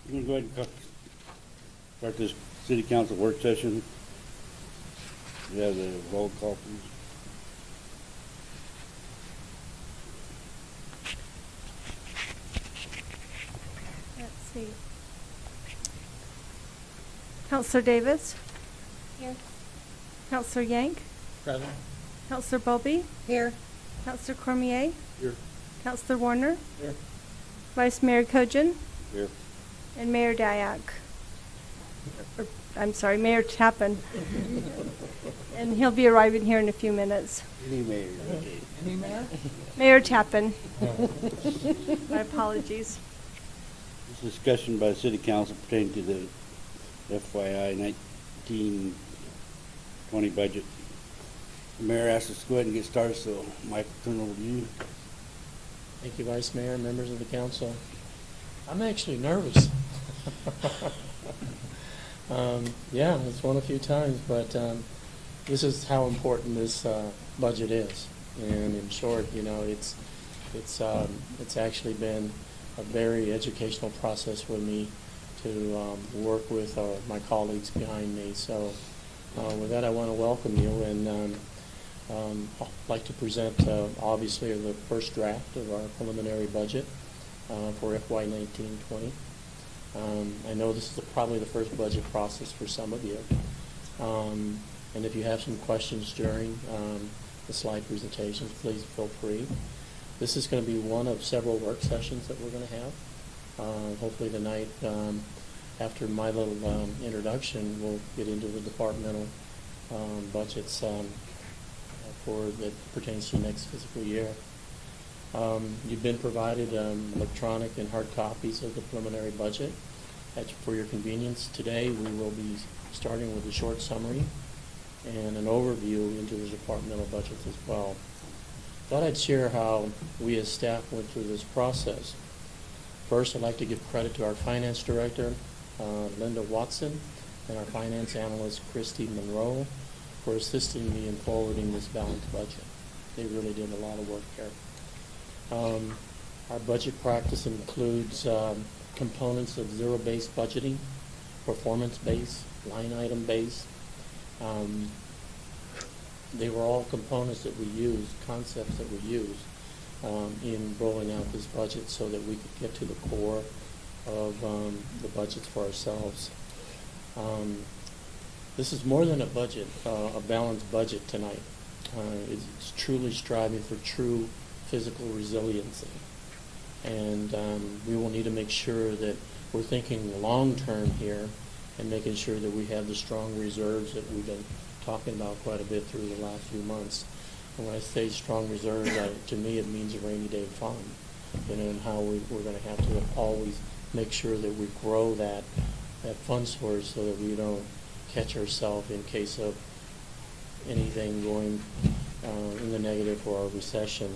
You can go ahead and start this city council work session. We have the roll call, please. Let's see. Counselor Davis? Here. Counselor Yank? Present. Counselor Bobby? Here. Counselor Cormier? Here. Counselor Warner? Here. Vice Mayor Kojin? Here. And Mayor Dyak. I'm sorry, Mayor Tappan. And he'll be arriving here in a few minutes. Any mayor. Any mayor? Mayor Tappan. My apologies. This discussion by the city council pertaining to the FYI 1920 budget. The mayor asked us to go ahead and get started, so Mike, turn over to you. Thank you, Vice Mayor, members of the council. I'm actually nervous. Yeah, it's won a few times, but this is how important this budget is. And in short, you know, it's actually been a very educational process for me to work with my colleagues behind me. So with that, I want to welcome you, and I'd like to present, obviously, the first draft of our preliminary budget for FY 1920. I know this is probably the first budget process for some of you. And if you have some questions during the slide presentations, please feel free. This is going to be one of several work sessions that we're going to have. Hopefully tonight, after my little introduction, we'll get into the departmental budgets for that pertains to next fiscal year. You've been provided electronic and hard copies of the preliminary budget. That's for your convenience. Today we will be starting with a short summary and an overview into the departmental budgets as well. Thought I'd share how we as staff went through this process. First, I'd like to give credit to our finance director, Linda Watson, and our finance analyst, Christy Monroe, for assisting me in forwarding this balanced budget. They really did a lot of work here. Our budget practice includes components of zero-based budgeting, performance-based, line item-based. They were all components that we used, concepts that we used in rolling out this budget so that we could get to the core of the budgets for ourselves. This is more than a budget, a balanced budget tonight. It's truly striving for true physical resiliency. And we will need to make sure that we're thinking long-term here and making sure that we have the strong reserves that we've been talking about quite a bit through the last few months. And when I say strong reserves, to me it means a rainy day fund, you know, and how we're going to have to always make sure that we grow that fund source so that we don't catch ourselves in case of anything going in the negative for our recession.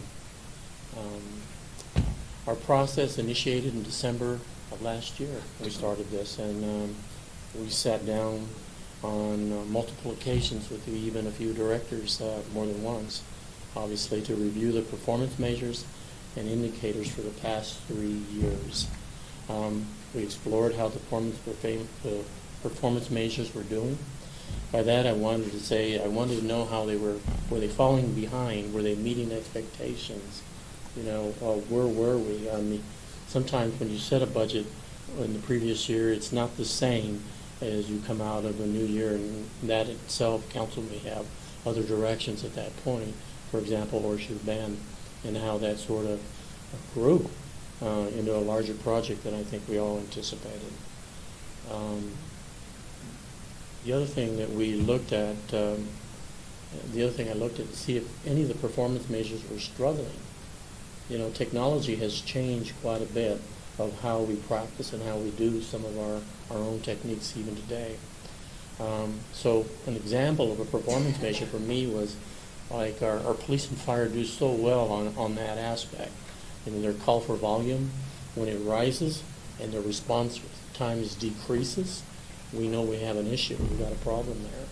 Our process initiated in December of last year. We started this, and we sat down on multiple occasions with even a few directors more than once, obviously, to review the performance measures and indicators for the past 3 years. We explored how the performance measures were doing. By that, I wanted to know how they were they falling behind? Were they meeting expectations? You know, where were we? I mean, sometimes when you set a budget in the previous year, it's not the same as you come out of a new year, and that itself, council may have other directions at that point. For example, Horseshoe Bend, and how that sort of grew into a larger project than I think we all anticipated. The other thing that we looked at, I looked at to see if any of the performance measures were struggling. You know, technology has changed quite a bit of how we practice and how we do some of our own techniques even today. So an example of a performance measure for me was like our police and fire do so well on that aspect. You know, their call for volume, when it rises and their response times decreases, we know we have an issue. We've got a problem there.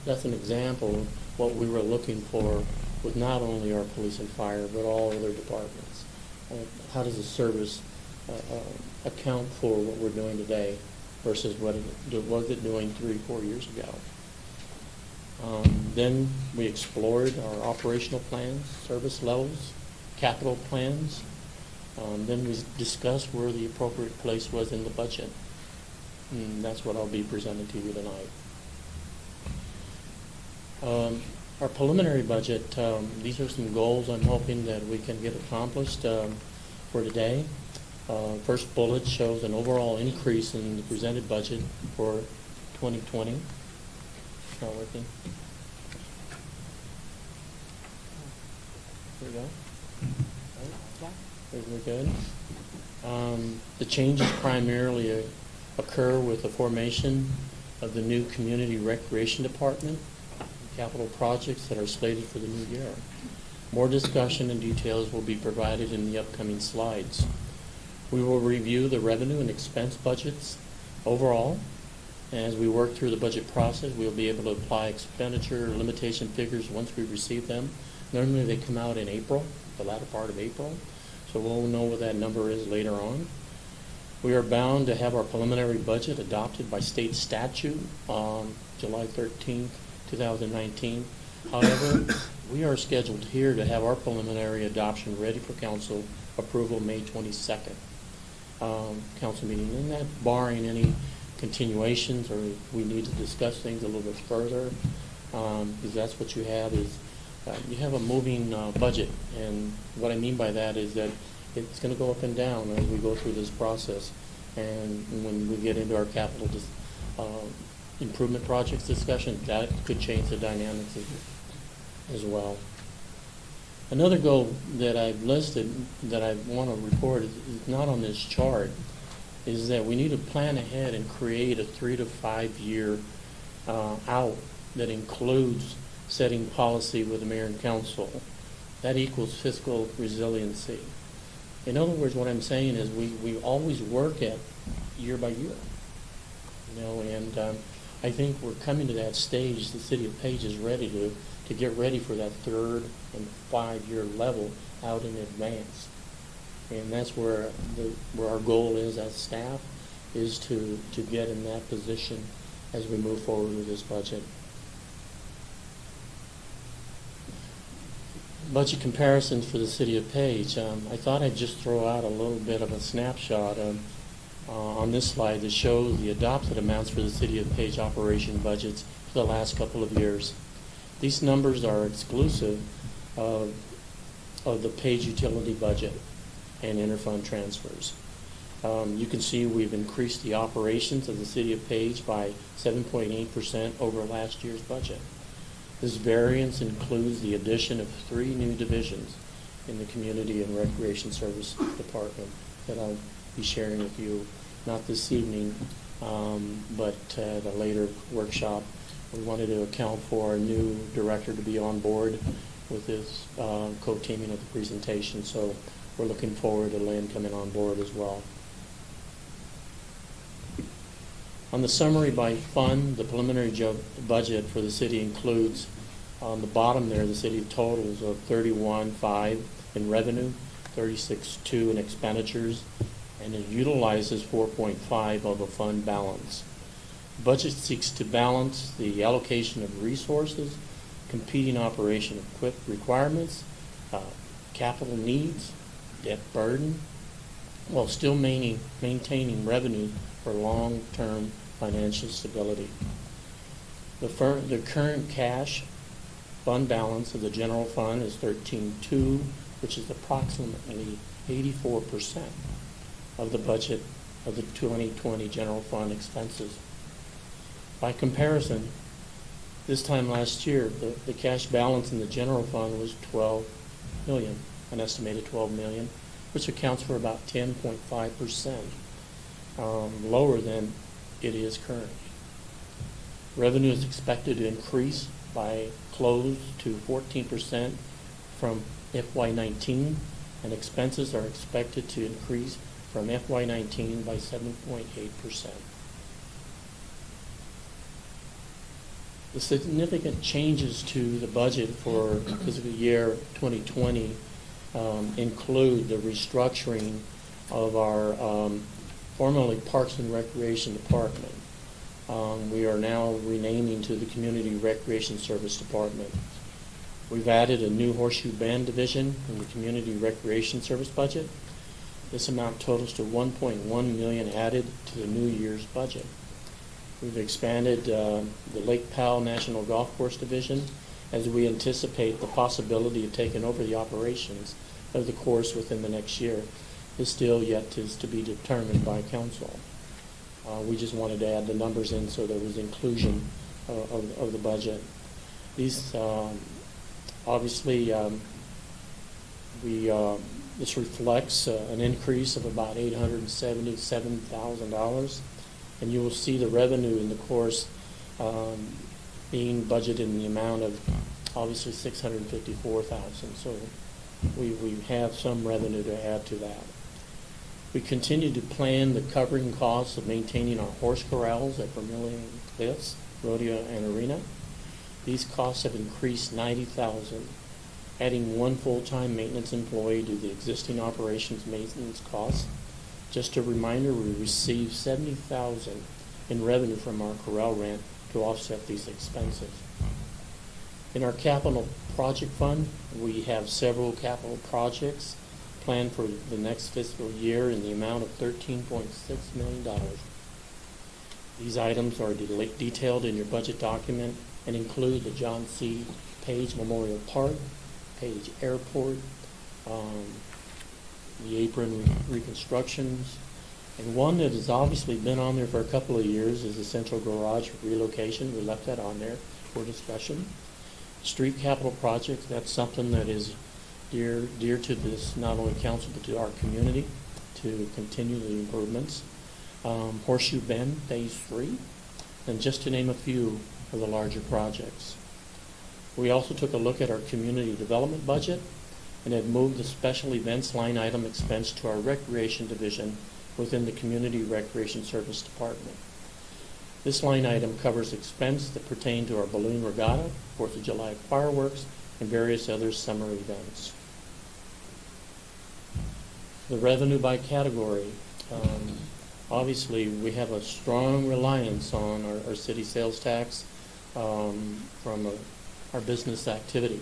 That's an example of what we were looking for with not only our police and fire, but all other departments. How does the service account for what we're doing today versus what it was it doing 3-4 years ago. Then we explored our operational plans, service levels, capital plans. Then we discussed where the appropriate place was in the budget. And that's what I'll be presenting to you tonight. Our preliminary budget, these are some goals I'm hoping that we can get accomplished for today. First bullet shows an overall increase in the presented budget for 2020. It's not working. There we go. We're good. The changes primarily occur with the formation of the new Community Recreation Department, capital projects that are slated for the new year. More discussion and details will be provided in the upcoming slides. We will review the revenue and expense budgets overall. As we work through the budget process, we'll be able to apply expenditure limitation figures once we receive them. Normally they come out in April, the latter part of April, so we'll know what that number is later on. We are bound to have our preliminary budget adopted by state statute on July 13th, 2019. However, we are scheduled here to have our preliminary adoption ready for council approval May 22nd. Council meeting, and that barring any continuations or we need to discuss things a little bit further, because that's what you have is you have a moving budget, and what I mean by that is that it's going to go up and down as we go through this process, and when we get into our capital improvement projects discussion, that could change the dynamics as well. Another goal that I've listed that I want to report is not on this chart, is that we need to plan ahead and create a 3 to 5 year out that includes setting policy with the mayor and council. That equals fiscal resiliency. In other words, what I'm saying is we always work at year by year, and I think we're coming to that stage. The city of Page is ready to get ready for that 3rd and 5 year level out in advance. And that's where our goal is as staff, is to get in that position as we move forward with this budget. Budget comparisons for the city of Page. I thought I'd just throw out a little bit of a snapshot on this slide that shows the adopted amounts for the city of Page operation budgets for the last couple of years. These numbers are exclusive of the Page utility budget and interfund transfers. You can see we've increased the operations of the city of Page by 7.8% over last year's budget. This variance includes the addition of 3 new divisions in the Community and Recreation Service Department that I'll be sharing with you, not this evening, but at a later workshop. We wanted to account for a new director to be on board with this co-teaming of the presentation, so we're looking forward to Lynn coming on board as well. On the summary by fund, the preliminary budget for the city includes, on the bottom there, the city totals of $31.5 in revenue, $36.2 in expenditures, and it utilizes $4.5 of a fund balance. The budget seeks to balance the allocation of resources, competing operation requirements, capital needs, debt burden, while still maintaining revenue for long-term financial stability. The current cash fund balance of the general fund is $13.2, which is approximately 84% of the budget of the 2020 general fund expenses. By comparison, this time last year, the cash balance in the general fund was $12 million, an estimated $12 million, which accounts for about 10.5% lower than it is currently. Revenue is expected to increase by close to 14% from FY19, and expenses are expected to increase from FY19 by 7.8%. The significant changes to the budget for fiscal year 2020 include the restructuring of our formerly Parks and Recreation Department. We are now renaming to the Community Recreation Service Department. We've added a new Horseshoe Bend division in the Community Recreation Service budget. This amount totals to $1.1 million added to the new year's budget. We've expanded the Lake Powell National Golf Course division as we anticipate the possibility of taking over the operations of the course within the next year. Is still yet is to be determined by council. We just wanted to add the numbers in so there was inclusion of the budget. These obviously this reflects an increase of about $877,000, and you will see the revenue in the course being budgeted in the amount of obviously $654,000. So we have some revenue to add to that. We continue to plan the covering costs of maintaining our horse corrals at Vermilion Cliffs, Rodeo, and Arena. These costs have increased $90,000, adding one full-time maintenance employee to the existing operations maintenance costs. Just a reminder, we received $70,000 in revenue from our corral rent to offset these expenses. In our capital project fund, we have several capital projects planned for the next fiscal year in the amount of $13.6 million. These items are detailed in your budget document and include the John C. Page Memorial Park, Page Airport, the apron reconstructions, and one that has obviously been on there for a couple of years is the central garage relocation. We left that on there for discussion. Street capital projects, that's something that is dear to this, not only council, but to our community to continue the improvements. Horseshoe Bend, Phase 3, and just to name a few of the larger projects. We also took a look at our community development budget and have moved the special events line item expense to our recreation division within the Community Recreation Service Department. This line item covers expense that pertain to our balloon regatta, 4th of July fireworks, and various other summer events. The revenue by category. Obviously, we have a strong reliance on our city sales tax from our business activity,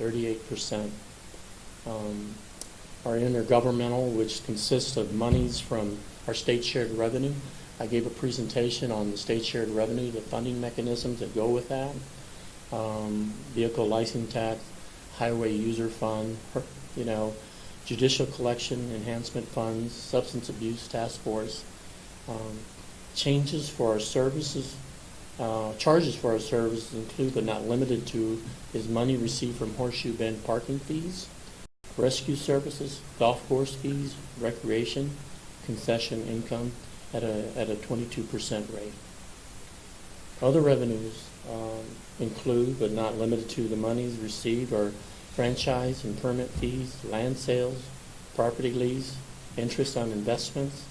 38%. Our intergovernmental, which consists of monies from our state shared revenue. I gave a presentation on the state shared revenue, the funding mechanisms that go with that. Vehicle license tax, highway user fund, judicial collection enhancement funds, substance abuse task force. Changes for our services, charges for our services include but not limited to is money received from Horseshoe Bend parking fees, rescue services, golf course fees, recreation, concession income at a 22% rate. Other revenues include but not limited to the monies received are franchise and permit fees, land sales, property lease, interest on investments,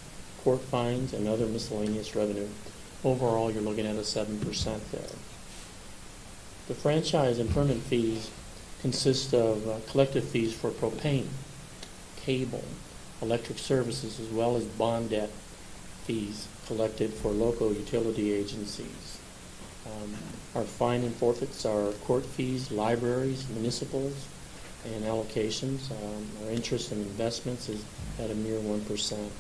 court fines, and other miscellaneous revenue. Overall, you're looking at a 7% there. The franchise and permit fees consist of collective fees for propane, cable, electric services, as well as bond debt fees collected for local utility agencies. Our fine and forfeits are court fees, libraries, municipals, and allocations. Our interest in investments is at a mere 1%.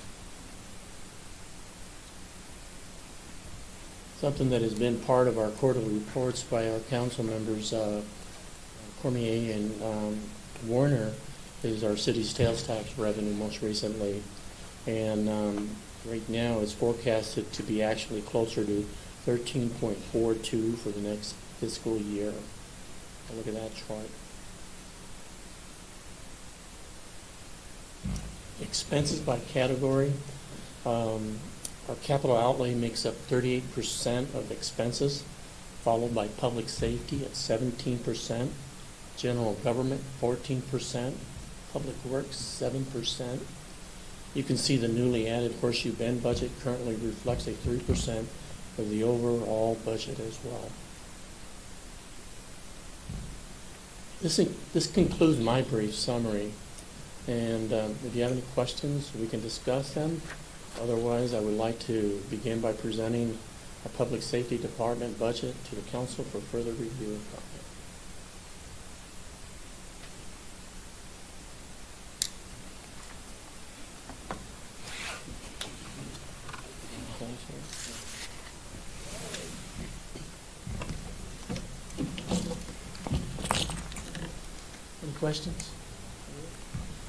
Something that has been part of our quarterly reports by our council members, Cormier and Warner, is our city's sales tax revenue most recently. And right now it's forecasted to be actually closer to 13.42 for the next fiscal year. Look at that chart. Expenses by category. Our capital outlay makes up 38% of expenses, followed by public safety at 17%, general government 14%, public works 7%. You can see the newly added Horseshoe Bend budget currently reflects a 3% of the overall budget as well. This concludes my brief summary, and if you have any questions, we can discuss them. Otherwise, I would like to begin by presenting our Public Safety Department budget to the council for further review and comment. Any questions?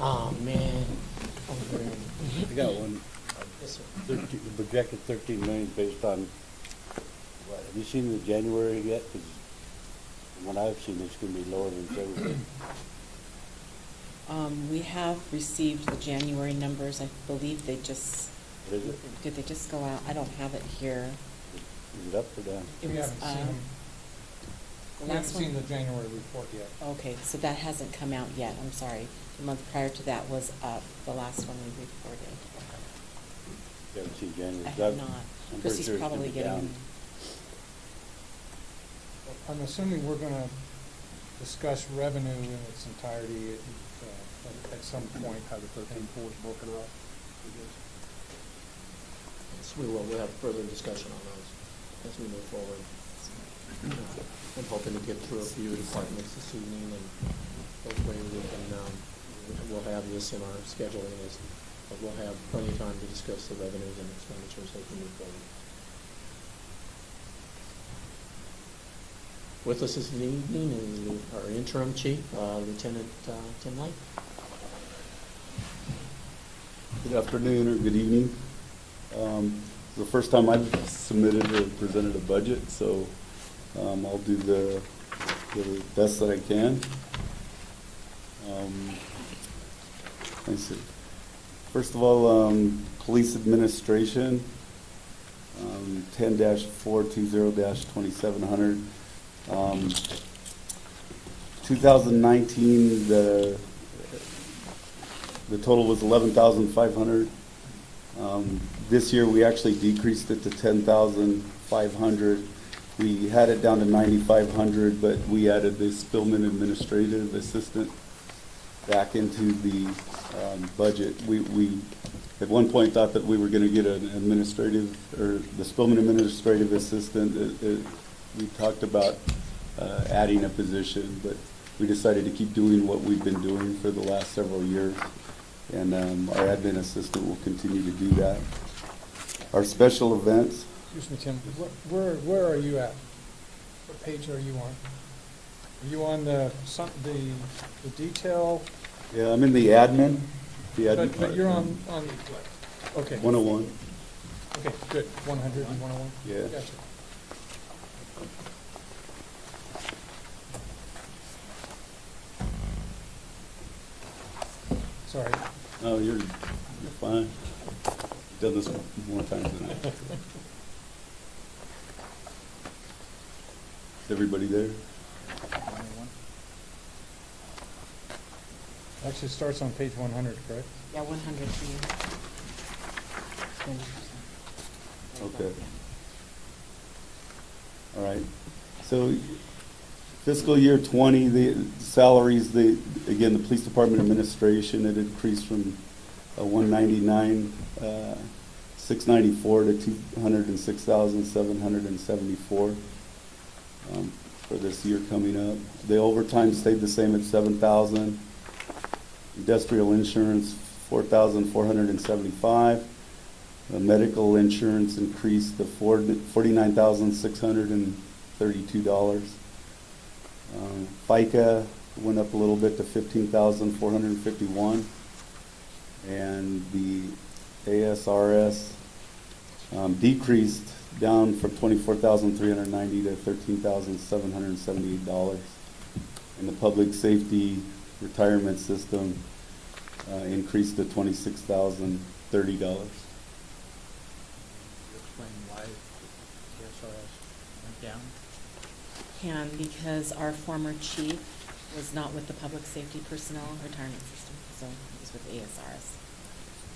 Oh, man. Over there. I got one. Yes, sir. The projected 13 million based on, what, have you seen the January yet? 'Cause from what I've seen, it's gonna be lower than February. We have received the January numbers. I believe they just, What is it? did they just go out? I don't have it here. Is it up or down? It We was, haven't seen them. the We haven't last seen the one. January report yet. Okay, so that hasn't come out yet. I'm sorry. The month prior to that was up, the last one we reported. You haven't seen January? I That- have not. I'm pretty Chrissy's sure it's gonna probably be getting down. them. I'm assuming we're gonna discuss revenue in its entirety at some point, how the 13.4 is broken out. Yes, we will. We'll have further discussion on those as we move forward. I'm hoping to get through a few departments this evening, and hopefully we can, we'll have this in our scheduling, but we'll have plenty of time to discuss the revenues and expenditures as we move forward. With us this evening is our interim chief, Lieutenant Tim Knight. Good afternoon or good evening. The first time I've submitted or presented a budget, so I'll do the best that I can. Let's see. First of all, police administration, 10-420-2700. 2019, the total was 11,500. This year, we actually decreased it to 10,500. We had it down to 9,500, but we added the Spillman administrative assistant back into the budget. We at one point thought that we were going to get an administrative, or the Spillman administrative assistant. We talked about adding a position, but we decided to keep doing what we've been doing for the last several years, and our admin assistant will continue to do that. Our special events, Excuse me, Tim, where are you at? What page are you on? Are you on the detail? yeah, I'm in the admin. The admin But you're part. on, okay. 101. Okay, good, 100 and 101? Yeah. Gotcha. Sorry. Oh, you're fine. Done this more times than I. Is everybody there? Actually, it starts on page 100, correct? Yeah, 100 for you. Okay. All right. So fiscal year 20, the salaries, again, the police department administration, it increased from 199, 694 to 206,774 for this year coming up. The overtime stayed the same at 7,000. Industrial insurance, 4,475. Medical insurance increased to $49,632. FICA went up a little bit to 15,451, and the ASRS decreased down from 24,390 to 13,778. And the public safety retirement system increased to $26,030. Explain why the SRS went down? Can, because our former chief was not with the public safety personnel retirement system, so he was with ASRS.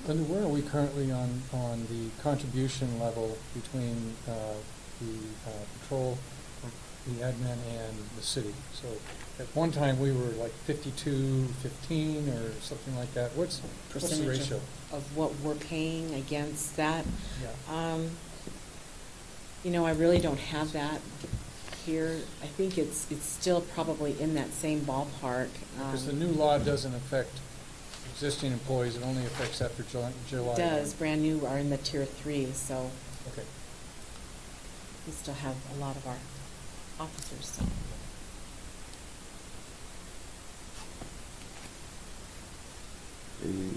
Linda, where are we currently on the contribution level between the patrol the admin and the city. So at one time, we were like 52-15 or something like that. What's the Percentage ratio? of what we're paying against that. Yeah. You know, I really don't have that here. I think it's still probably in that same ballpark. Because the new law doesn't affect existing employees, it only affects after July. It does, brand new are in the tier 3, so Okay. we still have a lot of our officers, so.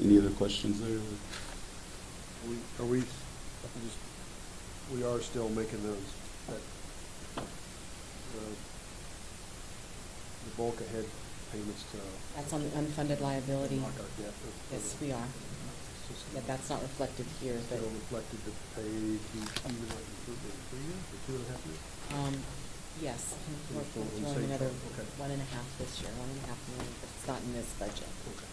Any other questions there? We are still making those, the bulk ahead payments to That's on the unfunded liability. knock our debt. Yes, we are. Yeah, that's not reflected here, but, Still reflected to pay even like the 3 years or 2.5 years? yes, So we're we're still on the throwing same another track, okay. 1.5 this year, 1.5 million, but it's not in this budget. Okay.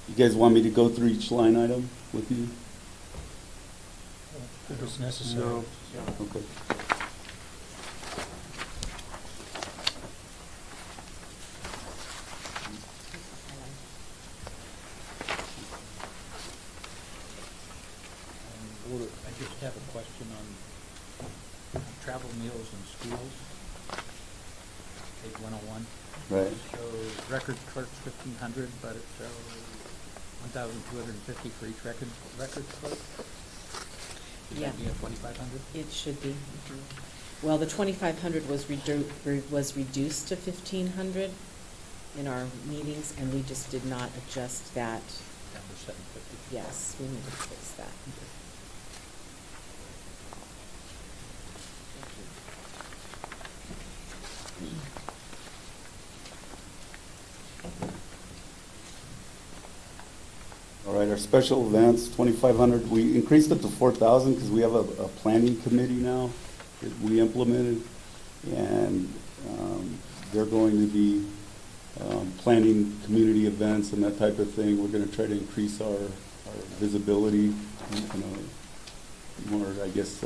You guys want me to go through each line item with you? If it's necessary. No. Okay. I just have a question on travel meals in schools. Page 101. Right. It shows record clerks 1,500, but it shows 1,250 for each record clerk. Should Yeah. that be at 2,500? It should be. Well, the 2,500 was reduced to 1,500 in our meetings, and we just did not adjust that. Down to 750. Yes, we need to fix that. All right, our special events, 2,500, we increased it to 4,000 because we have a planning committee now that we implemented. And they're going to be planning community events and that type of thing. We're going to try to increase our visibility, more, I guess,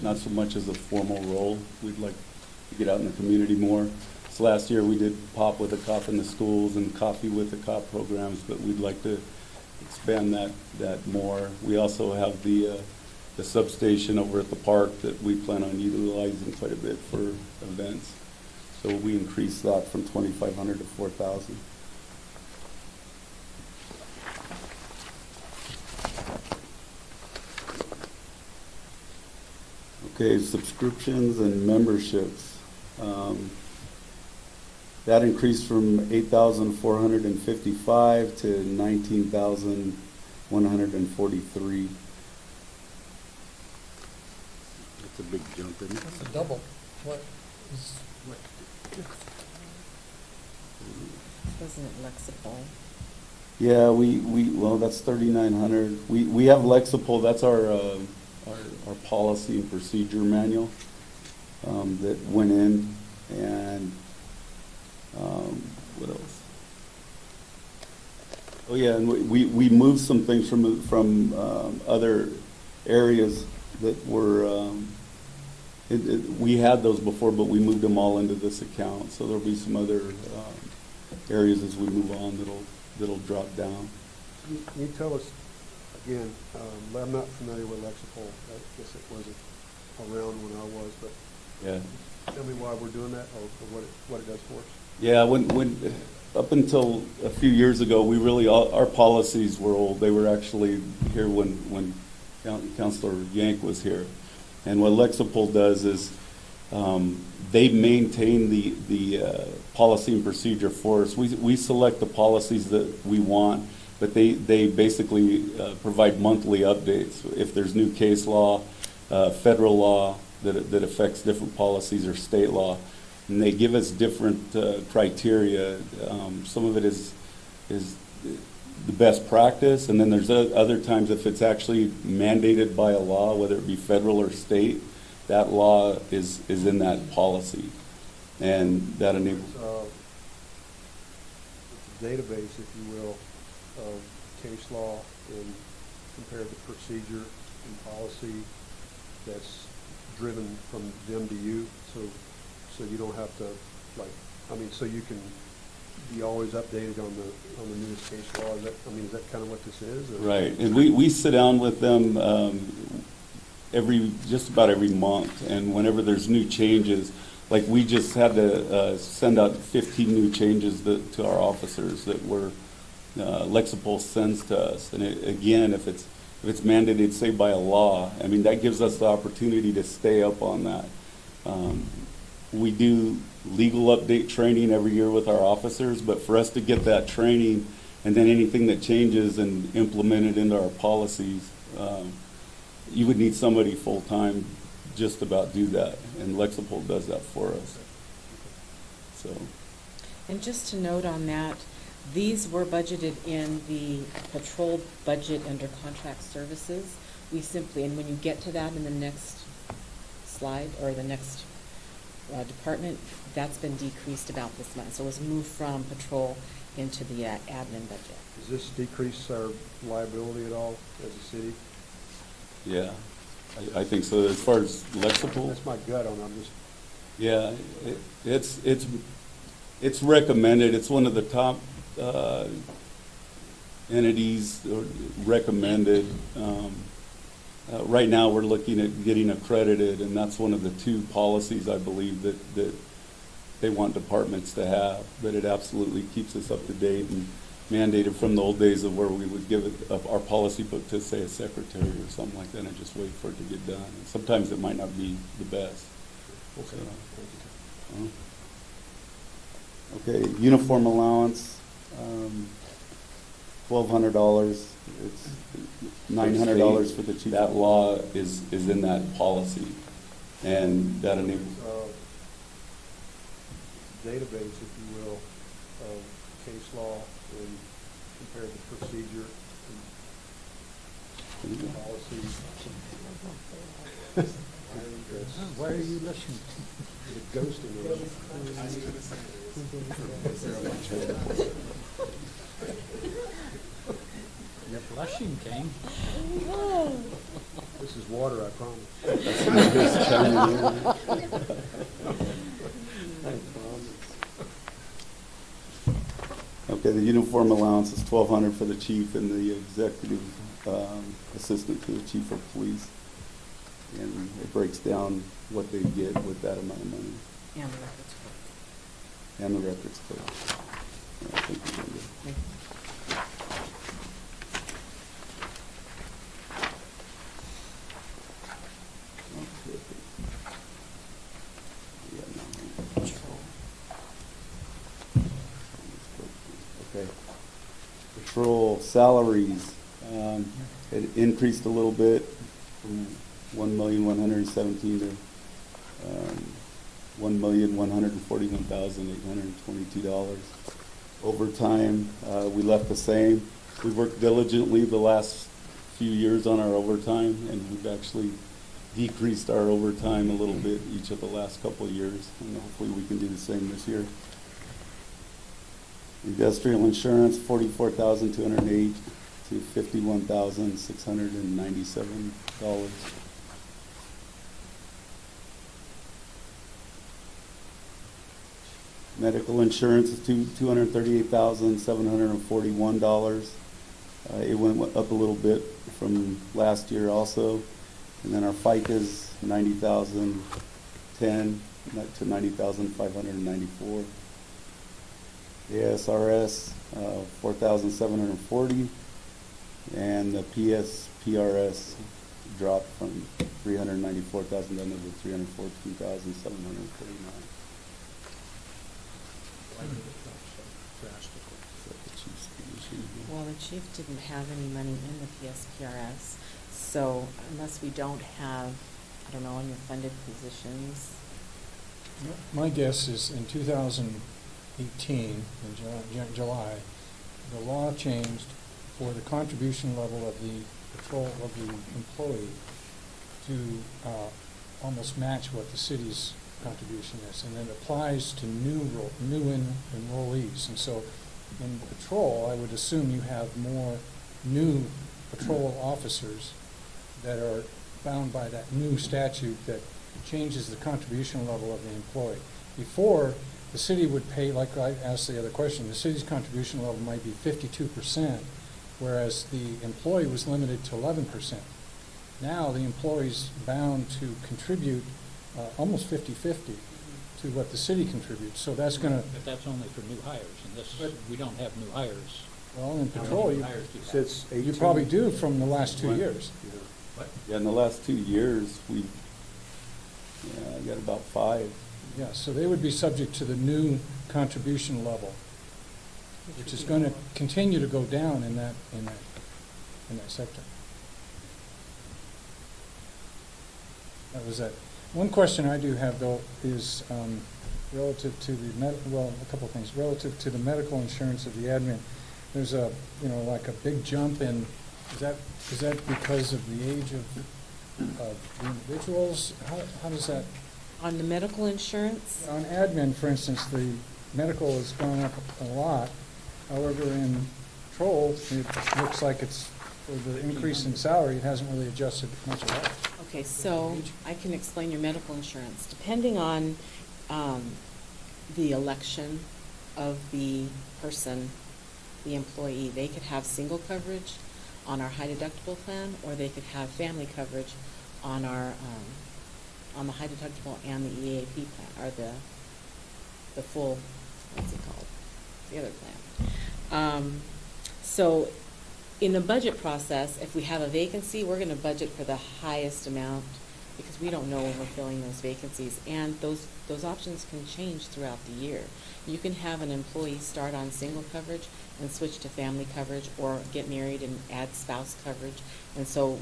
not so much as a formal role. We'd like to get out in the community more. So last year we did Pop with a Cop in the schools and Coffee with a Cop programs, but we'd like to expand that more. We also have the substation over at the park that we plan on utilizing quite a bit for events. So we increased that from 2,500 to 4,000. Okay, subscriptions and memberships. That increased from 8,455 to 19,143. That's a big jump, isn't it? That's a double. What is, Wasn't it Lexipol? Yeah, well, that's 3,900. We have Lexipol, that's our policy and procedure manual that went in, and what else? Oh yeah, and we moved some things from other areas that were, we had those before, but we moved them all into this account. So there'll be some other areas as we move on that'll drop down. Can you tell us, again, I'm not familiar with Lexipol. I guess it wasn't around when I was, but Yeah. tell me why we're doing that or what it does for us. Yeah, when up until a few years ago, our policies were old. They were actually here when Councilor Yank was here. And what Lexipol does is they maintain the policy and procedure for us. We select the policies that we want, but they basically provide monthly updates. If there's new case law, federal law that affects different policies or state law, and they give us different criteria. Some of it is the best practice, and then there's other times if it's actually mandated by a law, whether it be federal or state, that law is in that policy, and that enables. It's a database, if you will, of case law and compare the procedure and policy that's driven from them to you, so you don't have to, like, I mean, so you can be always updated on the newest case law? Is that kind of what this is? Or? Right, and we sit down with them just about every month, and whenever there's new changes, like we just had to send out 15 new changes to our officers that were Lexipol sends to us. And again, if it's mandated, say by a law, I mean, that gives us the opportunity to stay up on that. We do legal update training every year with our officers, but for us to get that training and then anything that changes and implement it into our policies, you would need somebody full-time just about do that, and Lexipol does that for us. So. And just to note on that, these were budgeted in the patrol budget under contract services. We simply, and when you get to that in the next slide, or the next department, that's been decreased about this month. So it was moved from patrol into the admin budget. Does this decrease our liability at all as a city? Yeah, I think so. As far as Lexipol, That's my gut on it. I'm just. yeah, it's recommended. It's one of the top entities recommended. Right now, we're looking at getting accredited, and that's one of the 2 policies I believe that they want departments to have. But it absolutely keeps us up to date and mandated from the old days of where we would give our policy book to, say, a secretary or something like that, and just wait for it to get done. And sometimes it might not be the best. Okay. Okay, uniform allowance, $1,200. It's $900 for the chief. That law is in that policy, and that enables. Database, if you will, of case law and compare the procedure and policy. Why are you listening? The ghost in there. You're blushing, King. This is water, I promise. Okay, the uniform allowance is $1,200 for the chief and the executive assistant to the chief of police. And it breaks down what they get with that amount of money. And the records clerk. And the records clerk. Yeah, thank you, Linda. Okay. Yeah, no. Okay. Patrol salaries, it increased a little bit from $1,117,000 to $1,141,822. Overtime, we left the same. We've worked diligently the last few years on our overtime, and we've actually decreased our overtime a little bit each of the last couple of years, and hopefully we can do the same this year. Industrial insurance, $44,208 to $51,697. Medical insurance is $238,741. It went up a little bit from last year also. And then our FICA is $90,010 to $90,594. ASRS, $4,740. And the PRS dropped from $394,000 down to $314,749. Well, the chief didn't have any money in the PSPRS, so unless we don't have, I don't know, unfunded positions. My guess is in 2018, in July, the law changed for the contribution level of the patrol of the employee to almost match what the city's contribution is, and it applies to new enrollees. And so in patrol, I would assume you have more new patrol officers that are bound by that new statute that changes the contribution level of the employee. Before, the city would pay, like I asked the other question, the city's contribution level might be 52%, whereas the employee was limited to 11%. Now, the employee's bound to contribute almost 50-50 to what the city contributes. So that's going to, But that's only for new hires, and this, But- we don't have new hires. well, in How many patrol, new you, hires do you have? Since 18. you probably do from the last 2 years. Yeah. What? Yeah, in the last 2 years, we, I got about 5. Yeah, so they would be subject to the new contribution level, which is going to continue to go down in that sector. That was that. One question I do have, though, is relative to the a couple of things. Relative to the medical insurance of the admin, there's like a big jump in, is that because of the age of the individuals? How does that? On the medical insurance, On admin, for instance, the medical has gone up a lot. However, in patrol, it looks like it's, for the increase in salary, it hasn't really adjusted much at all. okay, so I can explain your medical insurance. Depending on the election of the person, the employee, they could have single coverage on our high deductible plan, or they could have family coverage on our, on the high deductible and the EAP plan, or the full, what's it called? The other plan. So in the budget process, if we have a vacancy, we're gonna budget for the highest amount, because we don't know when we're filling those vacancies, and those options can change throughout the year. You can have an employee start on single coverage and switch to family coverage, or get married and add spouse coverage. And so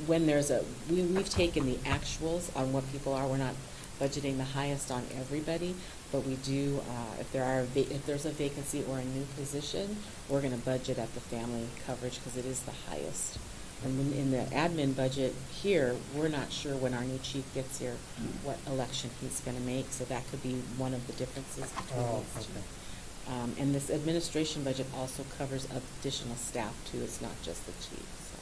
when there's we've taken the actuals on what people are. We're not budgeting the highest on everybody, but we do, if there's a vacancy or a new position, we're gonna budget at the family coverage, because it is the highest. And when in the admin budget here, we're not sure when our new chief gets here, what election he's gonna make, so that could be one of the differences between Oh, these two. okay. And this administration budget also covers additional staff too, it's not just the chief, so.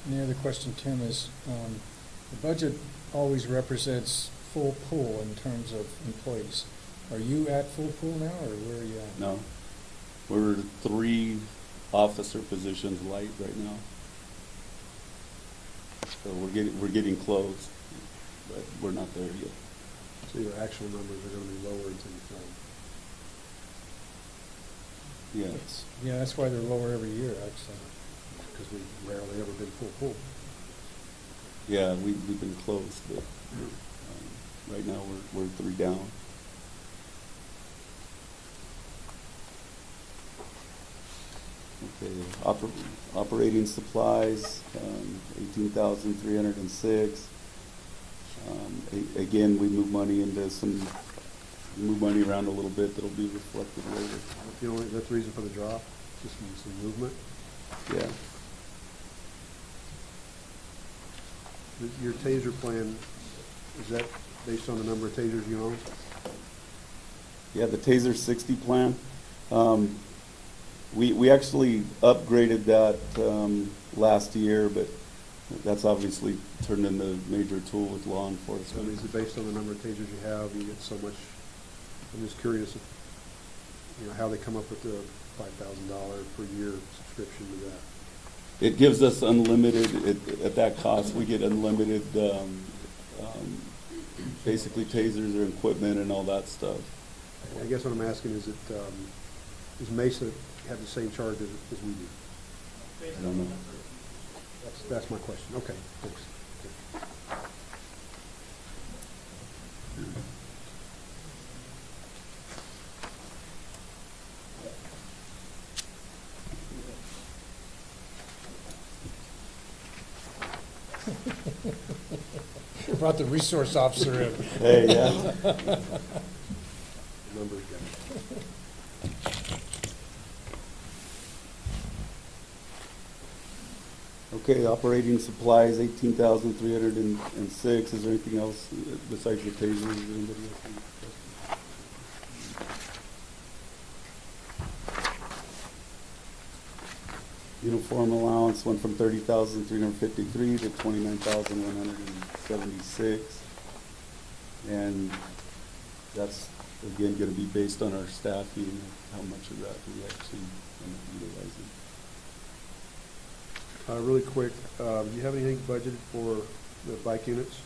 And the other question, Tim, is the budget always represents full pool in terms of employees. Are you at full pool now, or where are you at? No, we're 3 officer positions light right now. So we're getting close, but we're not there yet. So your actual numbers are gonna be lower until you fill them. Yes. Yeah, that's why they're lower every year, actually. Because we've rarely ever been full. Yeah, we've been close, but right now we're 3 down. Okay, operating supplies, 18,306. Again, we move money around a little bit that'll be reflected later. That's the reason for the drop, just some movement. Yeah. Your taser plan, is that based on the number of tasers you own? Yeah, the Taser 60 plan. We actually upgraded that last year, but that's obviously turned into a major tool with law So enforcement. is it based on the number of tasers you have, you get so much? I'm just curious, how they come up with the $5,000 per year subscription to that. It gives us unlimited, at that cost, we get unlimited, basically tasers or equipment and all that stuff. I guess what I'm asking is does Mesa have the same charge as we do? I don't know. That's my question. Okay, thanks. Brought the resource officer in. Hey, yeah. Numbers guy. Okay, operating supplies, 18,306. Is there anything else besides the tasers? Does anybody else have any questions? Uniform allowance went from 30,353 to 29,176. And that's, again, gonna be based on our staffing, and how much of that we actually end up utilizing. Really quick, do you have anything budgeted for the bike units?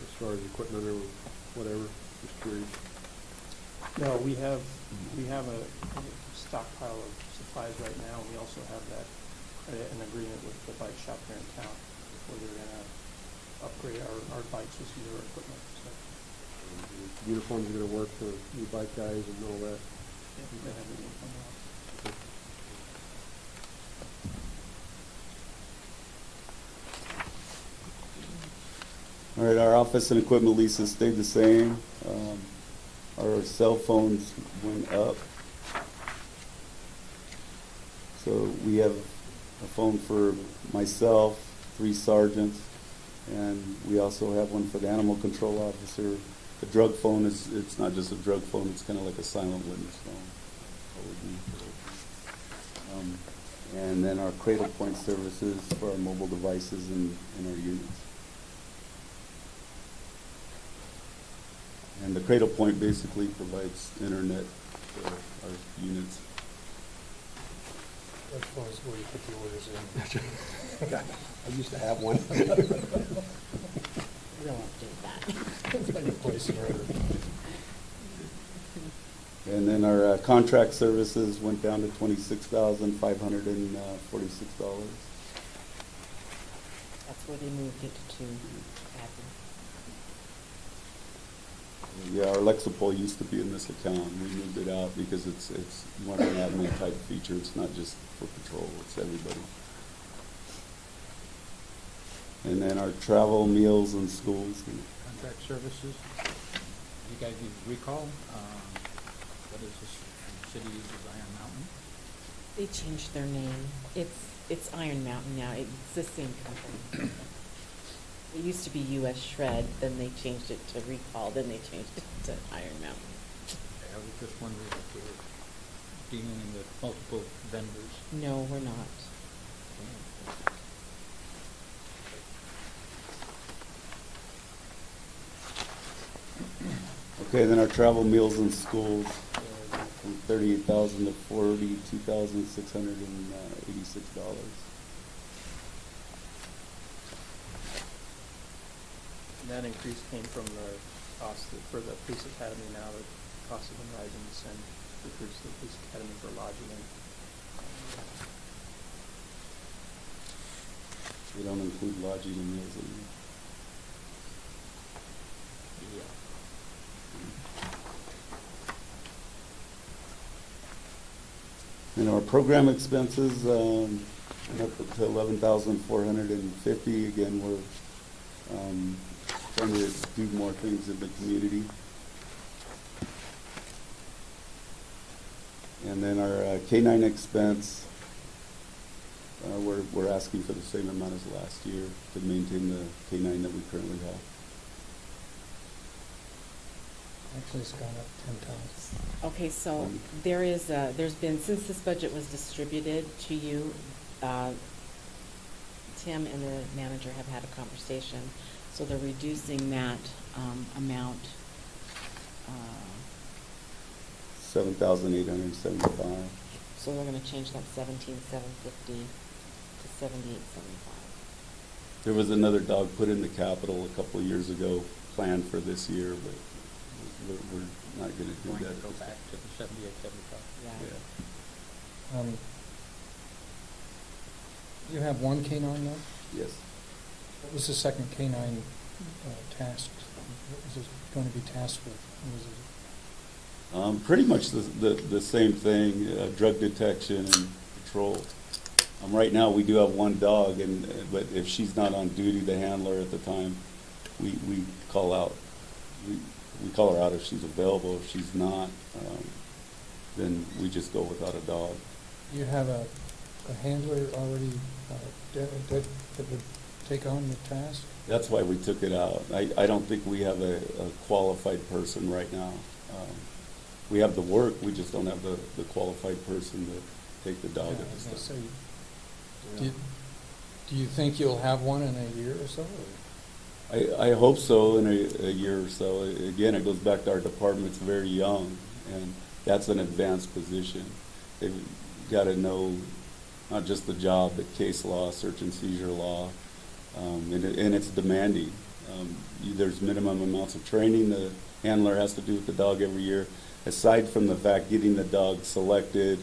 As far as equipment or whatever, just curious. No, we have a stockpile of supplies right now. We also have an agreement with the bike shop here in town where they're gonna upgrade our bikes with some newer equipment, so. Uniforms are gonna work for you bike guys and all that? Yeah, we're gonna have a uniform now. All right, our office and equipment leases stayed the same. Our cell phones went up. So we have a phone for myself, 3 sergeants, and we also have one for the animal control officer. The drug phone it's not just a drug phone, it's kind of like a silent witness phone. And then our cradle point services for our mobile devices in our units. And the cradle point basically provides internet for our units. As far as where you put the orders in. I used to have one. We don't want to do that. When you place an order. And then our contract services went down to $26,546. That's where they moved it to admin. Yeah, our Lexipol used to be in this account. We moved it out because it's more of an admin type feature. It's not just for patrol, it's everybody. And then our travel, meals, and schools. Contract services, you guys use Recall, what is this, the city uses Iron Mountain? They changed their name. It's Iron Mountain now. It's the same company. It used to be US Shred, then they changed it to Recall, then they changed it to Iron Mountain. I was just wondering if we were dealing with multiple vendors. No, we're not. Okay, then our travel, meals, and schools from $38,000 to $42,686. And that increase came from the cost for the police academy now, the cost of them rising to send recruits to the police academy for lodging and. We don't include lodging and meals in there. Yeah. And our program expenses went up to $11,450. Again, we're trying to do more things in the community. And then our K-9 expense, we're asking for the same amount as last year to maintain the K-9 that we currently have. Actually, it's gone up 10 times. Okay, so there's been, since this budget was distributed to you, Tim and the manager have had a conversation, so they're reducing that amount. 7,875. So we're gonna change that 17,750 to 78,75. There was another dog put in the capital a couple of years ago, planned for this year, but we're not going to do Going that. to go back to the 78, 75. Yeah. Yeah. You have one K-9 now? Yes. What was the second K-9 tasked? What was it going to be tasked with? What was it? Pretty much the same thing, drug detection and patrol. Right now, we do have one dog, but if she's not on duty, the handler at the time, we call out. We call her out if she's available. If she's not, then we just go without a dog. Do you have a handler already that would take on the task? That's why we took it out. I don't think we have a qualified person right now. We have the work, we just don't have the qualified person take the dog Yeah, I at was the gonna stop. say, do you think you'll have one in a year or so? Or? I hope so in a year or so. Again, it goes back to our department's very young, and that's an advanced position. They've got to know not just the job, but case law, search and seizure law, and it's demanding. There's minimum amounts of training the handler has to do with the dog every year, aside from the fact getting the dog selected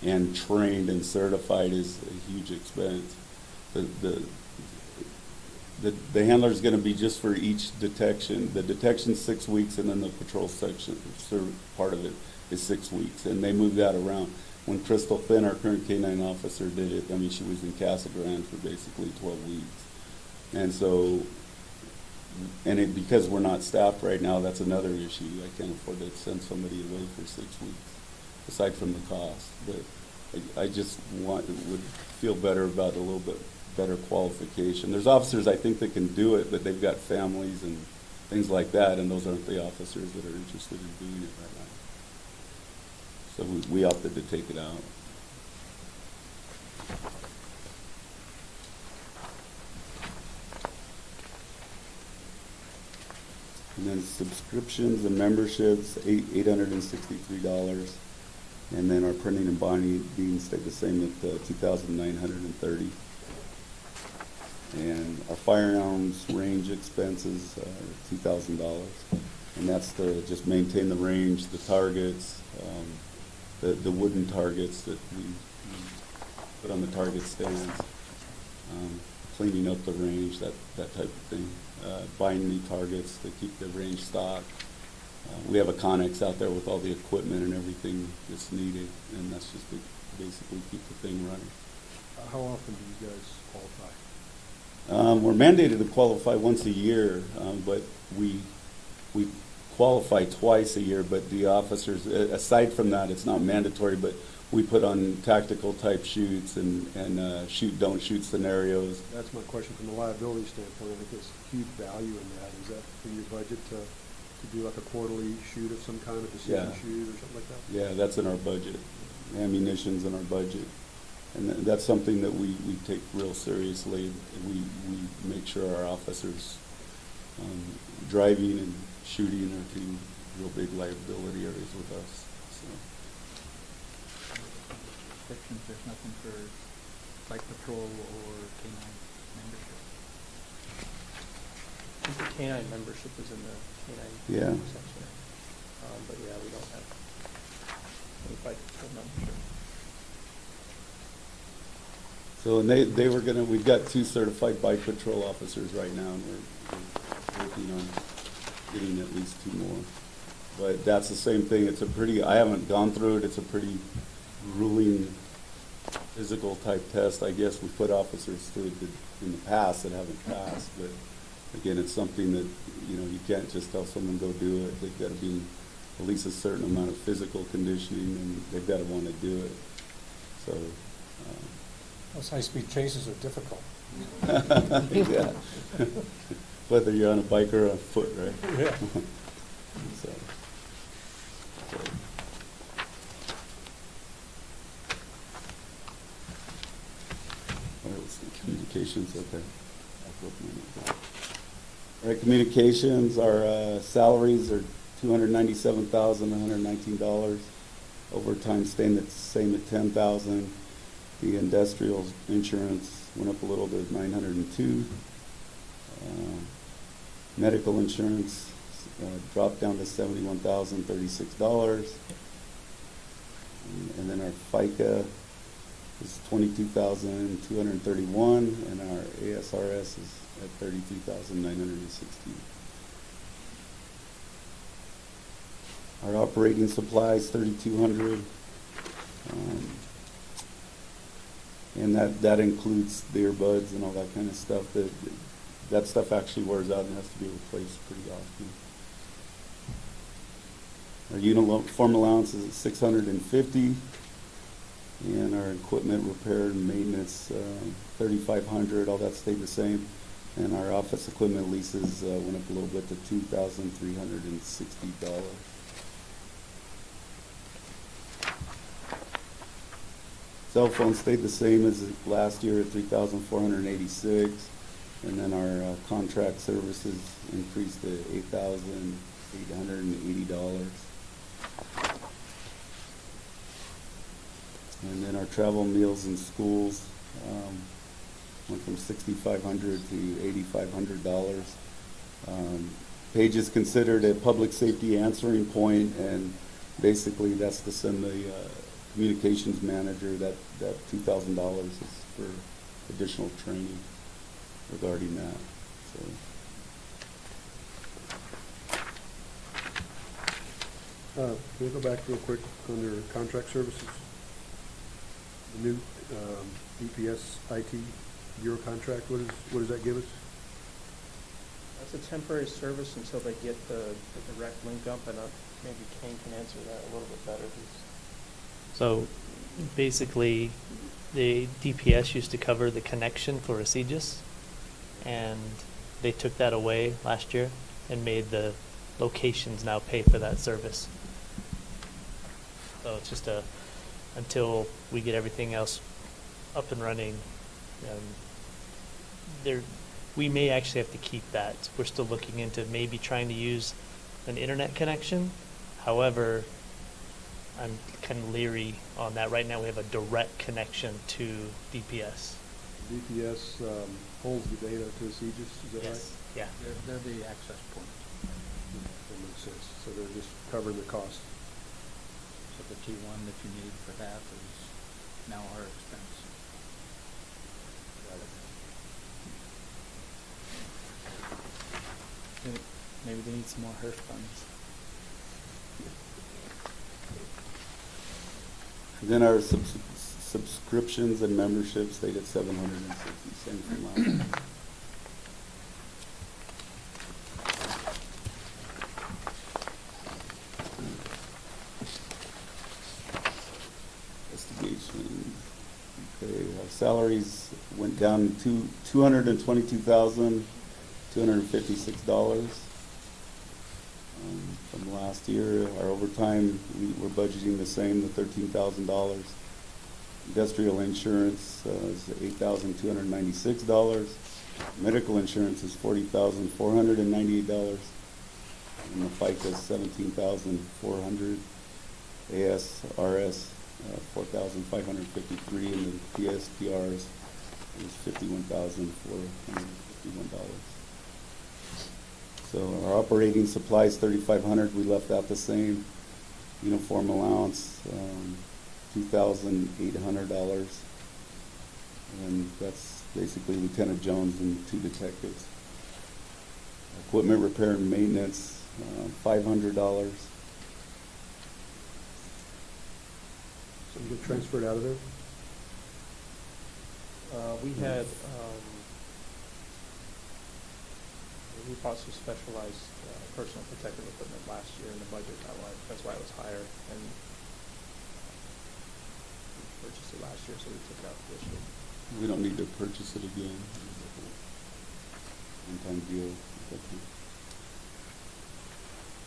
and trained and certified is a huge expense. The handler is going to be just for each detection. The detection's 6 weeks, and then the patrol section, part of it, is 6 weeks, and they move that around. When Crystal Finn, our current K-9 officer, did it, I mean, she was in Casa Grande for basically 12 weeks. And so, because we're not staffed right now, that's another issue. I can't afford to send somebody away for 6 weeks, aside from the cost. But I just would feel better about a little bit better qualification. There's officers I think that can do it, but they've got families and things like that, and those aren't the officers that are interested in doing it right now. So we opted to take it out. And then subscriptions and memberships, $863. And then our printing and binding stayed the same at $2,930. And our firearms range expenses are $2,000. And that's to just maintain the range, the targets, the wooden targets that we put on the target stands, cleaning up the range, that type of thing. Buying new targets to keep the range stocked. We have a Connex out there with all the equipment and everything that's needed, and that's just to basically keep the thing running. How often do you guys qualify? We're mandated to qualify once a year, but we qualify twice a year, but the officers, aside from that, it's not mandatory, but we put on tactical type shoots and shoot, don't shoot scenarios. That's my question from a liability standpoint. I think there's huge value in that. Is that in your budget to do like a quarterly shoot of some kind, of decision Yeah. shoot or something like that? Yeah, that's in our budget. Ammunition's in our budget. And that's something that we take real seriously. We make sure our officers, driving and shooting are two real big liability areas with us. So. Restrictions, there's nothing for bike patrol or K-9 membership. I think the K-9 membership is in the K-9 Yeah. section. But yeah, we don't have any bike patrol membership. So, and they were gonna, we've got 2 certified bike patrol officers right now, and we're working on getting at least 2 more. But that's the same thing, it's a pretty, I haven't gone through it, it's a pretty grueling physical type test. I guess we've put officers through it in the past that haven't passed, but again, it's something that, you can't just tell someone go do it. They've got to be at least a certain amount of physical conditioning, and they've got to want to do it. So, Those high-speed chases are difficult. yeah. Whether you're on a bike or on foot, right? Yeah. So. What else? Communications, okay. All right, communications, our salaries are $297,119. Overtime staying the same at $10,000. The industrial insurance went up a little to $902. Medical insurance dropped down to $71,036. And then our FICA is $22,231, and our ASRS is at $32,960. Our operating supplies, $3,200. And that includes the earbuds and all that kind of stuff. That stuff actually wears out and has to be replaced pretty often. Our uniform allowance is at $650, and our equipment repair and maintenance, $3,500. All that stayed the same. And our office equipment leases went up a little bit to $2,360. Cell phones stayed the same as last year at 3,486. And then our contract services increased to $8,880. And then our travel, meals, and schools went from $6,500 to $8,500. Page is considered a public safety answering point, and basically that's to send the communications manager that $2,000 is for additional training regarding that. So. Can we go back real quick under contract services? The new DPS IT Bureau contract, what does that give us? That's a temporary service until they get the direct link up, and maybe Kane can answer that a little bit better. So basically, the DPS used to cover the connection for Aegis, and they took that away last year and made the locations now pay for that service. So it's just until we get everything else up and running, we may actually have to keep that. We're still looking into maybe trying to use an internet connection. However, I'm kind of leery on that. Right now we have a direct connection to DPS. DPS holds the data to Aegis, is that right? Yeah. They're the access point. That makes sense. So they're just covering the cost. So the T1 that you need for that is now our expense. Maybe they need some more HERF funds. Then our subscriptions and memberships stayed at 760, same from last year. Investigation. Okay, our salaries went down to $222,256 from last year. Our overtime, we're budgeting the same, the $13,000. Industrial insurance is $8,296. Medical insurance is $40,498. And the FICA is $17,400. ASRS 4,553, and the PSPRs is $51,451. So our operating supplies, $3,500, we left that the same. Uniform allowance, $2,800, and that's basically Lieutenant Jones and 2 detectives. Equipment repair and maintenance, $500. So you get transferred out of there? We had, we bought some specialized personal protective equipment last year in the budget. That's why it was higher. And we purchased it last year, so we took it out this year. We don't need to purchase it again. One-time deal.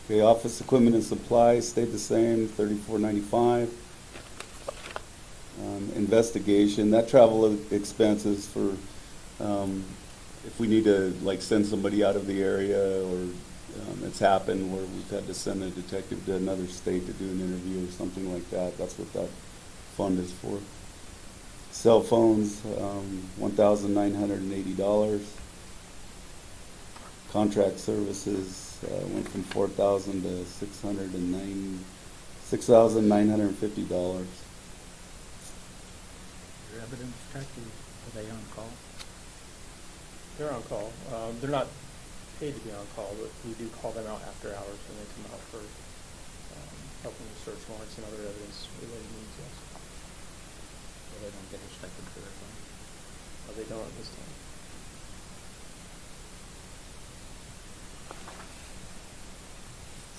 Okay, office equipment and supplies stayed the same, $34.95. Investigation, that travel expenses for if we need to like send somebody out of the area, or it's happened where we've had to send a detective to another state to do an interview or something like that. That's what that fund is for. Cell phones, $1,980. Contract services went from $4,000 to $6,950. Your evidence check, are they on call? They're on call. They're not paid to be on call, but we do call them out after hours when they come out for helping with search warrants and other evidence-related needs, yes. Or they don't get a stipend for their phone? They don't at this time.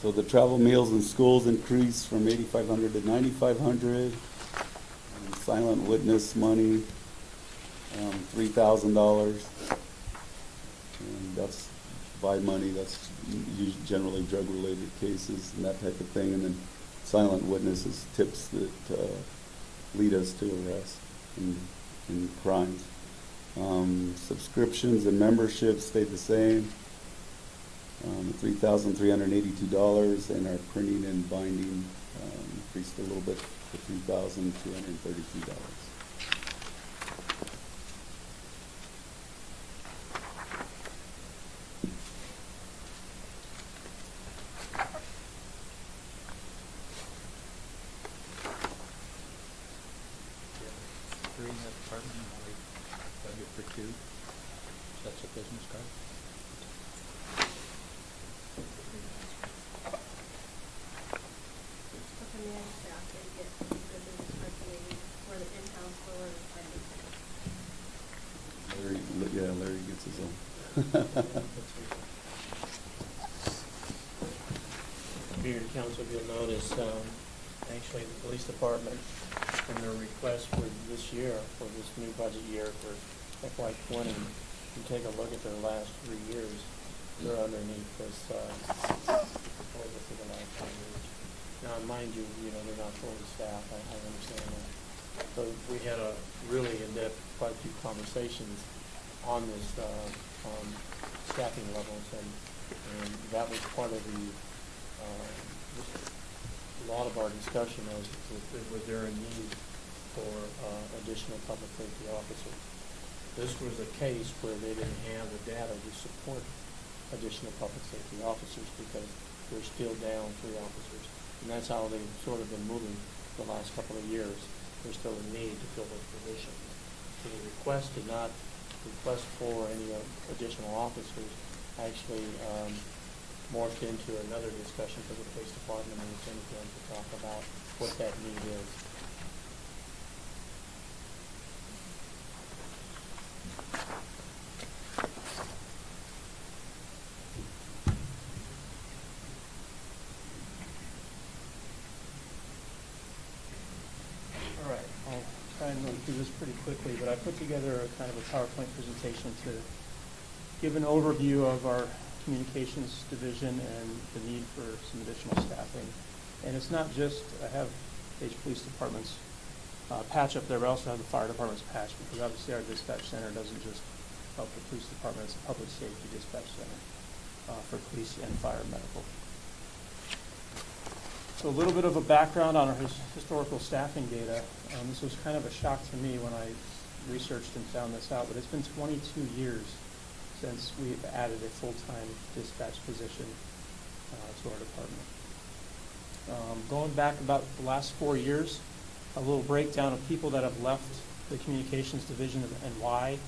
So the travel, meals, and schools increased from $8,500 to $9,500. Silent witness money, $3,000. And that's by money, that's generally drug-related cases and that type of thing. And then silent witnesses tips that lead us to arrest in crimes. Subscriptions and memberships stayed the same, $3,382, and our printing and binding increased a little bit to $3,232. Three in that department, and only budget for two. That's a business card. Larry gets his own. Mayor and council, you'll notice, actually, the police department, in their request for this year, for this new budget year for FY '20, you take a look at their last 3 years, they're underneath this proposal for the last 5 years. Now, mind you, they're not fully staffed, I understand that. So we had a really in-depth, quite a few conversations on this, on staffing levels, and that was part of the, a lot of our discussion was there a need for additional public safety officers. This was a case where they didn't have the data to support additional public safety officers because they're still down 3 officers. And that's how they've sort of been moving the last couple of years. There's still a need to fill those positions. So the request did not request for any additional officers, actually morphed into another discussion for the police department and lieutenant to talk about what that need is. All right, I'll try and run through this pretty quickly, but I put together a kind of a PowerPoint presentation to give an overview of our communications division and the need for some additional staffing. And it's not just, I have Page Police Department's patch up there, but I also have the fire department's patch, because obviously our dispatch center doesn't just help the police department, it's a public safety dispatch center for police and fire medical. So a little bit of a background on our historical staffing data. This was kind of a shock to me when I researched and found this out, but it's been 22 years since we've added a full-time dispatch position to our department. Going back about the last 4 years, a little breakdown of people that have left the communications division and why.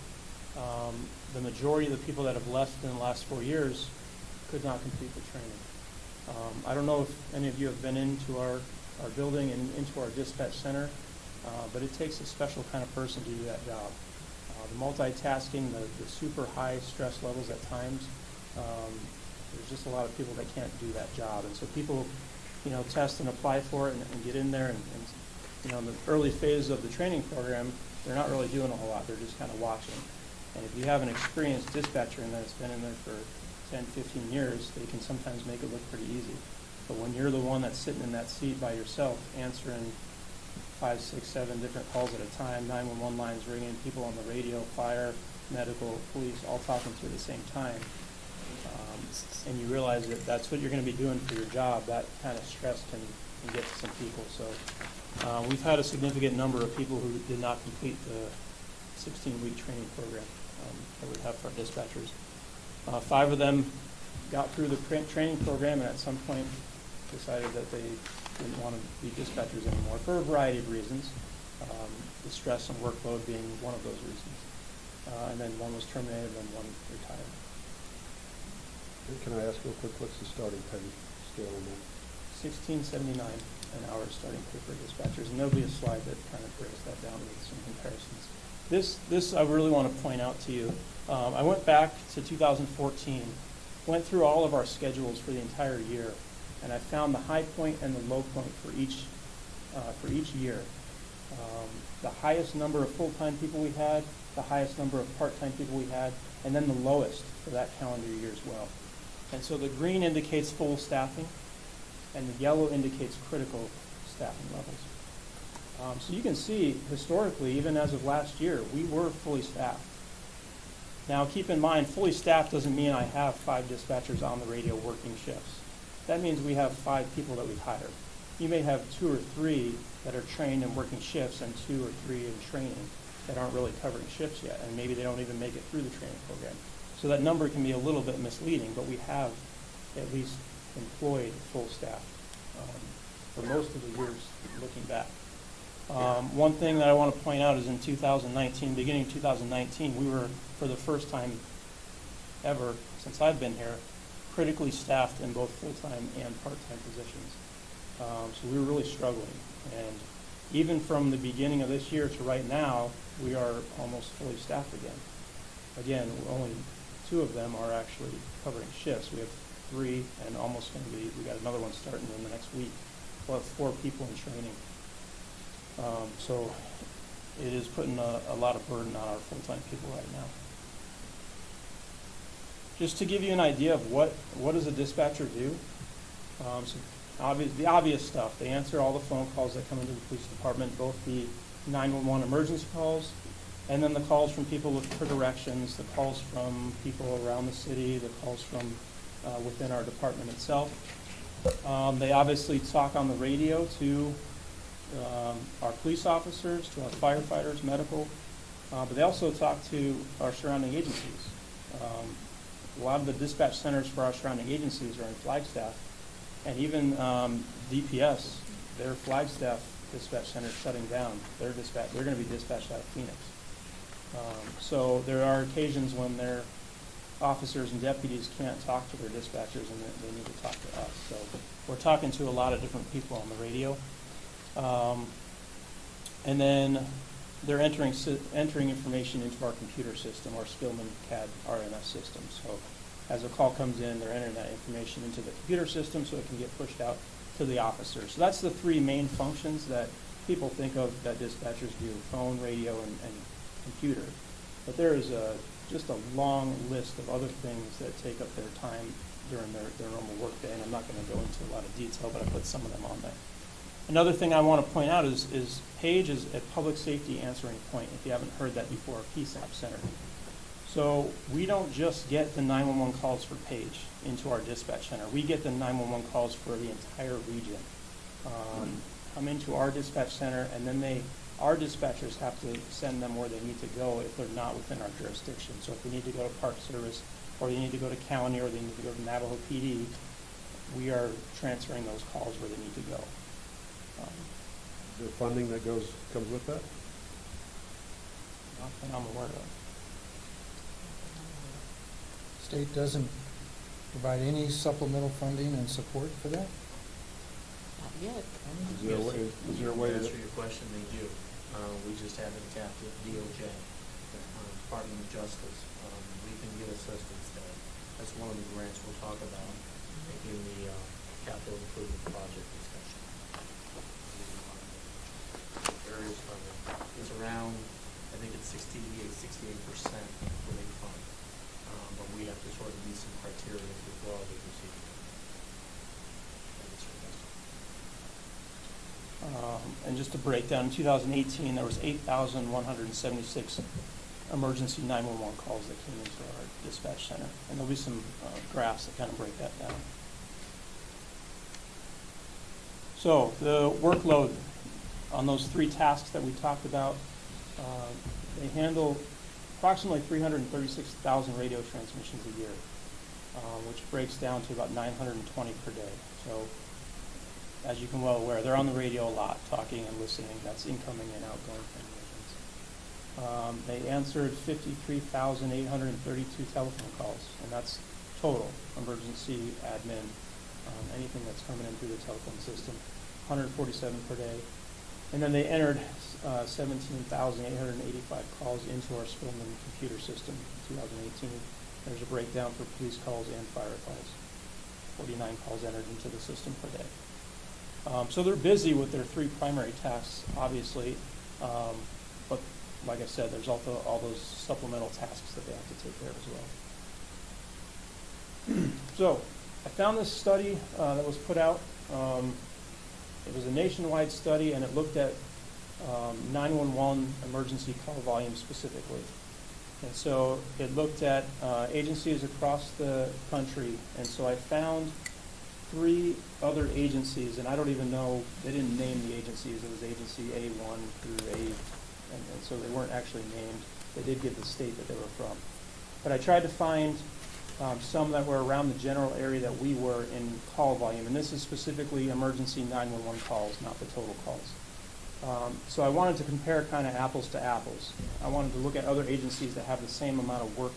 The majority of the people that have left in the last 4 years could not complete the training. I don't know if any of you have been into our building and into our dispatch center, but it takes a special kind of person to do that job. The multitasking, the super high stress levels at times, there's just a lot of people that can't do that job. And so people, test and apply for it and get in there and in the early phase of the training program, they're not really doing a whole lot. They're just kind of watching. And if you have an experienced dispatcher in there that's been in there for 10, 15 years, they can sometimes make it look pretty easy. But when you're the one that's sitting in that seat by yourself, answering 5, 6, 7 different calls at a time, 911 lines ringing, people on the radio, fire, medical, police, all talking through at the same time, and you realize that that's what you're going to be doing for your job, that kind of stress can get to some people. So we've had a significant number of people who did not complete the 16-week training program that we have for our dispatchers. 5 of them got through the training program and at some point decided that they didn't want to be dispatchers anymore for a variety of reasons, the stress and workload being one of those reasons. And then one was terminated and one retired. Can I ask real quick, what's the starting pay scale on that? $16.79 an hour starting pay for dispatchers, and there'll be a slide that kind of breaks that down with some comparisons. This I really want to point out to you. I went back to 2014, went through all of our schedules for the entire year, and I found the high point and the low point for each year. The highest number of full-time people we had, the highest number of part-time people we had, and then the lowest for that calendar year as well. And so the green indicates full staffing, and the yellow indicates critical staffing levels. So you can see, historically, even as of last year, we were fully staffed. Now, keep in mind, fully staffed doesn't mean I have 5 dispatchers on the radio working shifts. That means we have 5 people that we've hired. You may have 2 or 3 that are trained and working shifts and 2 or 3 in training that aren't really covering shifts yet, and maybe they don't even make it through the training program. So that number can be a little bit misleading, but we have at least employed full staff for most of the years looking back. One thing that I want to point out is in 2019, beginning of 2019, we were, for the first time ever since I've been here, critically staffed in both full-time and part-time positions. So we were really struggling. And even from the beginning of this year to right now, we are almost fully staffed again. Again, only 2 of them are actually covering shifts. We have 3 and almost going to be, we got another one starting in the next week. We'll have 4 people in training. So it is putting a lot of burden on our full-time people right now. Just to give you an idea of what does a dispatcher do, the obvious stuff. They answer all the phone calls that come into the police department, both the 911 emergency calls, and then the calls from people looking for directions, the calls from people around the city, the calls from within our department itself. They obviously talk on the radio to our police officers, to our firefighters, medical, but they also talk to our surrounding agencies. A lot of the dispatch centers for our surrounding agencies are in Flagstaff, and even DPS, their Flagstaff dispatch center is shutting down. They're going to be dispatched out of Phoenix. So there are occasions when their officers and deputies can't talk to their dispatchers, and they need to talk to us. So we're talking to a lot of different people on the radio. And then they're entering information into our computer system, our Spillman CAD RMS system. So as a call comes in, they're entering that information into the computer system so it can get pushed out to the officers. So that's the 3 main functions that people think of that dispatchers do: phone, radio, and computer. But there is just a long list of other things that take up their time during their normal workday, and I'm not going to go into a lot of detail, but I put some of them on there. Another thing I want to point out is PAGE is a public safety answering point, if you haven't heard that before, a PSAP center. So we don't just get the 911 calls for PAGE into our dispatch center. We get the 911 calls for the entire region. Come into our dispatch center, and then our dispatchers have to send them where they need to go if they're not within our jurisdiction. So if they need to go to Park Service, or they need to go to county, or they need to go to Navajo PD, we are transferring those calls where they need to go. The funding that comes with that? Not that I'm aware of. State doesn't provide any supplemental funding and support for that? Not yet. Is there a way To that? answer your question, they do. We just haven't tapped with DOJ, Department of Justice. We can get assistance there. That's one of the grants we'll talk about in the capital improvement project discussion. Various funding. It's around, I think it's 68% what they fund. But we have to sort of meet some criteria before they receive it. And just to break down, in 2018, there was 8,176 emergency 911 calls that came into our dispatch center. And there'll be some graphs that kind of break that down. So the workload on those 3 tasks that we talked about, they handle approximately 336,000 radio transmissions a year, which breaks down to about 920 per day. So as you can well aware, they're on the radio a lot, talking and listening. That's incoming and outgoing transmissions. They answered 53,832 telephone calls, and that's total emergency admin, anything that's coming in through the telephone system, 147 per day. And then they entered 17,885 calls into our Spillman computer system in 2018. There's a breakdown for police calls and fire calls. 49 calls entered into the system per day. So they're busy with their 3 primary tasks, obviously, but like I said, there's also all those supplemental tasks that they have to take care of as well. So I found this study that was put out. It was a nationwide study, and it looked at 911 emergency call volume specifically. And so it looked at agencies across the country, and so I found 3 other agencies, and I don't even know, they didn't name the agencies. It was agency A1 through A, and so they weren't actually named. They did give the state that they were from. But I tried to find some that were around the general area that we were in call volume, and this is specifically emergency 911 calls, not the total calls. So I wanted to compare kind of apples to apples. I wanted to look at other agencies that have the same amount of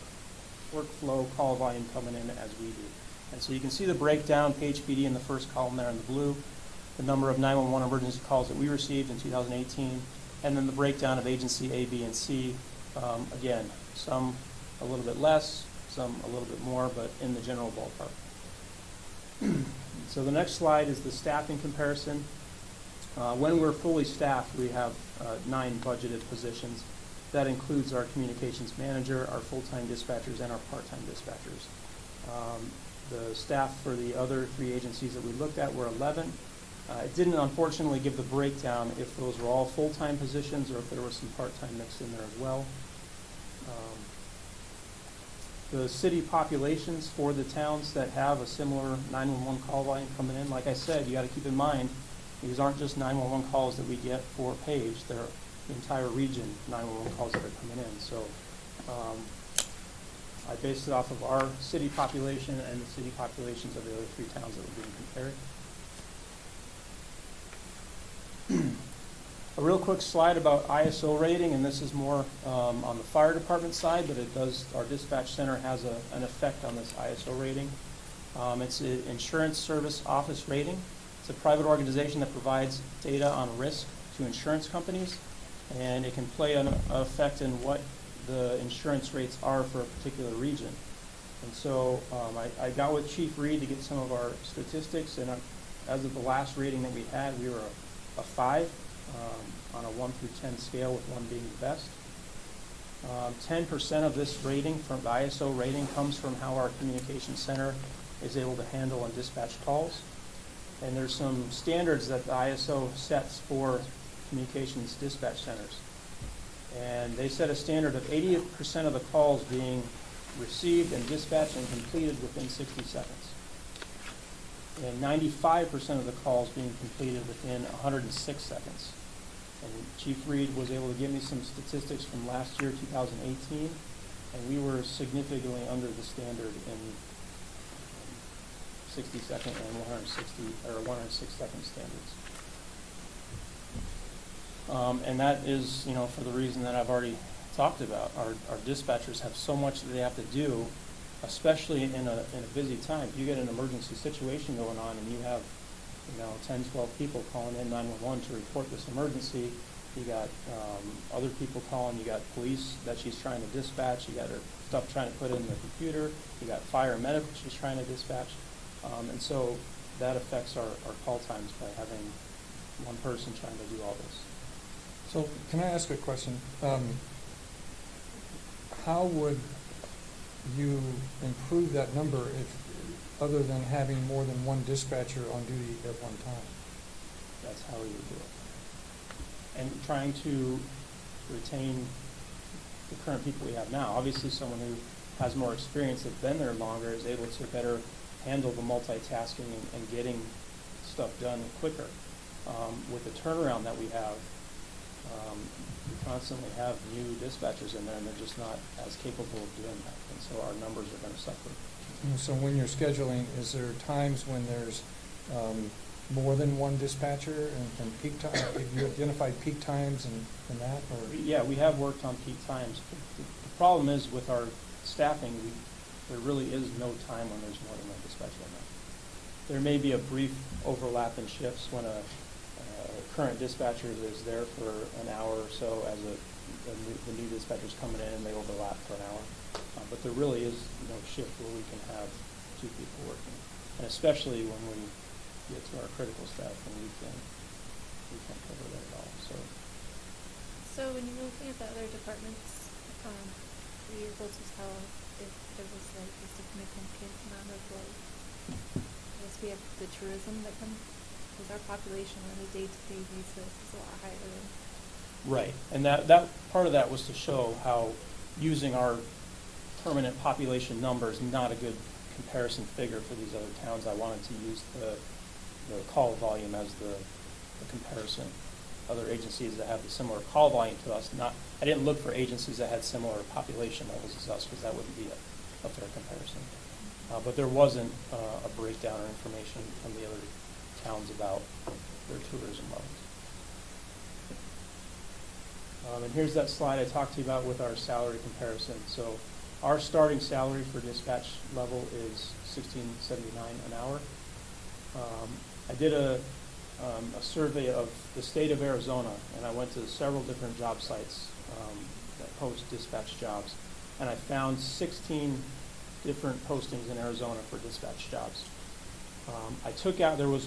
workflow call volume coming in as we do. And so you can see the breakdown, PHPD in the first column there in the blue, the number of 911 emergency calls that we received in 2018, and then the breakdown of agency A, B, and C. Again, some a little bit less, some a little bit more, but in the general ballpark. So the next slide is the staffing comparison. When we're fully staffed, we have 9 budgeted positions. That includes our communications manager, our full-time dispatchers, and our part-time dispatchers. The staff for the other 3 agencies that we looked at were 11. It didn't unfortunately give the breakdown if those were all full-time positions or if there was some part-time mixed in there as well. The city populations for the towns that have a similar 911 call volume coming in, like I said, you got to keep in mind, these aren't just 911 calls that we get for Page. They're the entire region 911 calls that are coming in. So I based it off of our city population and the city populations of the other 3 towns that were being compared. A real quick slide about ISO rating, and this is more on the fire department side, but it does, our dispatch center has an effect on this ISO rating. It's an insurance service office rating. It's a private organization that provides data on risk to insurance companies, and it can play an effect in what the insurance rates are for a particular region. And so I got with Chief Reed to get some of our statistics, and as of the last rating that we had, we were a 5 on a 1 through 10 scale, with 1 being the best. 10% of this rating from the ISO rating comes from how our communication center is able to handle and dispatch calls. And there's some standards that the ISO sets for communications dispatch centers. And they set a standard of 80% of the calls being received and dispatched and completed within 60 seconds. And 95% of the calls being completed within 106 seconds. And Chief Reed was able to give me some statistics from last year, 2018, and we were significantly under the standard in 60-second and 106-second standards. And that is, for the reason that I've already talked about. Our dispatchers have so much that they have to do, especially in a busy time. If you get an emergency situation going on and you have 10, 12 people calling in 911 to report this emergency, you got other people calling, you got police that she's trying to dispatch, you got her stuff trying to put in the computer, you got fire and medical she's trying to dispatch. And so that affects our call times by having one person trying to do all this. So can I ask a question? How would you improve that number other than having more than one dispatcher on duty at one time? That's how we would do it. And trying to retain the current people we have now. Obviously, someone who has more experience, that's been there longer, is able to better handle the multitasking and getting stuff done quicker. With the turnaround that we have, we constantly have new dispatchers in there, and they're just not as capable of doing that. And so our numbers are going to suffer. So when you're scheduling, is there times when there's more than one dispatcher and peak time? Have you identified peak times and that? Or? Yeah, we have worked on peak times. The problem is with our staffing, there really is no time when there's more than one dispatcher in there. There may be a brief overlap in shifts when a current dispatcher is there for an hour or so as the new dispatcher's coming in and they overlap for an hour. But there really is no shift where we can have 2 people working. And especially when we get to our critical staff, and we can't cover that at all. So when you were looking at the other departments, were you able to tell if there was like a significant amount of I guess we have the tourism that comes, because our population on a day-to-day basis is a lot higher than Right, and that, part of that was to show how using our permanent population number is not a good comparison figure for these other towns. I wanted to use the call volume as the comparison. Other agencies that have a similar call volume to us, I didn't look for agencies that had similar population levels as us, because that wouldn't be a fair comparison. But there wasn't a breakdown or information from the other towns about their tourism levels. And here's that slide I talked to you about with our salary comparison. So our starting salary for dispatch level is $16.79 an hour. I did a survey of the state of Arizona, and I went to several different job sites that post dispatch jobs, and I found 16 different postings in Arizona for dispatch jobs. I took out, there were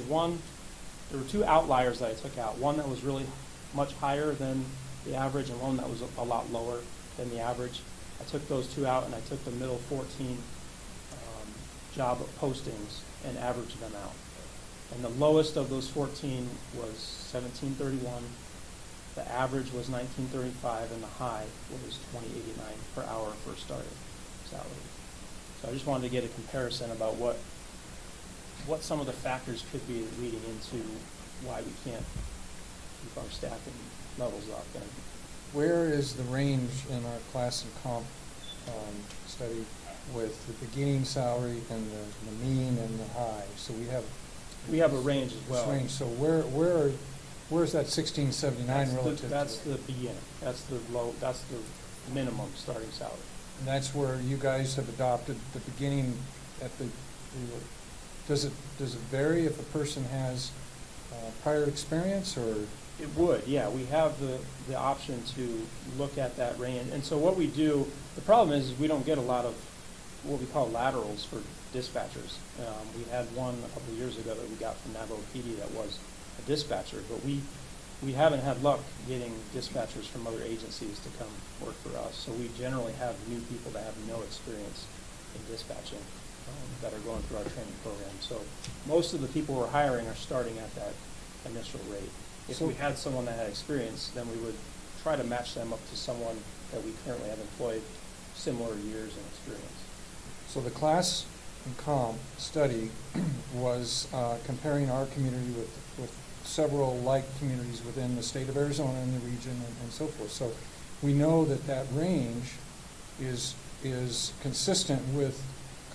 two outliers that I took out. One that was really much higher than the average, and one that was a lot lower than the average. I took those two out, and I took the middle 14 job postings and averaged them out. And the lowest of those 14 was $17.31. The average was $19.35, and the high was $20.89 per hour for starting salary. So I just wanted to get a comparison about what some of the factors could be leading into why we can't keep our staffing levels up. And Where is the range in our class and comp study with the beginning salary and the mean and the high? So we have a range as well. this range. So where's that 1679 relative That's to? the beginning. That's the minimum starting salary. And that's where you guys have adopted the beginning at the does it vary if a person has prior experience, or? It would, yeah. We have the option to look at that range. And so what we do, the problem is we don't get a lot of what we call laterals for dispatchers. We had one a couple of years ago that we got from Navajo PD that was a dispatcher, but we haven't had luck getting dispatchers from other agencies to come work for us. So we generally have new people that have no experience in dispatching that are going through our training program. So most of the people we're hiring are starting at that initial rate. If we had someone that had experience, then we would try to match them up to someone that we currently have employed similar years and experience. So the class and comp study was comparing our community with several like communities within the state of Arizona and the region and so forth. So we know that range is consistent with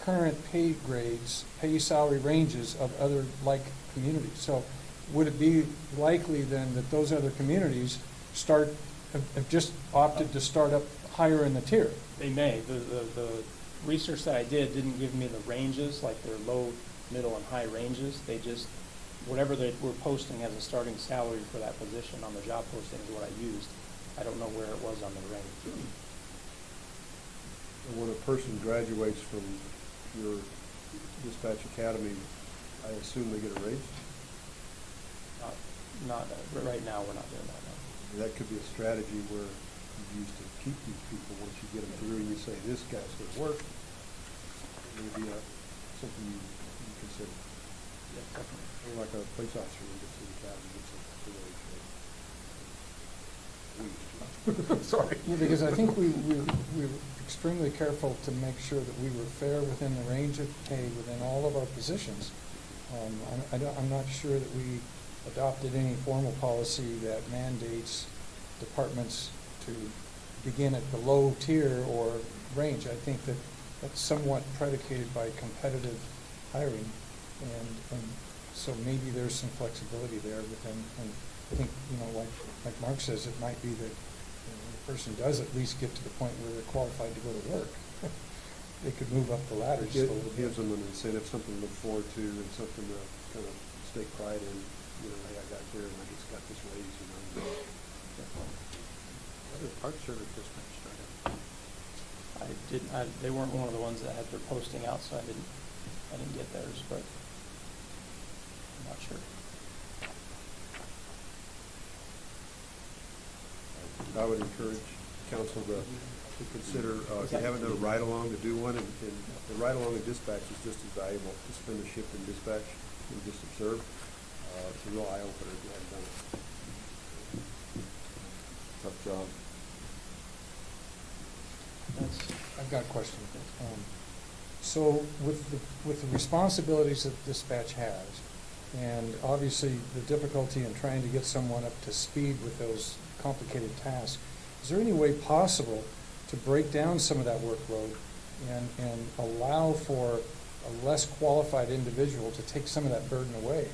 current pay grades, pay salary ranges of other like communities. So would it be likely then that those other communities have just opted to start up higher in the tier? They may. The research that I did didn't give me the ranges, like their low, middle, and high ranges. They just, whatever they were posting as a starting salary for that position on the job posting is what I used. I don't know where it was on the range. And when a person graduates from your dispatch academy, I assume they get a raise? Not right now, we're not doing that, no. That could be a strategy where you use to keep these people once you get them through and you say, this guy's going to work. Maybe something you consider. Yeah, definitely. Or like a police officer who gets to the academy gets a raise. Sorry. Yeah, because I think we were extremely careful to make sure that we were fair within the range of pay within all of our positions. I'm not sure that we adopted any formal policy that mandates departments to begin at the low tier or range. I think that that's somewhat predicated by competitive hiring, and so maybe there's some flexibility there within. And I think, like Mark says, it might be that the person does at least get to the point where they're qualified to go to work. They could move up the ladder just a little bit. It gives them an incentive, something to look forward to, and something to kind of take pride in. Hey, I got here and I just got this raise, What did Park Service dispatch start at? They weren't one of the ones that had their posting out, so I didn't get theirs, but I'm not sure. I would encourage council to consider, if you haven't done a ride-along, to do one, and the ride-along in dispatch is just as valuable to spend a shift in dispatch and just observe. It's a real eye-opener if you haven't done it. job. I've got a question. So with the responsibilities that dispatch has, and obviously the difficulty in trying to get someone up to speed with those complicated tasks, is there any way possible to break down some of that workload and allow for a less qualified individual to take some of that burden away?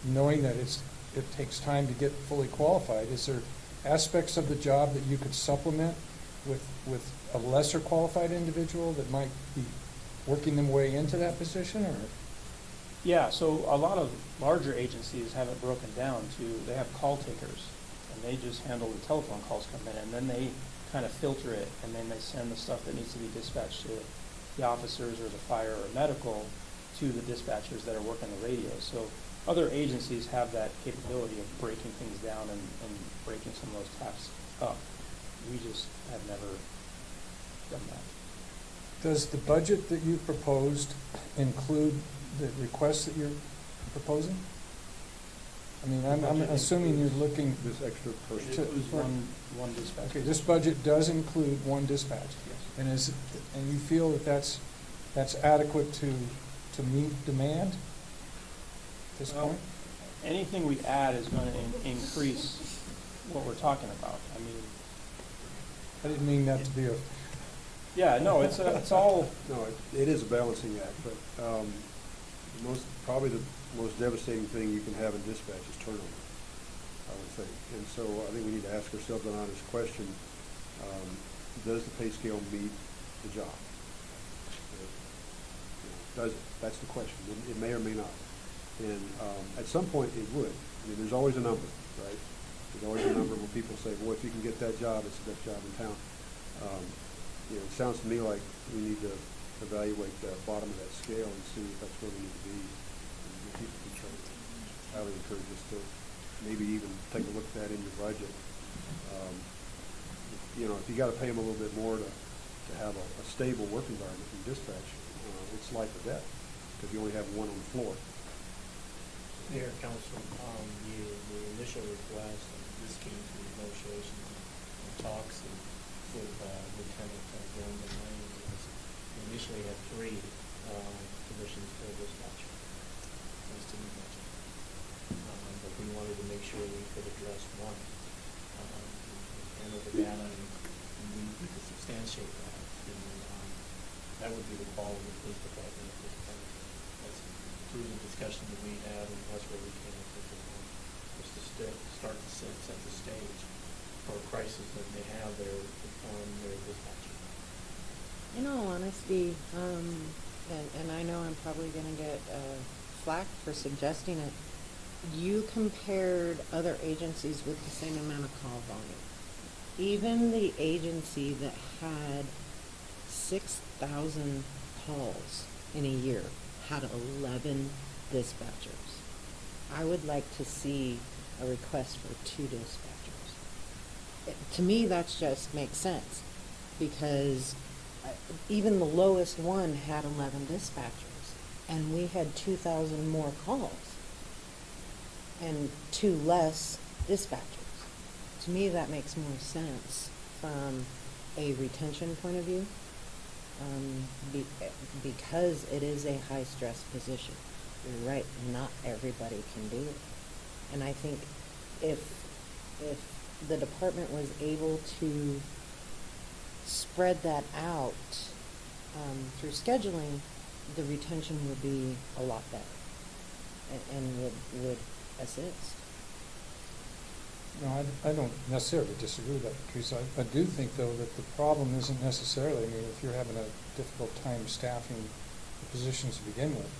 Knowing that it takes time to get fully qualified, is there aspects of the job that you could supplement with a lesser qualified individual that might be working them way into that position, or? Yeah, so a lot of larger agencies have it broken down to, they have call takers, and they just handle the telephone calls come in, and then they kind of filter it, and then they send the stuff that needs to be dispatched to the officers or the fire or medical to the dispatchers that are working the radio. So other agencies have that capability of breaking things down and breaking some of those tasks up. We just have never done that. Does the budget that you proposed include the requests that you're proposing? I mean, I'm assuming you're looking. This extra person. It includes one dispatch. Okay, this budget does include one dispatch. Yes. And you feel that that's adequate to meet demand at this Well, point? anything we add is going to increase what we're talking about. I mean, I didn't mean that to be a, yeah, no, it's all, No, it is a balancing act, but probably the most devastating thing you can have in dispatch is turnover, I would think. And so I think we need to ask ourselves an honest question. Does the pay scale meet the job? Does it? That's the question. It may or may not. And at some point it would. I mean, there's always a number, right? There's always a number where people say, well, if you can get that job, it's the best job in town. It sounds to me like we need to evaluate the bottom of that scale and see if that's where we need to be. And give people control. I would encourage us to maybe even take a look at that in your budget. If you got to pay them a little bit more to have a stable work environment in dispatch, it's life or death because you only have one on the floor. Mayor, Council, the initial request, and this came through negotiations and talks with Lieutenant Gordon Lane, was we initially had 3 positions for dispatcher. That's to be budget. But we wanted to make sure we could address one. And with the data, and we could substantiate that. And that would be the call of the police department at this point. That's through the discussion that we had, and that's where we came up with this one, was to start to set the stage for a crisis that they have their dispatcher. In all honesty, and I know I'm probably going to get flack for suggesting it, you compared other agencies with the same amount of call volume. Even the agency that had 6,000 calls in a year had 11 dispatchers. I would like to see a request for 2 dispatchers. To me, that just makes sense because even the lowest one had 11 dispatchers, and we had 2,000 more calls and 2 less dispatchers. To me, that makes more sense from a retention point of view, because it is a high-stress position. You're right, not everybody can do it. And I think if the department was able to spread that out through scheduling, the retention would be a lot better and would assist. no, I don't necessarily disagree with that, Teresa. I do think, though, that the problem isn't necessarily, I mean, if you're having a difficult time staffing the positions to begin with,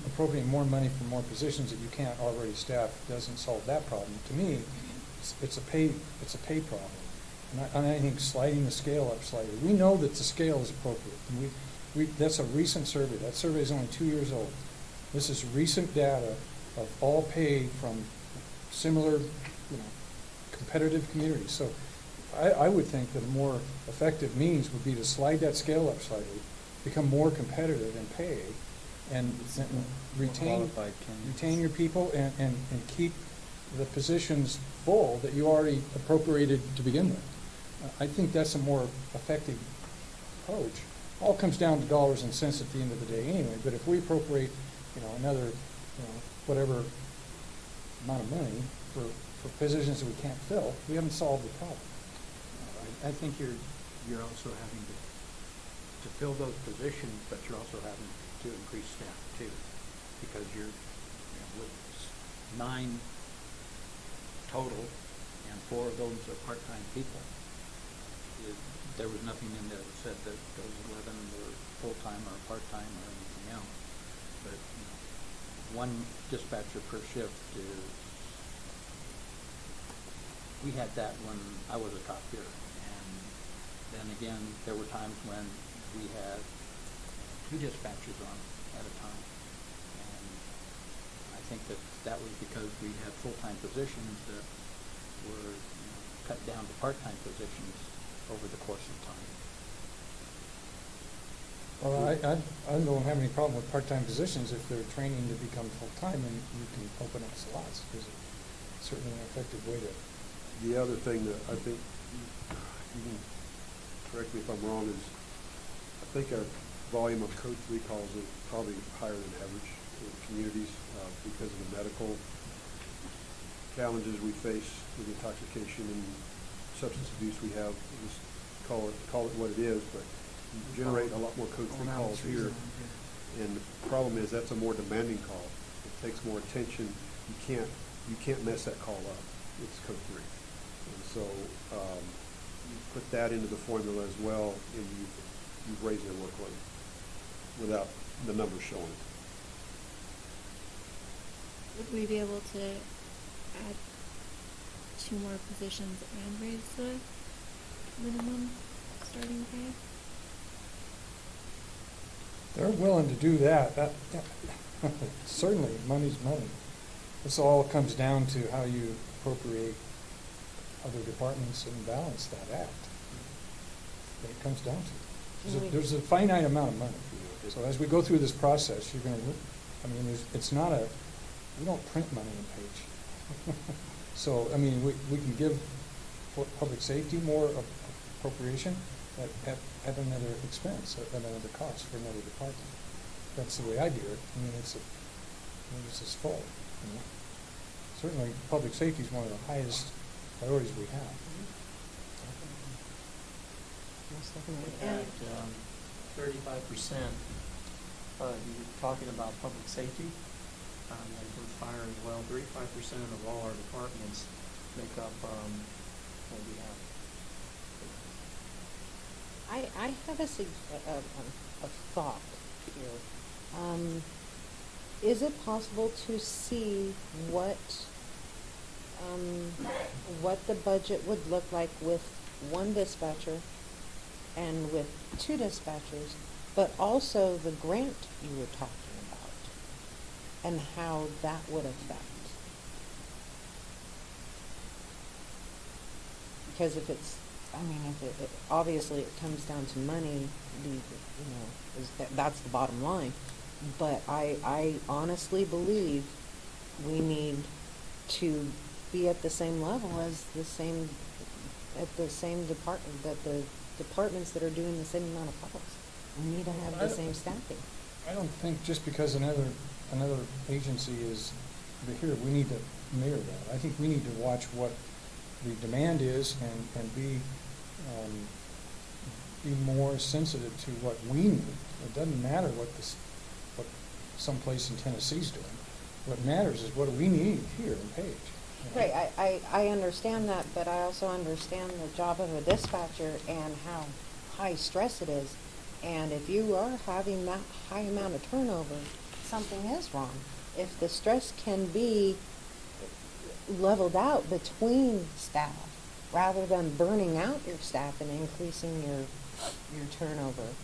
appropriating more money for more positions that you can't already staff doesn't solve that problem. To me, it's a pay problem. And I think sliding the scale up slightly. We know that the scale is appropriate. And that's a recent survey. That survey is only 2 years old. This is recent data of all pay from similar, competitive communities. So I would think that a more effective means would be to slide that scale up slightly, become more competitive in pay, and retain your people and keep the positions full that you already appropriated to begin with. I think that's a more effective approach. All comes down to dollars and cents at the end of the day anyway, but if we appropriate, another, whatever amount of money for positions that we can't fill, we haven't solved the problem. I think you're also having to fill those positions, but you're also having to increase staff too, because you're, with 9 total, and 4 of those are part-time people. There was nothing in there that said that those 11 were full-time or part-time or anything else. But, 1 dispatcher per shift is, we had that when I was a cop here. And then again, there were times when we had 2 dispatchers on at a time. And I think that was because we had full-time positions that were cut down to part-time positions over the course of time. Well, I don't have any problem with part-time positions if they're training to become full-time, and you can open up slots, because it's certainly an effective way to. The other thing that I think, you can correct me if I'm wrong, is I think our volume of coach recalls is probably higher than average in communities because of the medical challenges we face with intoxication and substance abuse we have. Just call it what it is, but you generate a lot more coach recalls here. And the problem is that's a more demanding call. It takes more attention. You can't mess that call up. It's code 3. And so you put that into the formula as well, and you've raised their workload without the numbers showing. Would we be able to add 2 more positions and raise the minimum starting pay? They're willing to do that. Certainly, money's money. This all comes down to how you appropriate other departments and balance that act. That it comes down to. There's a finite amount of money. So as we go through this process, you're going to, it's not we don't print money in Page. So, we can give public safety more appropriation at another expense, at another cost for another department. That's the way I do it. It's this full. Certainly, public safety is one of the highest priorities we have. At 35%, you're talking about public safety, and with fire as well. 35% of all our departments make up what we have. I have a thought here. Is it possible to see what the budget would look like with 1 dispatcher and with 2 dispatchers, but also the grant you were talking about and how that would affect? Because if it's, obviously it comes down to money, that's the bottom line. But I honestly believe we need to be at the same level as the departments that are doing the same amount of calls. We need to have the same staffing. I don't think just because another agency is here, we need to mirror that. I think we need to watch what the demand is and be more sensitive to what we need. It doesn't matter what someplace in Tennessee's doing. What matters is what do we need here in Page. Right, I understand that, but I also understand the job of a dispatcher and how high stress it is. And if you are having that high amount of turnover, something is wrong. If the stress can be leveled out between staff rather than burning out your staff and increasing your turnover,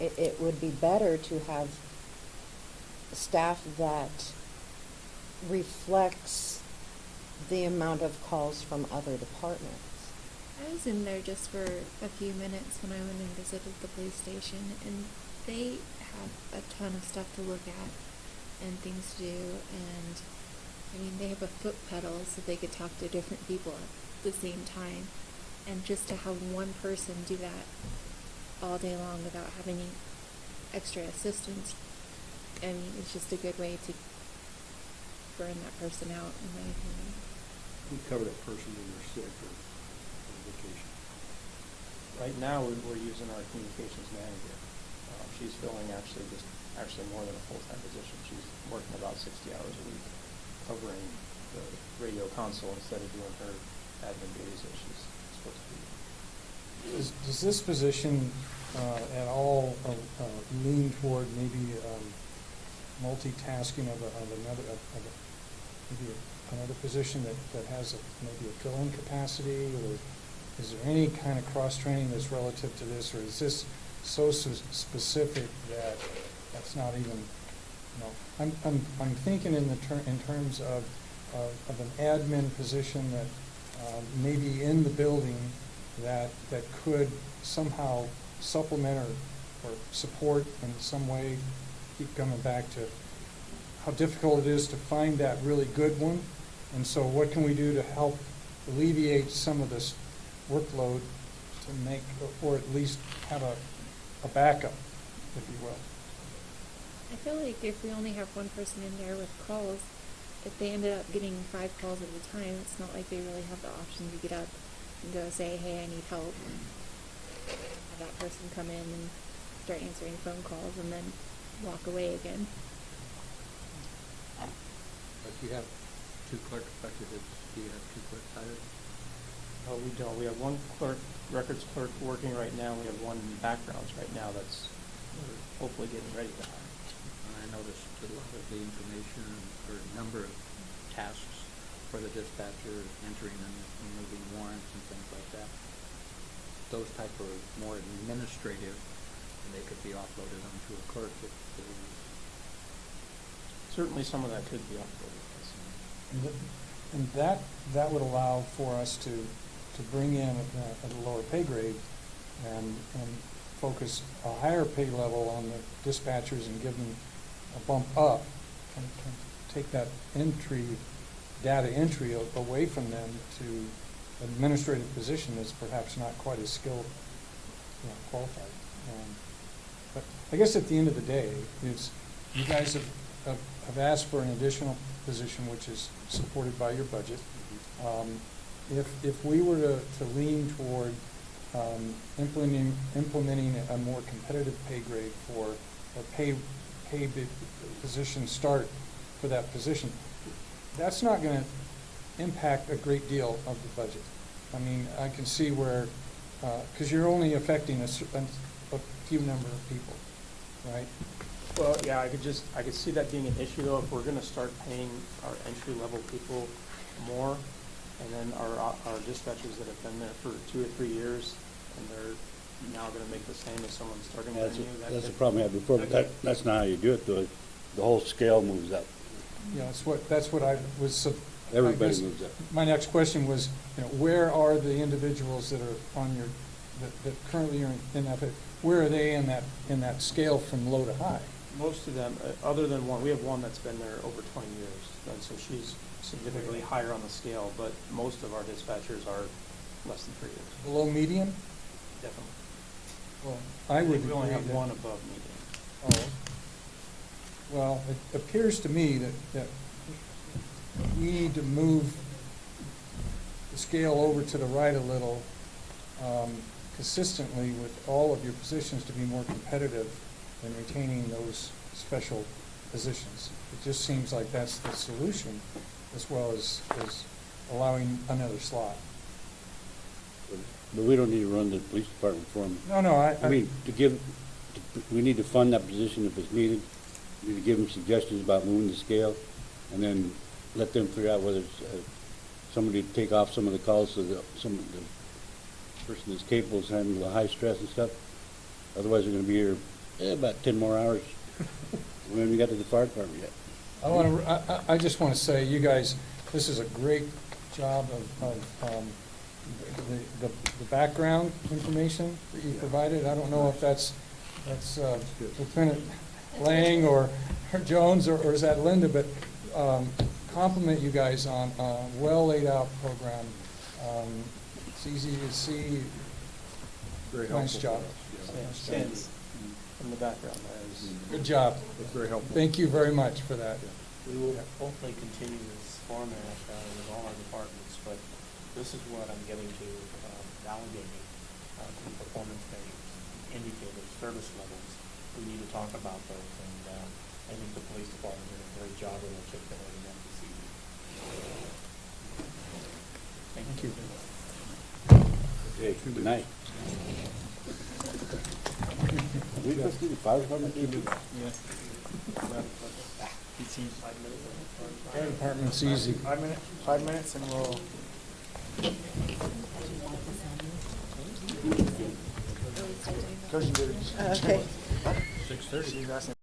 it would be better to have staff that reflects the amount of calls from other departments. I was in there just for a few minutes when I went and visited the police station, and they have a ton of stuff to look at and things to do, and I mean, they have a foot pedal so they could talk to different people at the same time. And just to have one person do that all day long without having any extra assistance, I mean, it's just a good way to burn that person out, in my opinion. We cover that person when they're sick or on vacation. Right now, we're using our communications manager. She's filling actually more than a full-time position. She's working about 60 hours a week, covering the radio console instead of doing her admin duties that she's supposed to be. Does this position at all lean toward maybe multitasking of another position that has maybe a fill-in capacity, or is there any kind of cross-training that's relative to this, or is this so specific that that's not even, you know, I'm thinking in terms of an admin position that maybe in the building that could somehow supplement or support in some way. Keep coming back to how difficult it is to find that really good one, and so what can we do to help alleviate some of this workload to make, or at least have a backup, if you will. I feel like if we only have one person in there with calls, if they ended up getting 5 calls at a time, it's not like they really have the option to get up and go say, hey, I need help. Have that person come in and start answering phone calls and then walk away again. But you have 2 clerk effectives. Do you have 2 clerks hired? Oh, we don't. We have one clerk, records clerk working right now. We have one backgrounds right now that's we're hopefully getting ready to hire. And I noticed a lot of the information or number of tasks for the dispatcher, entering and removing warrants and things like that. Those type of more administrative, and they could be offloaded onto a clerk if they were. Certainly some of that could be offloaded. And that would allow for us to bring in at a lower pay grade and focus a higher pay level on the dispatchers and give them a bump up and take that data entry away from them to an administrative position that's perhaps not quite as skilled, qualified. But I guess at the end of the day, you guys have asked for an additional position which is supported by your budget. If we were to lean toward implementing a more competitive pay grade for a pay position start for that position, that's not going to impact a great deal of the budget. I mean, I can see where, because you're only affecting a few number of people, right? Well, yeah, I could see that being an issue though if we're going to start paying our entry level people more, and then our dispatchers that have been there for 2 or 3 years, and they're now going to make the same as someone starting brand new. That's the problem we had before, but that's not how you do it, though. The whole scale moves up. Yeah, that's what I was. Everybody I guess moves up. My next question was, where are the individuals that are on that currently are in that? Where are they in that scale from low to high? Most of them, other than one, we have one that's been there over 20 years, and so she's significantly higher on the scale, but most of our dispatchers are less than 3 years. Below median? Definitely. Well, I would We only agree have that- one above median. Oh. Well, it appears to me that we need to move the scale over to the right a little, consistently with all of your positions to be more competitive in retaining those special positions. It just seems like that's the solution, as well as allowing another slot. But we don't need to run the police department for them. No, I mean, we need to fund that position if it's needed. We need to give them suggestions about moving the scale, and then let them figure out whether it's somebody to take off some of the calls so that the person that's capable is handling the high stress and stuff. Otherwise, we're going to be here about 10 more hours. We haven't got to the fire department yet. I just want to say, you guys, this is a great job of the background information that you provided. I don't know if that's Lieutenant Lang or Jones or is that Linda, but compliment you guys on a well laid out program. It's easy to see. Very Nice helpful job. for us, Yeah, Nice job. Sands in the background there is. Good job. That's very helpful. Thank you very much for that. We will hopefully continue this format with all our departments, but this is what I'm getting to, validating the performance measures, indicators, service levels. We need to talk about those, and I think the police department did a great job of articulating that this evening. Thank you. Okay, good night. We just do the fire department, do that? Fire department's easy. 5 minutes and we'll. Okay. 6:30.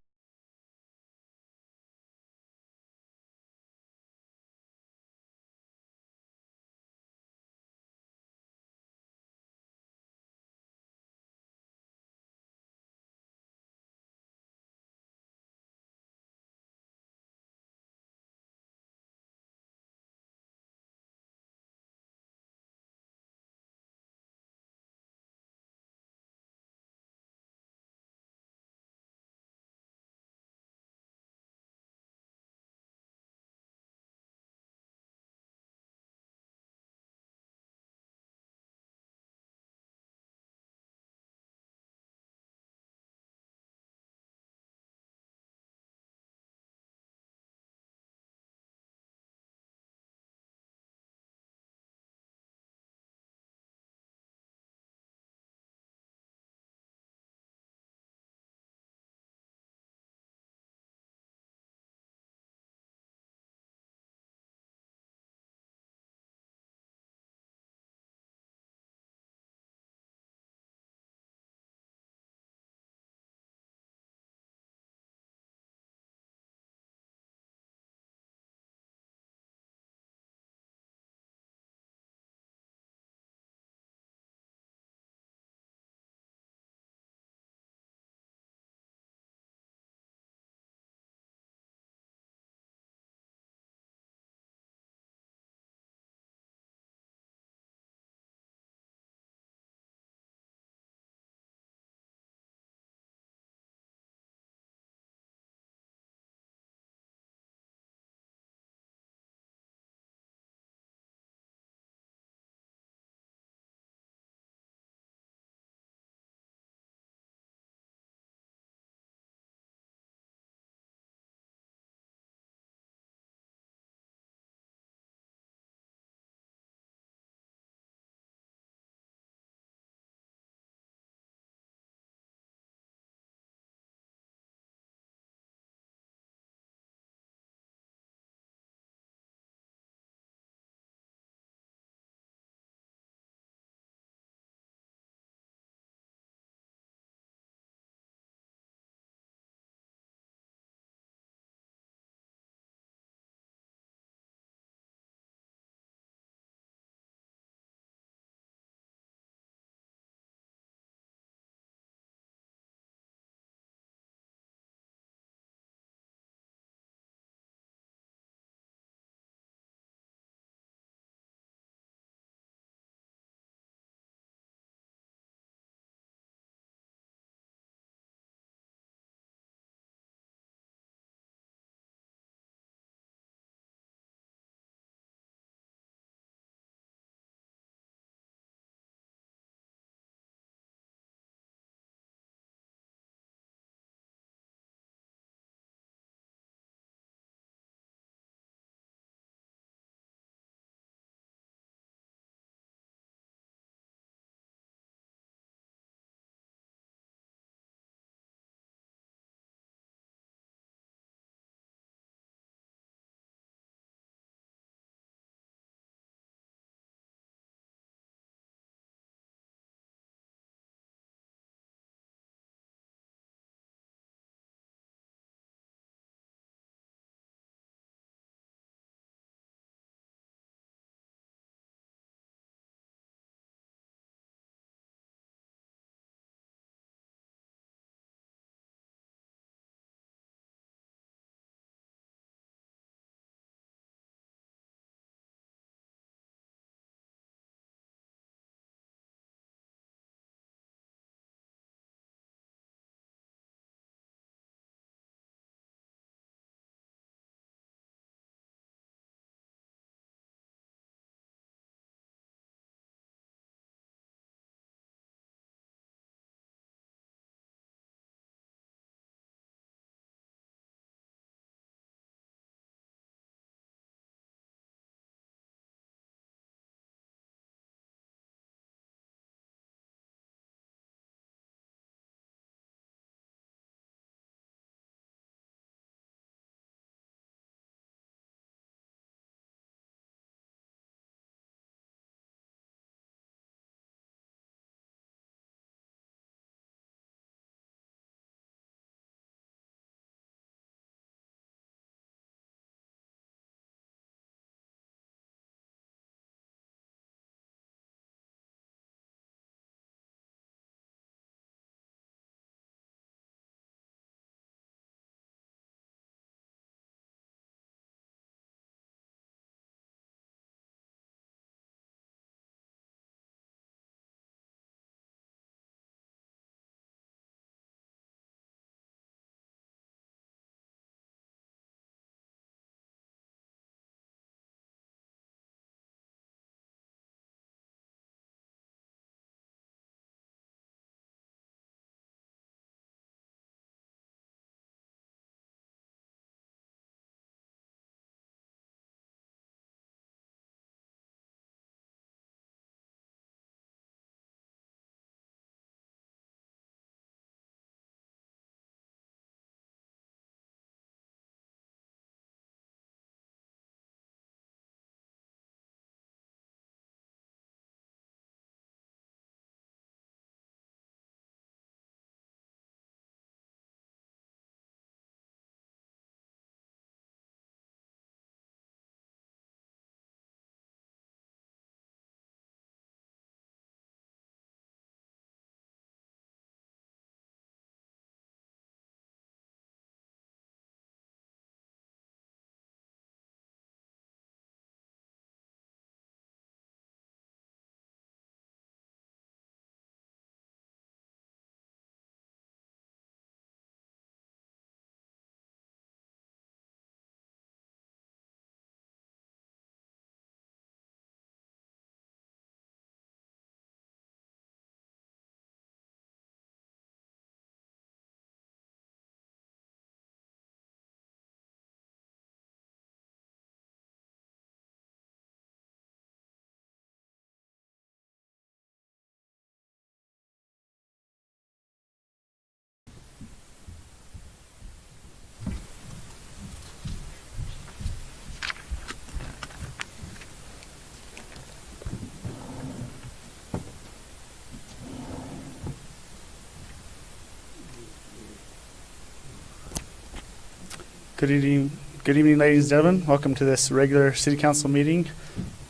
Good evening, ladies and gentlemen. Welcome to this regular City Council meeting,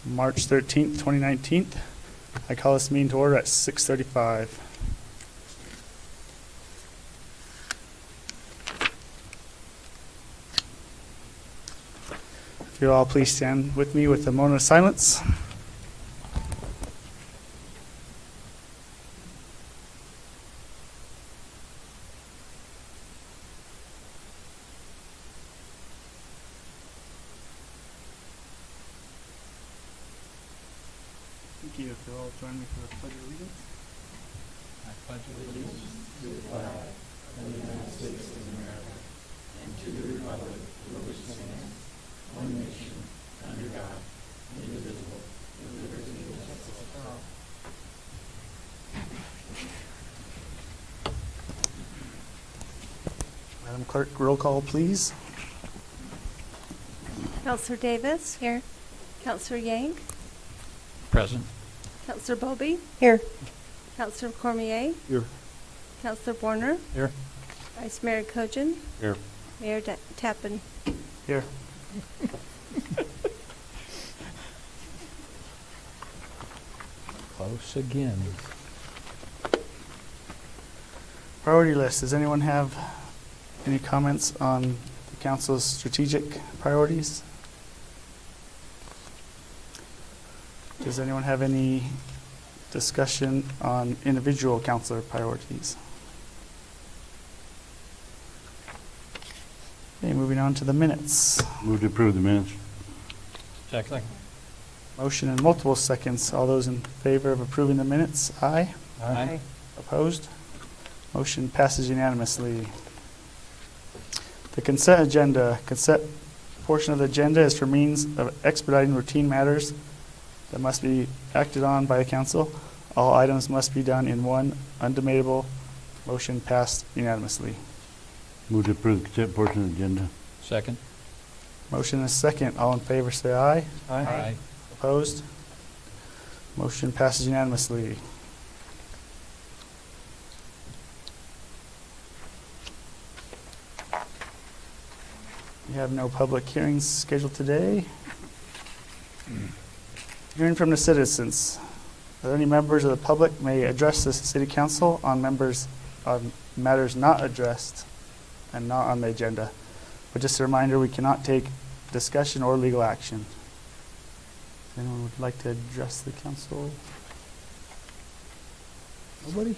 March 13th, 2019. I call this meeting to order at 6:35. If you'll all please stand with me with a moment of silence. Thank you. If you'll all join me for the Pledge of Allegiance. I pledge allegiance to the flag of the United States of America and to the republic for which it stands, one nation, under God, indivisible, with liberty and justice for all. Madam Clerk, roll call, please. Counselor Davis? Here. Counselor Yang? Present. Counselor Bobby? Here. Counselor Cormier? Here. Counselor Borner? Here. Vice Mayor Kojin? Here. Mayor Tappan? Here. Close again. Priority list. Does anyone have any comments on the council's strategic priorities? Does anyone have any discussion on individual councilor priorities? Okay, moving on to the minutes. Move to approve the minutes. Second. Motion in multiple seconds. All those in favor of approving the minutes, aye. Aye. Opposed? Motion passes unanimously. The consent agenda. Consent portion of the agenda is for means of expediting routine matters that must be acted on by the council. All items must be done in one undebatable motion passed unanimously. Move to approve the consent portion of the agenda. Second. Motion is second. All in favor say aye. Aye. Opposed? Motion passes unanimously. We have no public hearings scheduled today. Hearing from the citizens. Are there any members of the public may address the city council on matters not addressed and not on the agenda? But just a reminder, we cannot take discussion or legal action. Anyone would like to address the council? Nobody?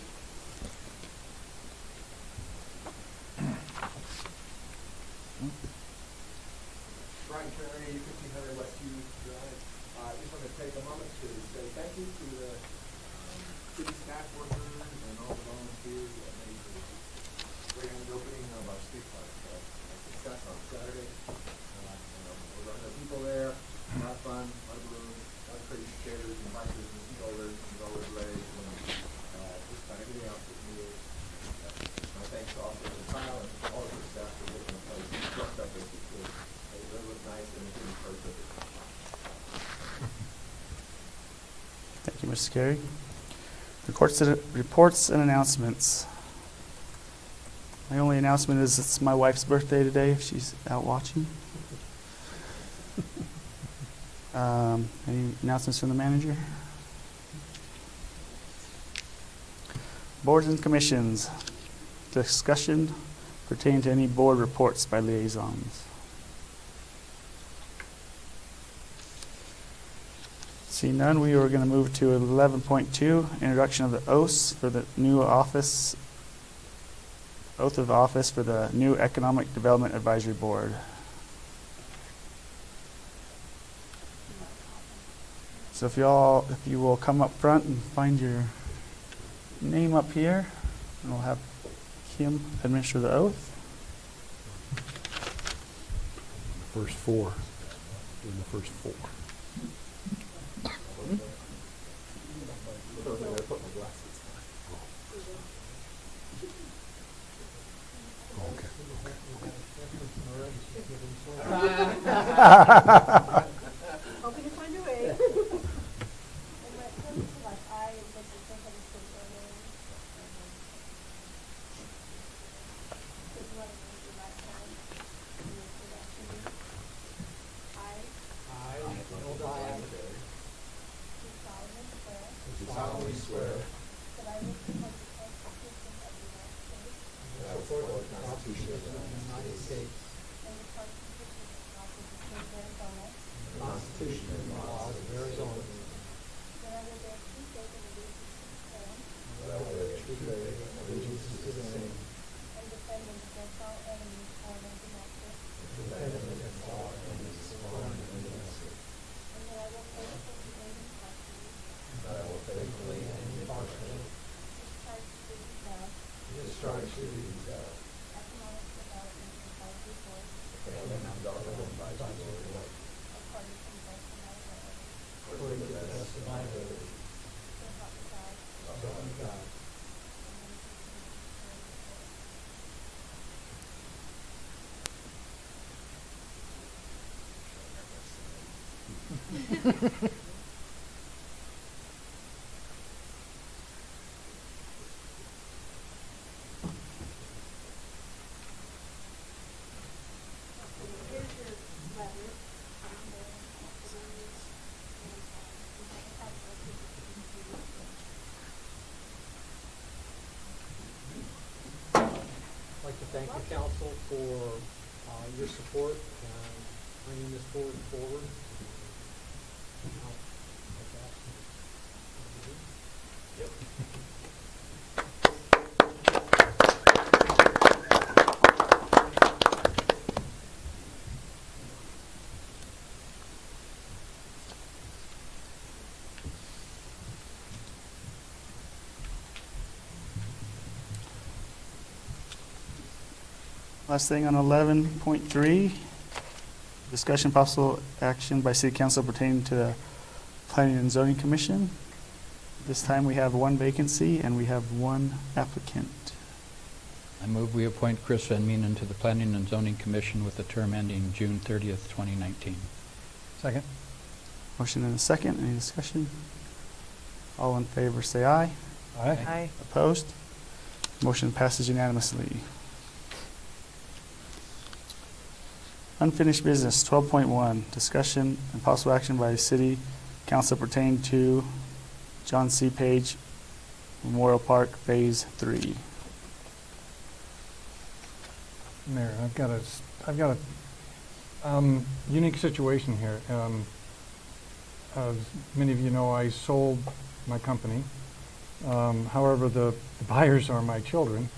Brian Turner, 1500 Westview Drive. I just want to take a moment to say thank you to the city staff workers and all the volunteers that made the grand opening of our skatepark a success on Saturday. Over 100 people there, a lot of fun, a lot of balloons, a lot of crazy skaters and bikers and rollerblades, and just about everything else that needed. My thanks also to Powell and all of the staff for making the place dressed up as we could. It looked nice and it's in person. Thank you, Mr. Carey. Reports and announcements. My only announcement is it's my wife's birthday today, if she's out watching. Any announcements from the manager? Boards and commissions. Discussion pertaining to any board reports by liaisons. Seeing none, we are going to move to 11.2, introduction of the oaths for the new office, oath of office for the new Economic Development Advisory Board. So if you will come up front and find your name up here, and we'll have Kim administer the oath. First four. In the first four. Hoping to find a way. And my cousin said, like, I was like, I have a state on there. Because one of them was the last time. solemnly swear that I will support the Constitution of the United States that I will support the Constitution of the United States, and the Constitution and laws of the state of Arizona, the Constitution and laws of Arizona, that I will bear true faith and allegiance to the same, that I will bear true faith and allegiance to the same, and defend them against all enemies, foreign and domestic, defend them against all enemies, foreign and domestic, and that I will faithfully and impartially that I will faithfully and impartially discharge the duties of discharge the duties of Economic Development Advisory Board Economic Development Advisory Board according to the best of my ability, according to the best of my ability, so help me God. so help me God. Here's your letter. I'd like to thank the council for your support and bringing this board forward. Last thing on 11.3, discussion possible action by City Council pertaining to the Planning and Zoning Commission. This time we have one vacancy and we have one applicant. I move we appoint Chris Van Menen to the Planning and Zoning Commission with a term ending June 30th, 2019. Second. Motion and a second. Any discussion? All in favor say aye. Aye. Opposed? Motion passes unanimously. Unfinished business, 12.1, discussion and possible action by City Council pertaining to John C. Page Memorial Park Phase 3. Mayor, I've got a unique situation here. As many of you know, I sold my company. However, the buyers are my children,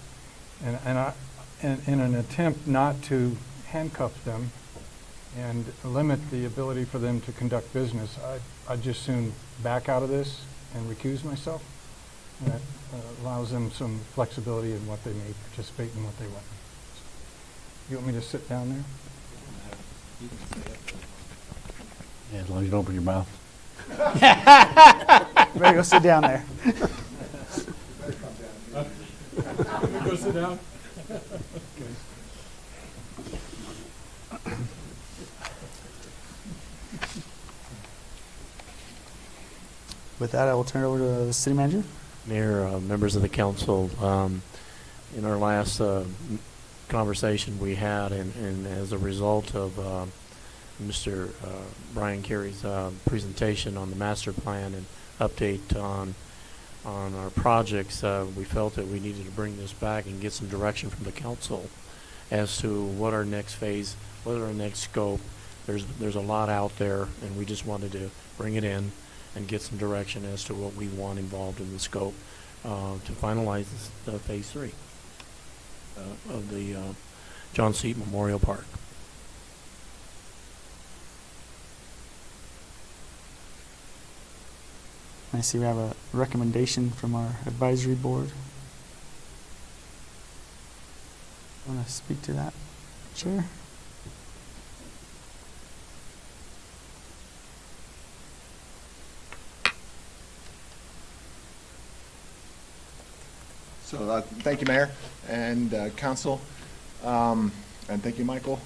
and in an attempt not to handcuff them and limit the ability for them to conduct business, I'd just soon back out of this and recuse myself. And that allows them some flexibility in what they may participate in, what they want. You want me to sit down there? Yeah, as long as you don't open your mouth. Ready, go sit down there. Go sit down. With that, I will turn it over to the city manager. Mayor, members of the council, in our last conversation we had, and as a result of Mr. Brian Carey's presentation on the master plan and update on our projects, we felt that we needed to bring this back and get some direction from the council as to what our next phase, what our next scope. There's a lot out there, and we just wanted to bring it in and get some direction as to what we want involved in the scope to finalize the Phase 3 of the John C. Memorial Park. I see we have a recommendation from our advisory board. Want to speak to that, Chair? So thank you, Mayor and Council, and thank you, Michael.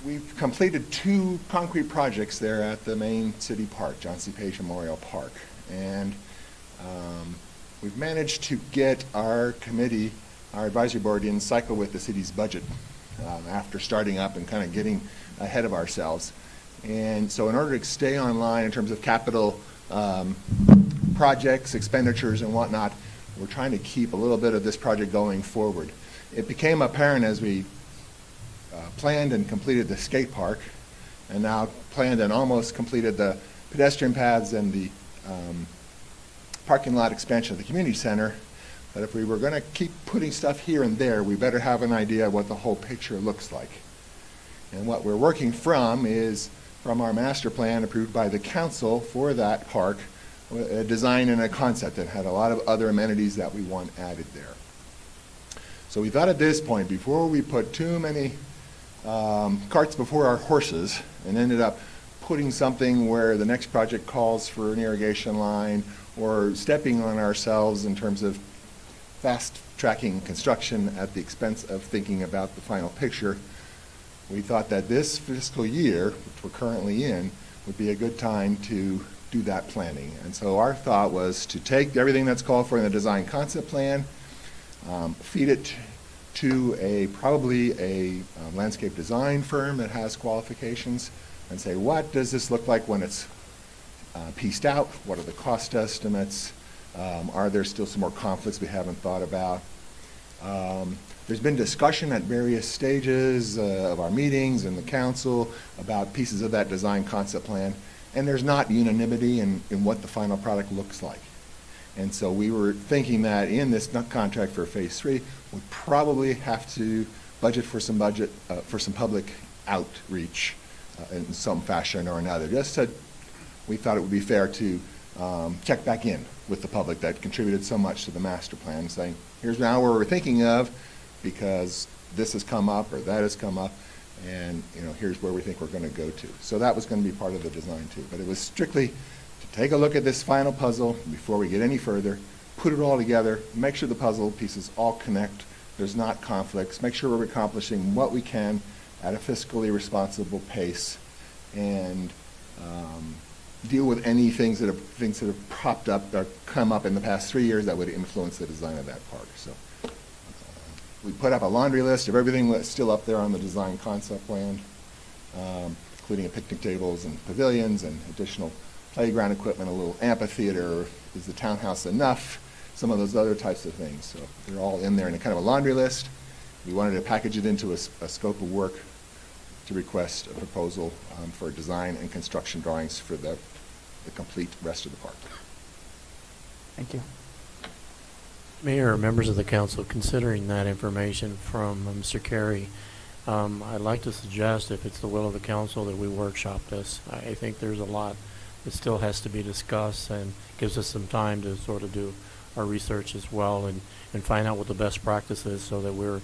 We've completed 2 concrete projects there at the main city park, John C. Page Memorial Park. And we've managed to get our committee, our advisory board, in cycle with the city's budget after starting up and kind of getting ahead of ourselves. And so in order to stay online in terms of capital projects, expenditures, and whatnot. We're trying to keep a little bit of this project going forward. It became apparent as we planned and completed the skate park, and now planned and almost completed the pedestrian paths and the parking lot expansion of the community center, that if we were going to keep putting stuff here and there, we better have an idea of what the whole picture looks like. And what we're working from is from our master plan approved by the council for that park, a design and a concept that had a lot of other amenities that we want added there. So we thought at this point, before we put too many carts before our horses and ended up putting something where the next project calls for an irrigation line or stepping on ourselves in terms of fast tracking construction at the expense of thinking about the final picture, we thought that this fiscal year, which we're currently in, would be a good time to do that planning. And so our thought was to take everything that's called for in the design concept plan, feed it to probably a landscape design firm that has qualifications, and say, what does this look like when it's pieced out? What are the cost estimates? Are there still some more conflicts we haven't thought about? There's been discussion at various stages of our meetings and the council about pieces of that design concept plan, and there's not unanimity in what the final product looks like. And so we were thinking that in this contract for phase 3, we probably have to budget for some public outreach in some fashion or another. We thought it would be fair to check back in with the public that contributed so much to the master plan, saying, here's now where we're thinking of, because this has come up or that has come up, and here's where we think we're going to go to. So that was going to be part of the design too. But it was strictly to take a look at this final puzzle before we get any further, put it all together, make sure the puzzle pieces all connect, there's not conflicts, make sure we're accomplishing what we can at a fiscally responsible pace, and deal with any things that have propped up or come up in the past 3 years that would influence the design of that park. So we put up a laundry list of everything that's still up there on the design concept plan, including picnic tables and pavilions and additional playground equipment, a little amphitheater, is the townhouse enough, some of those other types of things. So they're all in there in a kind of a laundry list. We wanted to package it into a scope of work to request a proposal for design and construction drawings for the complete rest of the park. Thank you. Mayor, members of the council, considering that information from Mr. Carey, I'd like to suggest, if it's the will of the council, that we workshop this. I think there's a lot that still has to be discussed, and gives us some time to sort of do our research as well and find out what the best practice is, so that we're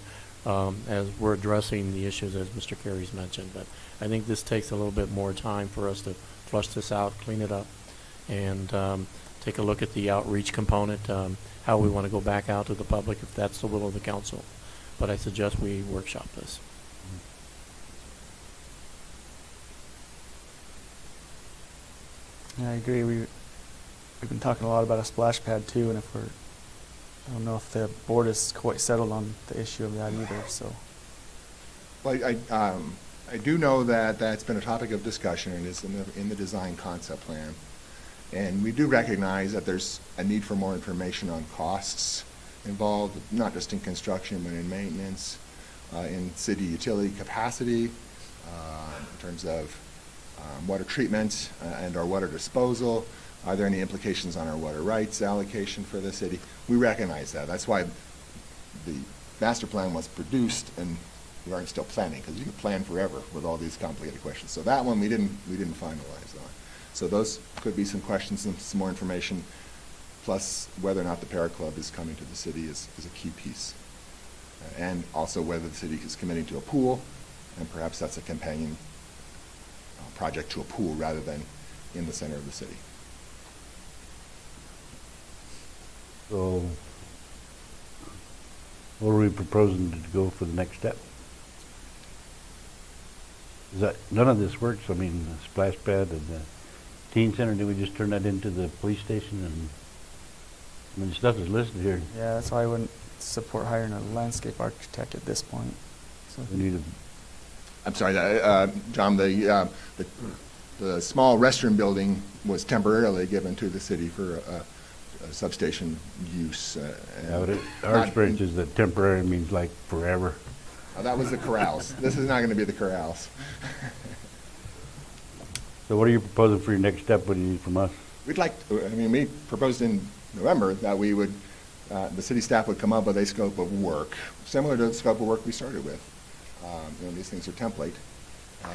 as we're addressing the issues as Mr. Carey's mentioned. But I think this takes a little bit more time for us to flush this out, clean it up, and take a look at the outreach component, how we want to go back out to the public, if that's the will of the council. But I suggest we workshop this. Yeah, I agree. We've been talking a lot about a splash pad too, and I don't know if the board is quite settled on the issue of that either. So, Well, I do know that that's been a topic of discussion and is in the design concept plan. And we do recognize that there's a need for more information on costs involved, not just in construction, but in maintenance, in city utility capacity, in terms of water treatment and our water disposal. Are there any implications on our water rights allocation for the city? We recognize that. That's why the master plan was produced, and we aren't still planning, because you can plan forever with all these complicated questions. So that one we didn't finalize on. So those could be some questions and some more information, plus whether or not the Para Club is coming to the city is a key piece. And also whether the city is committing to a pool, and perhaps that's a companion project to a pool rather than in the center of the city. So, what are we proposing to go for the next step? Is that, none of this works? I mean, the splash pad and the teen center, do we just turn that into the police station? And I mean, the stuff is listed here. yeah, that's why I wouldn't support hiring a landscape architect at this point. So We need a, I'm sorry, John, the small restroom building was temporarily given to the city for substation use. Yeah, but our experience is that temporary means like forever. That was the corrals. This is not going to be the corrals. So what are you proposing for your next step? What do you need from us? We'd like, we proposed in November that we would, the city staff would come up with a scope of work, similar to the scope of work we started with. These things are template,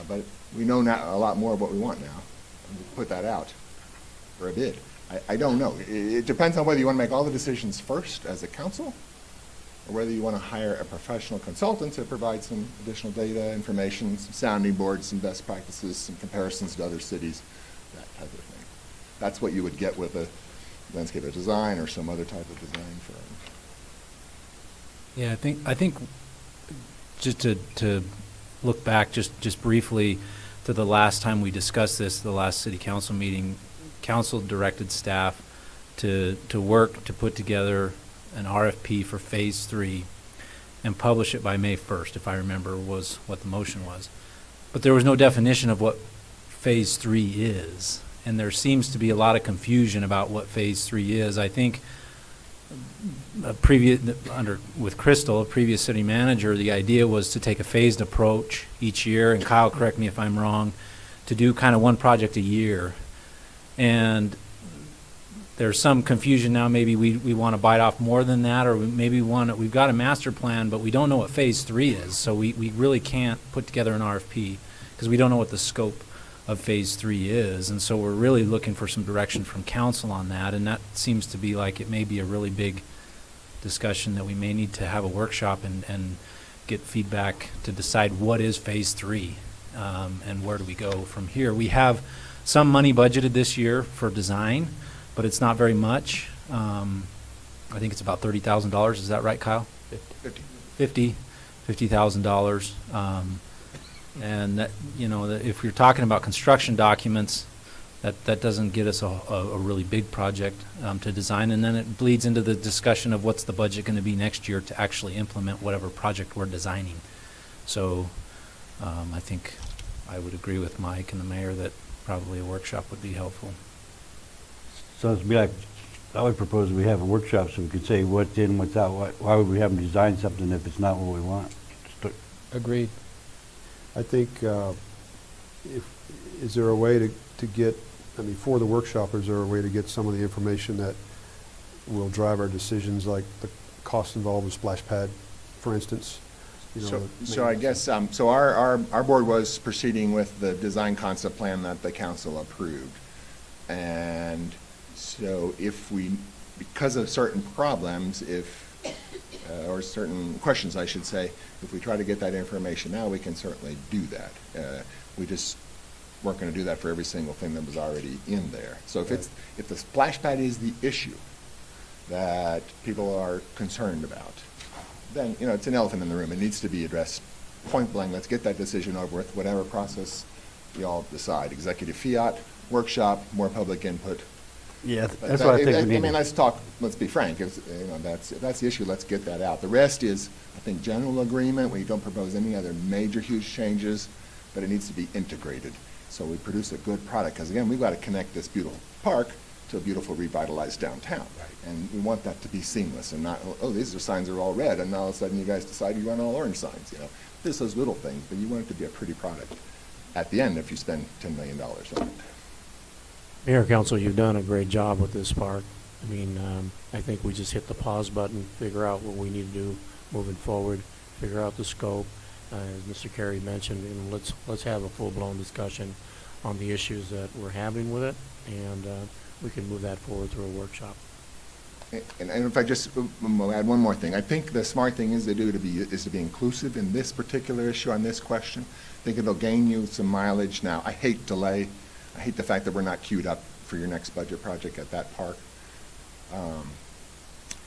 but we know now a lot more of what we want now. And we put that out for a bid. I don't know. It depends on whether you want to make all the decisions first as a council, or whether you want to hire a professional consultant to provide some additional data, information, some sounding boards, some best practices, some comparisons to other cities, that type of thing. That's what you would get with a landscape design or some other type of design firm. Yeah, I think just to look back just briefly to the last time we discussed this, the last city council meeting, council directed staff to work to put together an RFP for phase 3 and publish it by May 1st, if I remember, was what the motion was. But there was no definition of what phase 3 is. And there seems to be a lot of confusion about what phase 3 is. I think with Crystal, a previous city manager, the idea was to take a phased approach each year, and Kyle, correct me if I'm wrong, to do kind of one project a year. And there's some confusion now. Maybe we want to bite off more than that, or maybe we've got a master plan, but we don't know what phase 3 is. So we really can't put together an RFP because we don't know what the scope of phase 3 is. And so we're really looking for some direction from council on that. And that seems to be like it may be a really big discussion that we may need to have a workshop and get feedback to decide what is phase 3 and where do we go from here. We have some money budgeted this year for design, but it's not very much. I think it's about $30,000. Is that right, Kyle? $50,000. And that, that if you're talking about construction documents, that doesn't get us a really big project to design. And then it bleeds into the discussion of what's the budget going to be next year to actually implement whatever project we're designing. So I think I would agree with Mike and the mayor that probably a workshop would be helpful. Sounds to me like I would propose we have a workshop so we could say what's in, what's out. Why would we have them design something if it's not what we want? Agreed. I think, is there a way to get, for the workshop, is there a way to get some of the information that will drive our decisions, like the cost involved with splash pad, for instance? So I guess, so our board was proceeding with the design concept plan that the council approved. And so because of certain problems, or certain questions, I should say, if we try to get that information now, we can certainly do that. We just weren't going to do that for every single thing that was already in there. So if the splash pad is the issue that people are concerned about, then it's an elephant in the room. It needs to be addressed point blank. Let's get that decision over with, whatever process we all decide. Executive fiat, workshop, more public input. Yeah, that's what I think we need. Let's be frank. If that's the issue, let's get that out. The rest is, I think, general agreement. We don't propose any other major, huge changes, but it needs to be integrated. So we produce a good product. Because again, we've got to connect this beautiful park to a beautiful revitalized downtown. Right. And we want that to be seamless and not, these signs are all red, and now all of a sudden you guys decide you want all orange signs. There's those little things, but you want it to be a pretty product at the end if you spend $10 million on it. Mayor, Council, you've done a great job with this park. I think we just hit the pause button, figure out what we need to do moving forward, figure out the scope. As Mr. Carey mentioned, let's have a full-blown discussion on the issues that we're having with it, and we can move that forward through a workshop. And if I just add one more thing, I think the smart thing is to be inclusive in this particular issue on this question. I think it'll gain you some mileage. Now, I hate delay. I hate the fact that we're not queued up for your next budget project at that park.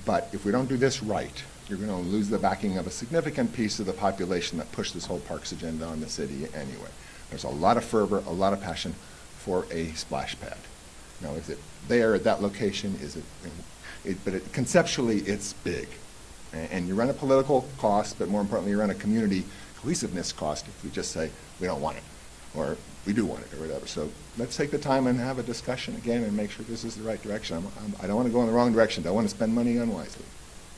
But if we don't do this right, you're going to lose the backing of a significant piece of the population that pushed this whole parks agenda on the city anyway. There's a lot of fervor, a lot of passion for a splash pad. Now, is it there at that location? Conceptually, it's big. And you run a political cost, but more importantly, you run a community cohesiveness cost if we just say, we don't want it. or we do want it, or whatever. So let's take the time and have a discussion again and make sure this is the right direction. I don't want to go in the wrong direction. I want to spend money unwisely.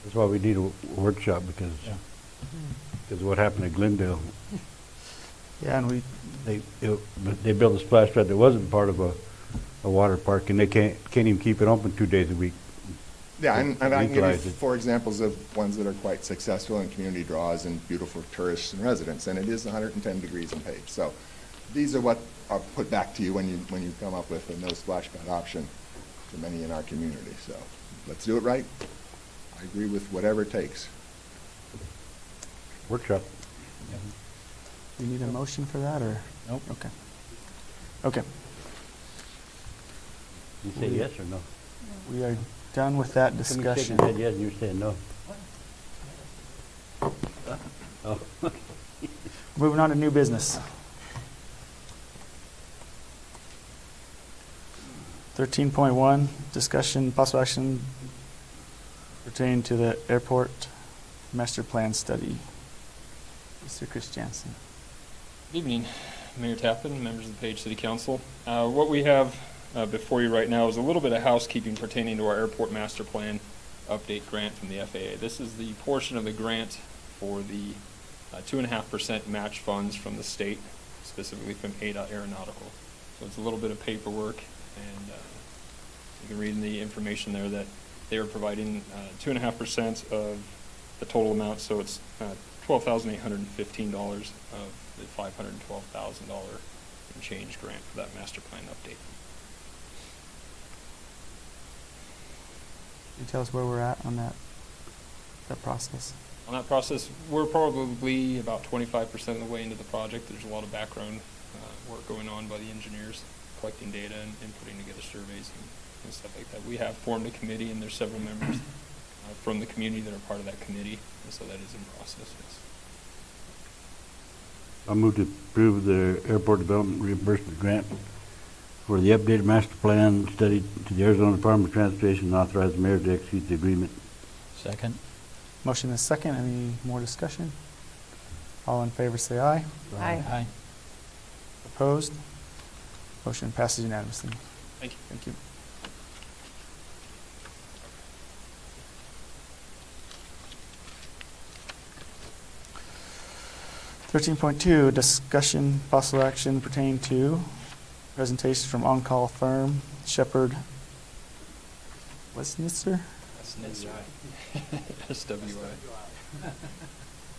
That's why we need a workshop, because of what happened at Glendale. Yeah, and They built a splash pad that wasn't part of a water park, and they can't even keep it open 2 days a week. Yeah, and I can give you Utilize it. 4 examples of ones that are quite successful in community draws and beautiful tourists and residents, and it is 110 degrees in Page. So these are what are put back to you when you come up with a no splash pad option for many in our community. So let's do it right. I agree with whatever it takes. Workshop. you need a motion for that, or? Nope. Okay. Okay, You say yes or no? we are done with that Somebody shaking discussion. their head yes, and you're saying no. Oh. Moving on to new business. 13.1, discussion, possible action pertaining to the airport master plan study. Mr. Chris Jansen. Good evening, Mayor Tappan, members of the Page City Council. What we have before you right now is a little bit of housekeeping pertaining to our airport master plan update grant from the FAA. This is the portion of the grant for the 2.5% match funds from the state, specifically from ADA Aeronautical. So it's a little bit of paperwork, and you can read in the information there that they are providing 2.5% of the total amount, so it's $12,815 of the $512,000 and change grant for that master plan update. Can you tell us where we're at on that process? On that process, we're probably about 25% of the way into the project. There's a lot of background work going on by the engineers, collecting data and putting together surveys and stuff like that. We have formed a committee, and there's several members from the community that are part of that committee, and so that is in process, yes. I move to approve the airport development reimbursement grant for the updated master plan study to the Arizona Department of Transportation, and authorize the mayor to execute the agreement. Second. Motion is second. Any more discussion? All in favor say aye. Aye. Opposed? Motion passes unanimously. Thank you. Thank you. (13.2) Discussion, possible action pertaining to presentation from on-call firm Shepherd Westnitzer? That's SWI.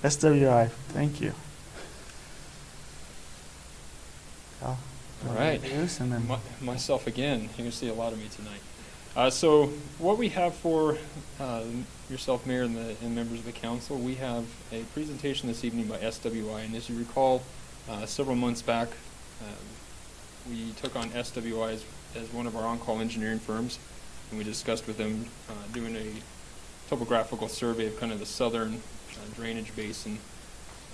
SWI. Thank you. All right. And then Myself again. You're going to see a lot of me tonight. So what we have for yourself, Mayor, and members of the council, we have a presentation this evening by SWI. And as you recall, several months back, we took on SWI as one of our on-call engineering firms, and we discussed with them doing a topographical survey of kind of the southern drainage basin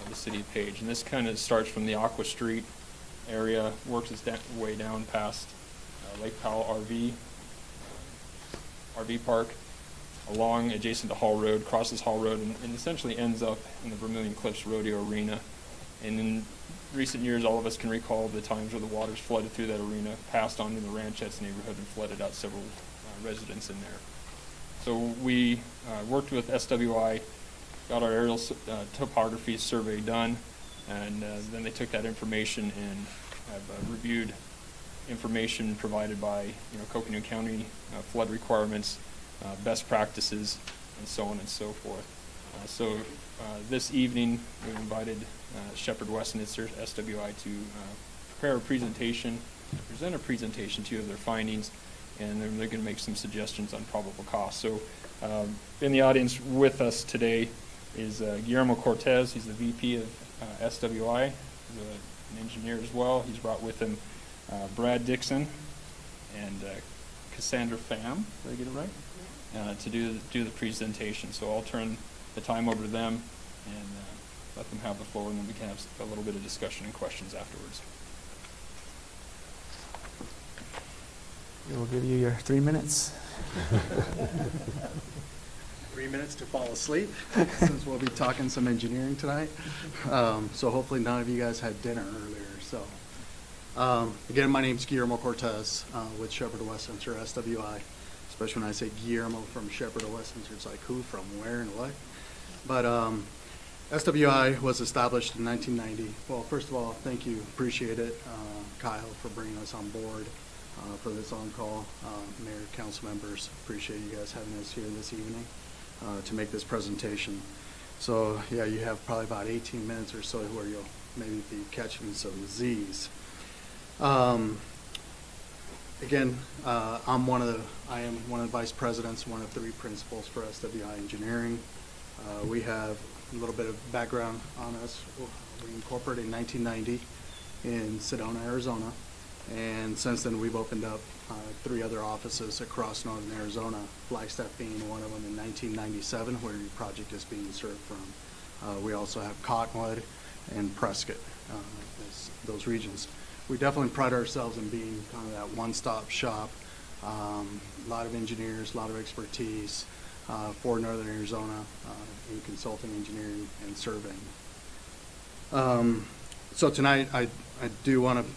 of the city of Page. And this kind of starts from the Aqua Street area, works its way down past Lake Powell RV Park, along adjacent to Hall Road, crosses Hall Road, and essentially ends up in the Vermilion Cliffs Rodeo Arena. And in recent years, all of us can recall the times where the waters flooded through that arena, passed on to the Ranchettes neighborhood, and flooded out several residents in there. So we worked with SWI, got our aerial topography survey done, and then they took that information and have reviewed information provided by Coconino County flood requirements, best practices, and so on and so forth. So this evening we invited Shepherd Westnitzer, SWI, to present a presentation to you of their findings, and then they're going to make some suggestions on probable costs. So in the audience with us today is Guillermo Cortez. He's the VP of SWI. He's an engineer as well. He's brought with him Brad Dixon and Cassandra Pham. Did I get it right? To do the presentation. So I'll turn the time over to them and let them have the floor, and then we can have a little bit of discussion and questions afterwards. we will give you your 3 minutes. 3 minutes to fall asleep, since we'll be talking some engineering tonight. So hopefully none of you guys had dinner earlier. So Again, my name's Guillermo Cortez with Shepherd of Westminster, SWI. Especially when I say Guillermo from Shepherd of Westminster, it's like who, from where, and what. But SWI was established in 1990. Well, first of all, thank you, appreciate it, Kyle, for bringing us on board for this on-call. Mayor, council members, appreciate you guys having us here this evening to make this presentation. So yeah, you have probably about 18 minutes or so where you'll maybe be catching some Z's. Again, I am one of the vice presidents, one of 3 principals for SWI Engineering. We have a little bit of background on us. We incorporated in 1990 in Sedona, Arizona, and since then we've opened up 3 other offices across northern Arizona, Flagstaff being one of them in 1997, where your project is being served from. We also have Cottonwood and Prescott, those regions. We definitely pride ourselves in being kind of that one-stop shop. A lot of engineers, a lot of expertise for Northern Arizona in consulting, engineering, and surveying. So tonight I do want to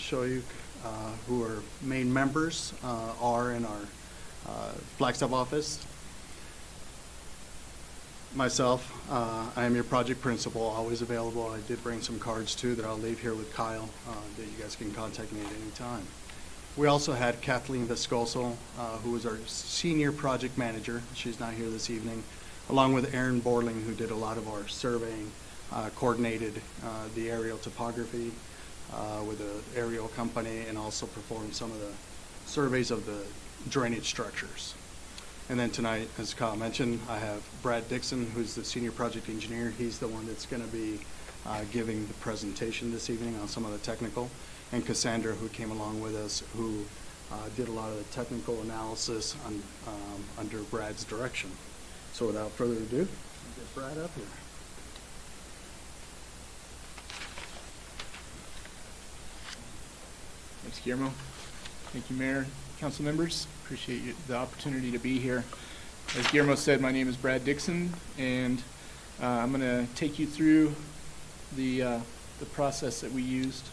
show you who our main members are in our Flagstaff office. Myself, I am your project principal, always available. I did bring some cards too that I'll leave here with Kyle that you guys can contact me at any time. We also had Kathleen Viscoso, who was our senior project manager. She's not here this evening, along with Aaron Borling, who did a lot of our surveying, coordinated the aerial topography with the aerial company, and also performed some of the surveys of the drainage structures. And then tonight, as Kyle mentioned, I have Brad Dixon, who's the senior project engineer. He's the one that's going to be giving the presentation this evening on some of the technical. And Cassandra, who came along with us, who did a lot of the technical analysis under Brad's direction. So without further ado, I'll get Brad up here. Thanks, Guillermo. Thank you, Mayor, council members. Appreciate the opportunity to be here. As Guillermo said, my name is Brad Dixon, and I'm going to take you through the process that we used.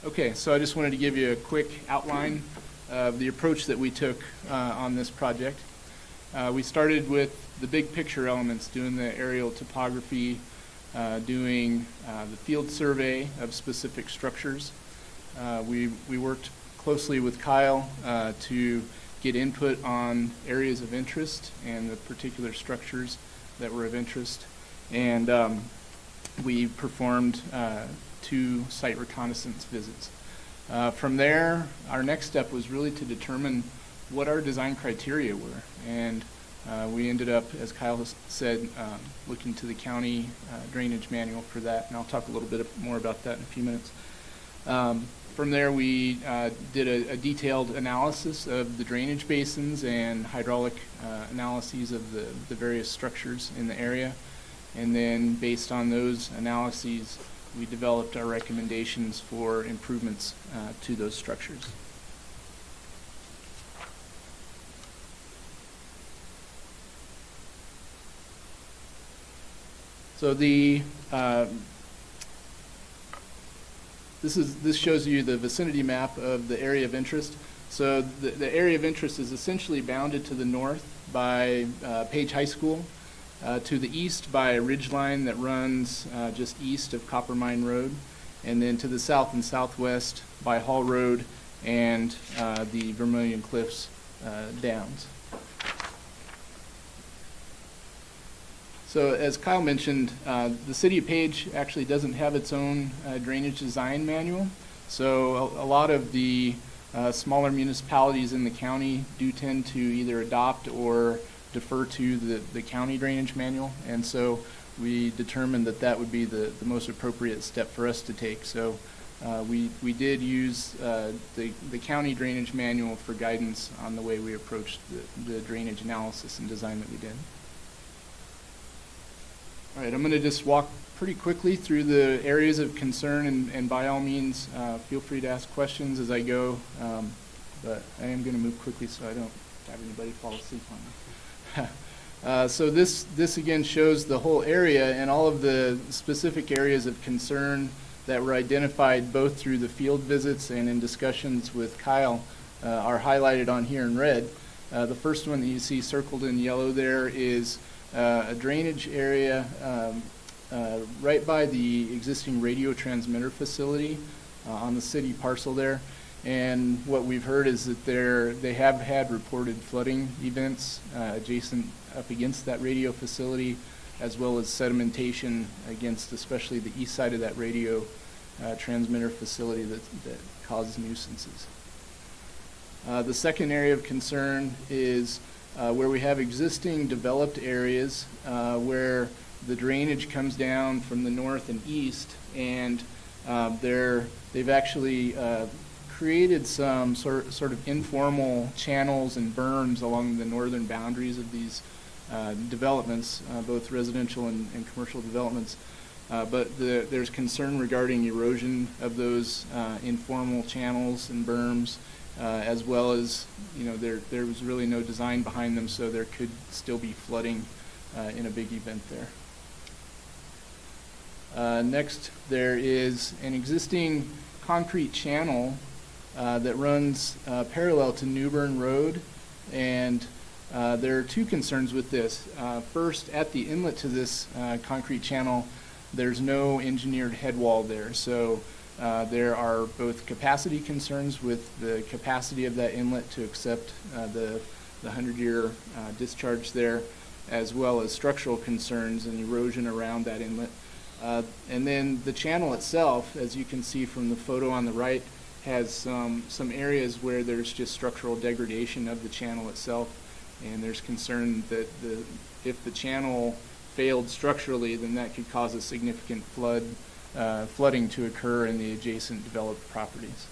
Okay, so I just wanted to give you a quick outline of the approach that we took on this project. We started with the big picture elements, doing the aerial topography, doing the field survey of specific structures. We worked closely with Kyle to get input on areas of interest and the particular structures that were of interest. And we performed 2 site reconnaissance visits. From there, our next step was really to determine what our design criteria were. And we ended up, as Kyle said, looking to the county drainage manual for that, and I'll talk a little bit more about that in a few minutes. From there, we did a detailed analysis of the drainage basins and hydraulic analyses of the various structures in the area. And then based on those analyses, we developed our recommendations for improvements to those structures. So this shows you the vicinity map of the area of interest. So the area of interest is essentially bounded to the north by Page High School, to the east by a ridge line that runs just east of Copper Mine Road, and then to the south and southwest by Hall Road and the Vermilion Cliffs Downs. So as Kyle mentioned, the city of Page actually doesn't have its own drainage design manual. So a lot of the smaller municipalities in the county do tend to either adopt or defer to the county drainage manual. And so we determined that that would be the most appropriate step for us to take. So we did use the county drainage manual for guidance on the way we approached the drainage analysis and design that we did. All right, I'm going to just walk pretty quickly through the areas of concern, and by all means, feel free to ask questions as I go, but I am going to move quickly so I don't have anybody fall asleep on me. So this again shows the whole area and all of the specific areas of concern that were identified both through the field visits and in discussions with Kyle are highlighted on here in red. The first one that you see circled in yellow there is a drainage area right by the existing radio transmitter facility on the city parcel there. And what we've heard is that they have had reported flooding events adjacent up against that radio facility, as well as sedimentation against especially the east side of that radio transmitter facility that causes nuisances. The second area of concern is where we have existing developed areas where the drainage comes down from the north and east, and they've actually created some sort of informal channels and berms along the northern boundaries of these developments, both residential and commercial developments. But there's concern regarding erosion of those informal channels and berms, as well as, there was really no design behind them, so there could still be flooding in a big event there. Next, there is an existing concrete channel that runs parallel to Newbern Road, and there are two concerns with this. First, at the inlet to this concrete channel, there's no engineered head wall there, so there are both capacity concerns with the capacity of that inlet to accept the 100-year discharge there, as well as structural concerns and erosion around that inlet. And then the channel itself, as you can see from the photo on the right, has some areas where there's just structural degradation of the channel itself, and there's concern that if the channel failed structurally, then that could cause a significant flooding to occur in the adjacent developed properties.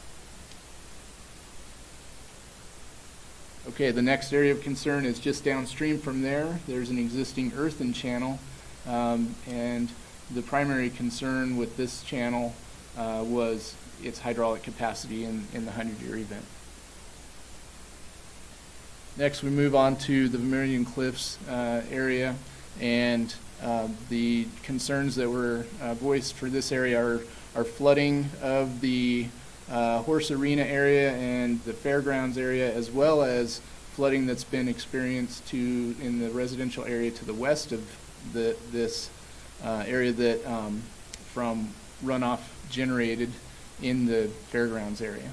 Okay, the next area of concern is just downstream from there. There's an existing earthen channel, and the primary concern with this channel was its hydraulic capacity in the 100-year event. Next, we move on to the Vermilion Cliffs area, and the concerns that were voiced for this area are flooding of the horse arena area and the fairgrounds area, as well as flooding that's been experienced in the residential area to the west of this area that from runoff generated in the fairgrounds area.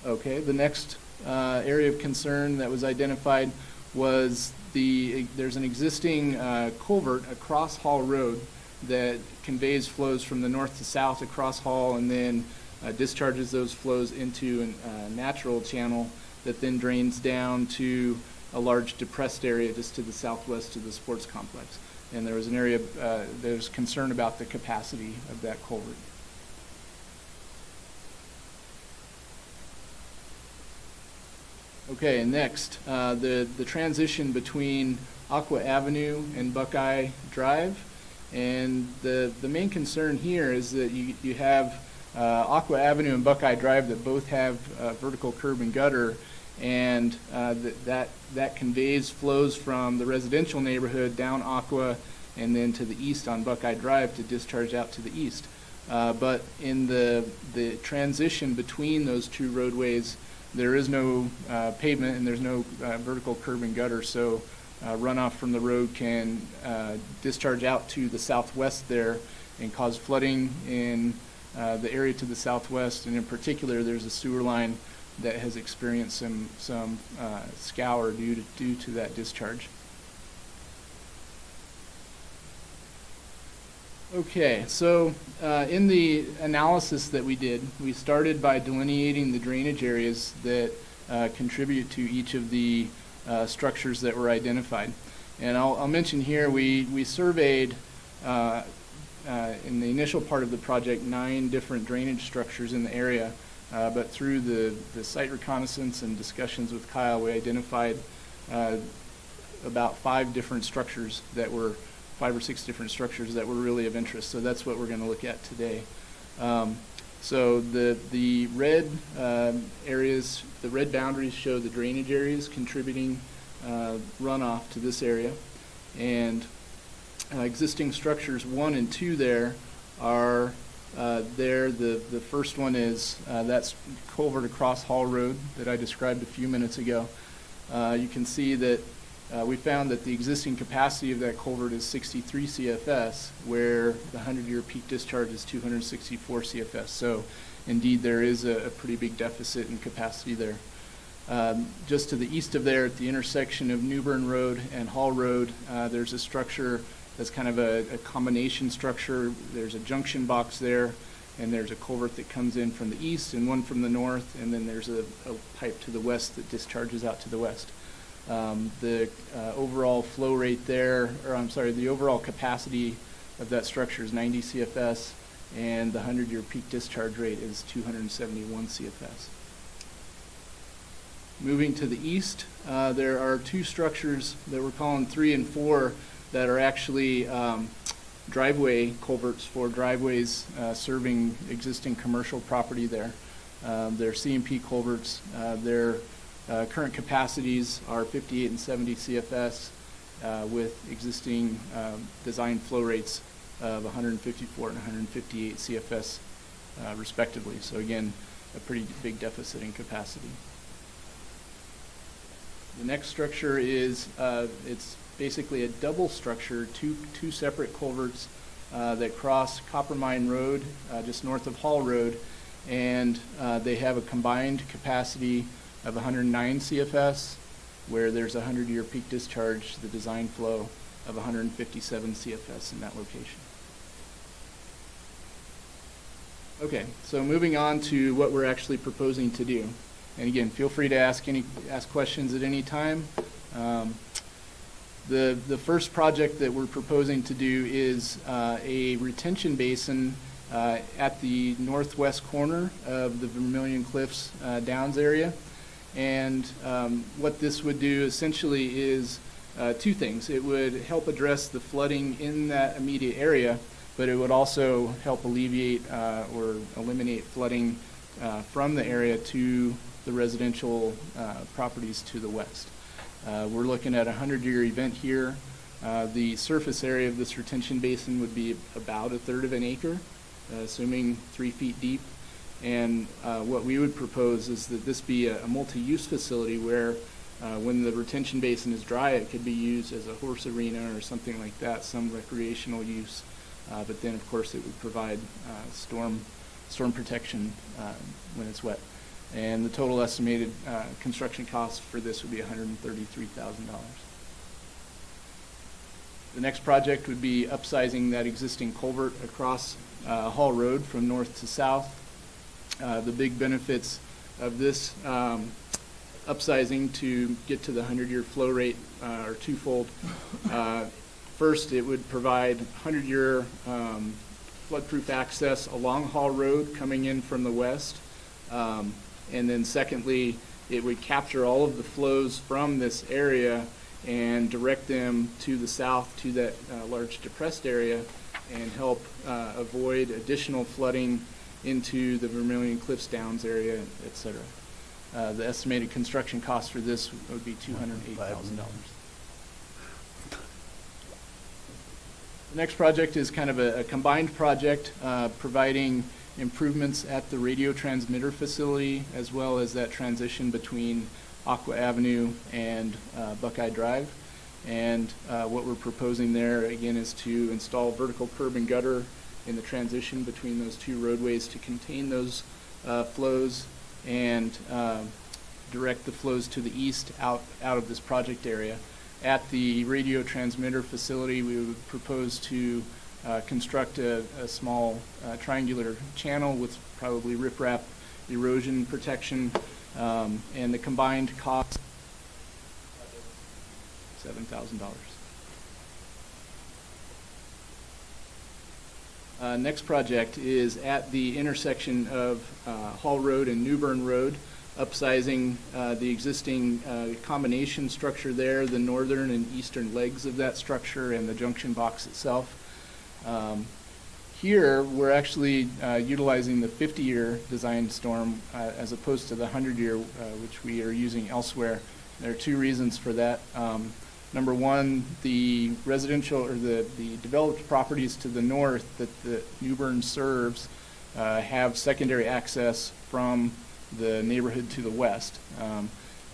Okay, the next area of concern that was identified was there's an existing culvert across Hall Road that conveys flows from the north to south across Hall, and then discharges those flows into a natural channel that then drains down to a large depressed area just to the southwest of the sports complex. And there was an area, there's concern about the capacity of that culvert. Okay, and next, the transition between Aqua Avenue and Buckeye Drive. And the main concern here is that you have Aqua Avenue and Buckeye Drive that both have vertical curb and gutter, and that conveys flows from the residential neighborhood down Aqua and then to the east on Buckeye Drive to discharge out to the east. But in the transition between those two roadways, there is no pavement and there's no vertical curb and gutter, so runoff from the road can discharge out to the southwest there and cause flooding in the area to the southwest, and in particular there's a sewer line that has experienced some scour due to that discharge. Okay, so in the analysis that we did, we started by delineating the drainage areas that contribute to each of the structures that were identified. And I'll mention here, we surveyed in the initial part of the project 9 different drainage structures in the area, but through the site reconnaissance and discussions with Kyle, we identified about 5 different structures that were 5 or 6 different structures that were really of interest. So that's what we're going to look at today. So the red areas, the red boundaries show the drainage areas contributing runoff to this area. And existing structures 1 and 2 there are there. The first one is that's Culver across Hall Road that I described a few minutes ago. You can see that we found that the existing capacity of that culvert is 63 CFS, where the 100-year peak discharge is 264 CFS. So indeed there is a pretty big deficit in capacity there. Just to the east of there, at the intersection of Newbern Road and Hall Road, there's a structure that's kind of a combination structure. There's a junction box there, and there's a culvert that comes in from the east and one from the north, and then there's a pipe to the west that discharges out to the west. The overall flow rate there, or I'm sorry, the overall capacity of that structure is 90 CFS, and the 100-year peak discharge rate is 271 CFS. Moving to the east, there are 2 structures that we're calling 3 and 4 that are actually driveway culverts for driveways serving existing commercial property there. They're C&P culverts. Their current capacities are 58 and 70 CFS with existing design flow rates of 154 and 158 CFS respectively. So again, a pretty big deficit in capacity. The next structure is, it's basically a double structure, two separate culverts that cross Copper Mine Road just north of Hall Road, and they have a combined capacity of 109 CFS, where there's a 100-year peak discharge, the design flow of 157 CFS in that location. Okay, so moving on to what we're actually proposing to do. And again, feel free to ask questions at any time. The first project that we're proposing to do is a retention basin at the northwest corner of the Vermilion Cliffs Downs area. And what this would do essentially is 2 things. It would help address the flooding in that immediate area, but it would also help alleviate or eliminate flooding from the area to the residential properties to the west. We're looking at a 100-year event here. The surface area of this retention basin would be about 1/3 of an acre, assuming 3 feet deep. And what we would propose is that this be a multi-use facility where when the retention basin is dry, it could be used as a horse arena or something like that, some recreational use. But then, of course, it would provide storm protection when it's wet. And the total estimated construction cost for this would be $133,000. The next project would be upsizing that existing culvert across Hall Road from north to south. The big benefits of this upsizing to get to the 100-year flow rate are twofold. First, it would provide 100-year floodproof access along Hall Road coming in from the west. And then secondly, it would capture all of the flows from this area and direct them to the south to that large depressed area and help avoid additional flooding into the Vermilion Cliffs Downs area, et cetera. The estimated construction cost for this would be $208,000. The next project is kind of a combined project providing improvements at the radio transmitter facility, as well as that transition between Aqua Avenue and Buckeye Drive. And what we're proposing there, again, is to install vertical curb and gutter in the transition between those 2 roadways to contain those flows and direct the flows to the east out of this project area. At the radio transmitter facility, we would propose to construct a small triangular channel with probably riprap erosion protection, and the combined cost $7,000. Next project is at the intersection of Hall Road and Newbern Road, upsizing the existing combination structure there, the northern and eastern legs of that structure, and the junction box itself. Here, we're actually utilizing the 50-year design storm as opposed to the 100-year, which we are using elsewhere. There are two reasons for that. Number one, the residential or the developed properties to the north that the New Bern serves have secondary access from the neighborhood to the west.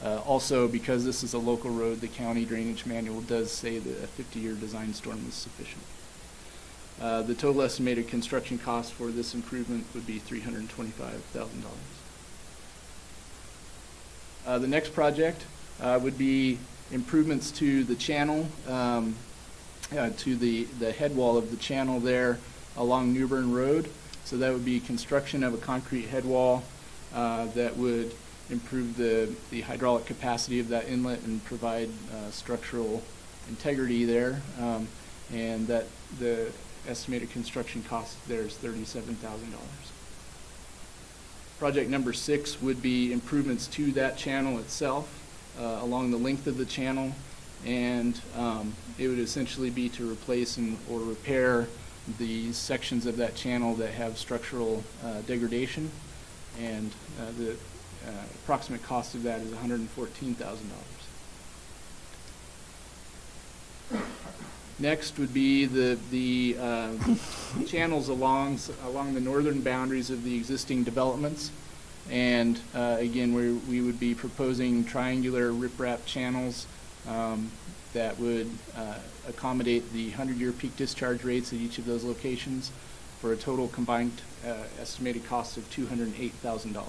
Also, because this is a local road, the county drainage manual does say that a 50-year design storm is sufficient. The total estimated construction cost for this improvement would be $325,000. The next project would be improvements to the channel, to the head wall of the channel there along New Bern Road. So that would be construction of a concrete head wall that would improve the hydraulic capacity of that inlet and provide structural integrity there. And that the estimated construction cost there is $37,000. Project number 6 would be improvements to that channel itself along the length of the channel, and it would essentially be to replace or repair the sections of that channel that have structural degradation, and the approximate cost of that is $114,000. Next would be the channels along the northern boundaries of the existing developments. And again, we would be proposing triangular riprap channels that would accommodate the 100-year peak discharge rates at each of those locations for a total combined estimated cost of $208,000.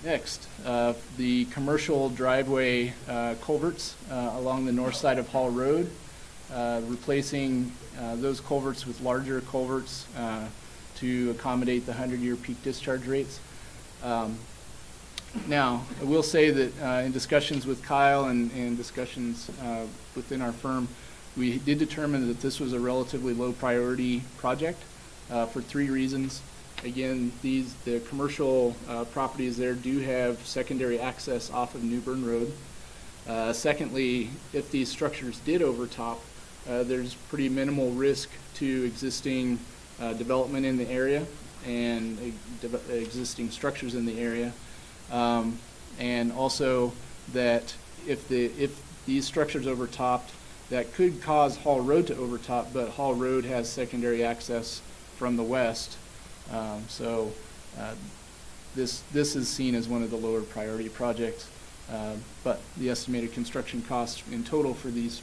Next, the commercial driveway culverts along the north side of Hall Road, replacing those culverts with larger culverts to accommodate the 100-year peak discharge rates. Now, I will say that in discussions with Kyle and discussions within our firm, we did determine that this was a relatively low priority project for 3 reasons. Again, the commercial properties there do have secondary access off of New Bern Road. Secondly, if these structures did overtop, there's pretty minimal risk to existing development in the area and existing structures in the area. And also that if these structures overtopped, that could cause Hall Road to overtop, but Hall Road has secondary access from the west. So this is seen as one of the lower priority projects, but the estimated construction cost in total for these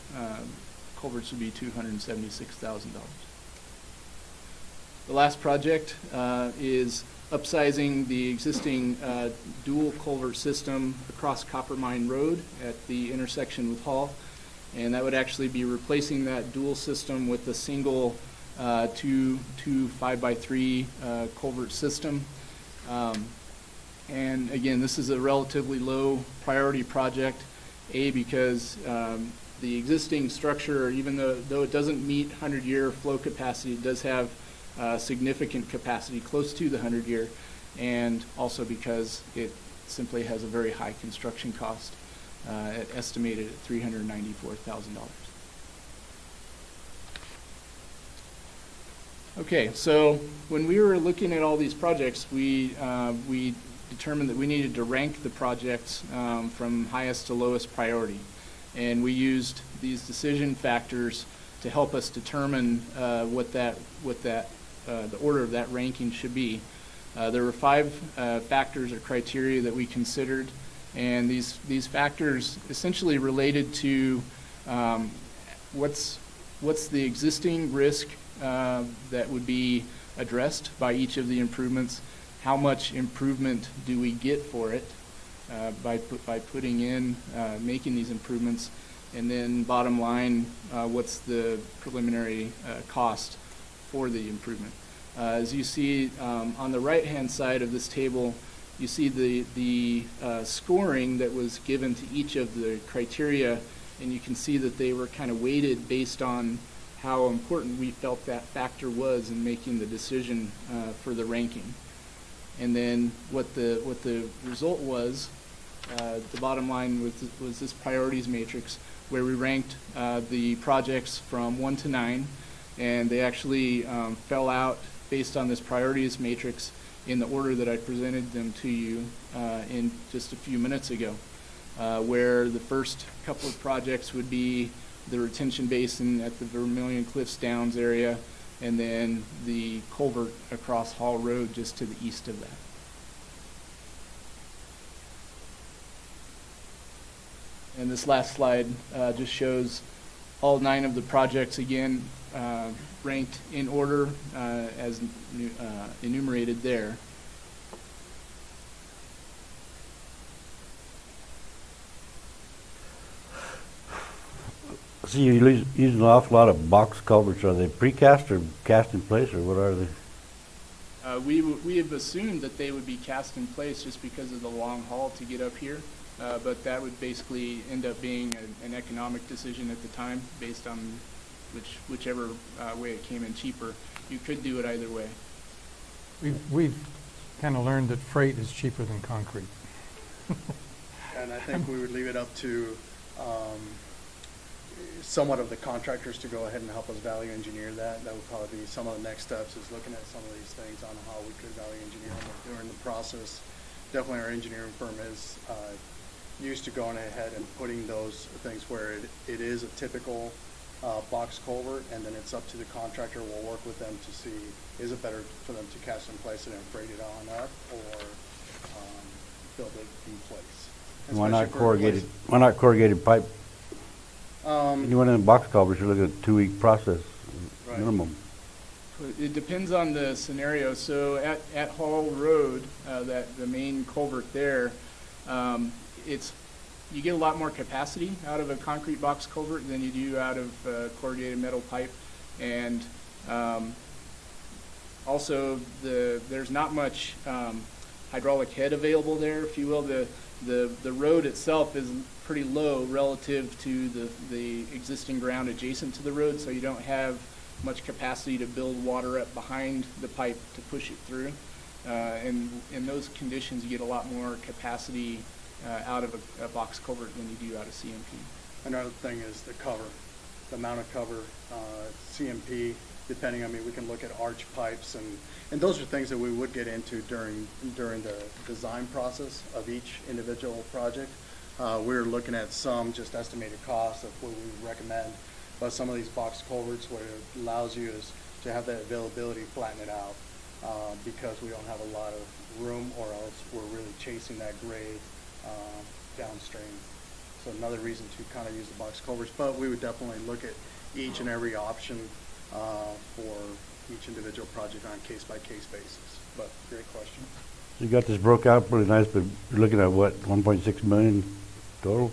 culverts would be $276,000. The last project is upsizing the existing dual culvert system across Copper Mine Road at the intersection with Hall, and that would actually be replacing that dual system with a single 2 5x3 culvert system. And again, this is a relatively low priority project, because the existing structure, even though it doesn't meet 100-year flow capacity, it does have significant capacity close to the 100-year, and also because it simply has a very high construction cost, estimated at $394,000. Okay, so when we were looking at all these projects, we determined that we needed to rank the projects from highest to lowest priority, and we used these decision factors to help us determine what the order of that ranking should be. There were 5 factors or criteria that we considered, and these factors essentially related to what's the existing risk that would be addressed by each of the improvements, how much improvement do we get for it by putting in, making these improvements, and then bottom line, what's the preliminary cost for the improvement. As you see on the right-hand side of this table, you see the scoring that was given to each of the criteria, and you can see that they were kind of weighted based on how important we felt that factor was in making the decision for the ranking. And then what the result was, the bottom line was this priorities matrix, where we ranked the projects from 1 to 9, and they actually fell out based on this priorities matrix in the order that I presented them to you in just a few minutes ago, where the first couple of projects would be the retention basin at the Vermilion Cliffs Downs area, and then the culvert across Hall Road just to the east of that. And this last slide just shows all 9 of the projects again ranked in order as enumerated there. See, you're using an awful lot of box culverts. Are they precast or cast in place, or what are they? We have assumed that they would be cast in place just because of the long haul to get up here, but that would basically end up being an economic decision at the time based on whichever way it came in cheaper. You could do it either way. We've kind of learned that freight is cheaper than concrete. And I think we would leave it up to somewhat of the contractors to go ahead and help us value engineer that. That would probably be some of the next steps, is looking at some of these things on how we could value engineer them during the process. Definitely our engineering firm is used to going ahead and putting those things where it is a typical box culvert, and then it's up to the contractor. We'll work with them to see, is it better for them to cast in place and then freight it on up, or build it in place. Why not corrugated? Why not corrugated pipe? You went in the box culverts, you're looking at a 2-week process minimum. It depends on the scenario. So at Hall Road, that the main culvert there, you get a lot more capacity out of a concrete box culvert than you do out of corrugated metal pipe, and also there's not much hydraulic head available there, if you will. The road itself is pretty low relative to the existing ground adjacent to the road, so you don't have much capacity to build water up behind the pipe to push it through. And in those conditions, you get a lot more capacity out of a box culvert than you do out of CMP. Another thing is the cover, the amount of cover, CMP, depending, I mean, we can look at arch pipes, and those are things that we would get into during the design process of each individual project. We're looking at some just estimated costs of what we would recommend, but some of these box culverts, what it allows you is to have that availability, flatten it out, because we don't have a lot of room, or else we're really chasing that grade downstream. So another reason to kind of use the box culverts, but we would definitely look at each and every option for each individual project on a case-by-case basis. But great question. So you got this broke out pretty nice, but you're looking at what, 1.6 million total?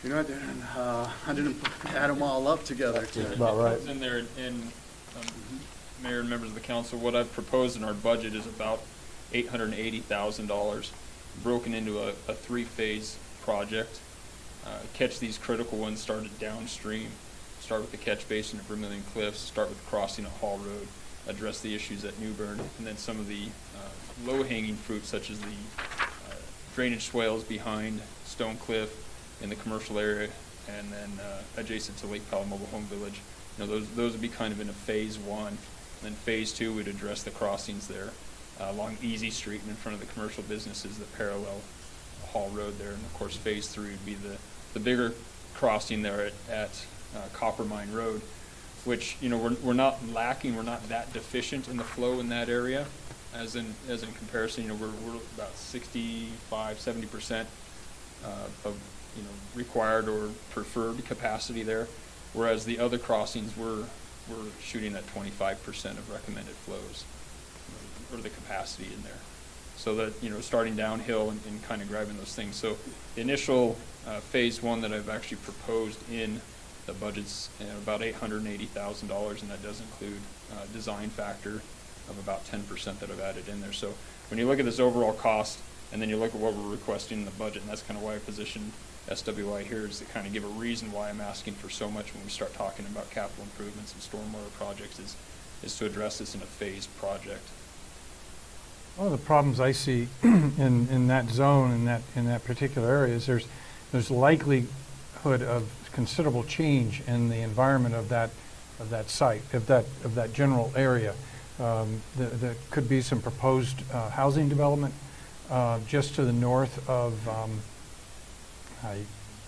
You know, I didn't add them all up together. That's about right. In there, and Mayor and members of the council, what I've proposed in our budget is about $880,000, broken into a 3-phase project. Catch these critical ones started downstream. Start with the catch basin at Vermilion Cliffs, start with the crossing at Hall Road, address the issues at Newbern, and then some of the low-hanging fruit, such as the drainage swales behind Stone Cliff in the commercial area, and then adjacent to Lake Powell Mobile Home Village. You know, those would be kind of in a phase 1. And then phase 2 would address the crossings there along Easy Street and in front of the commercial businesses that parallel Hall Road there. And of course, phase 3 would be the bigger crossing there at Copper Mine Road, which, you know, we're not lacking, we're not that deficient in the flow in that area, as in comparison. You know, we're about 65-70% of, you know, required or preferred capacity there, whereas the other crossings we're shooting at 25% of recommended flows, or the capacity in there. So that, you know, starting downhill and kind of grabbing those things. So the initial phase 1 that I've actually proposed in the budget's about $880,000, and that does include design factor of about 10% that I've added in there. So when you look at this overall cost, and then you look at what we're requesting in the budget, and that's kind of why I positioned SWI here, is to kind of give a reason why I'm asking for so much when we start talking about capital improvements and stormwater projects, is to address this in a phased project. One of the problems I see in that zone, in that particular area, is there's likely likelihood of considerable change in the environment of that site, of that general area. There could be some proposed housing development just to the north of, I'd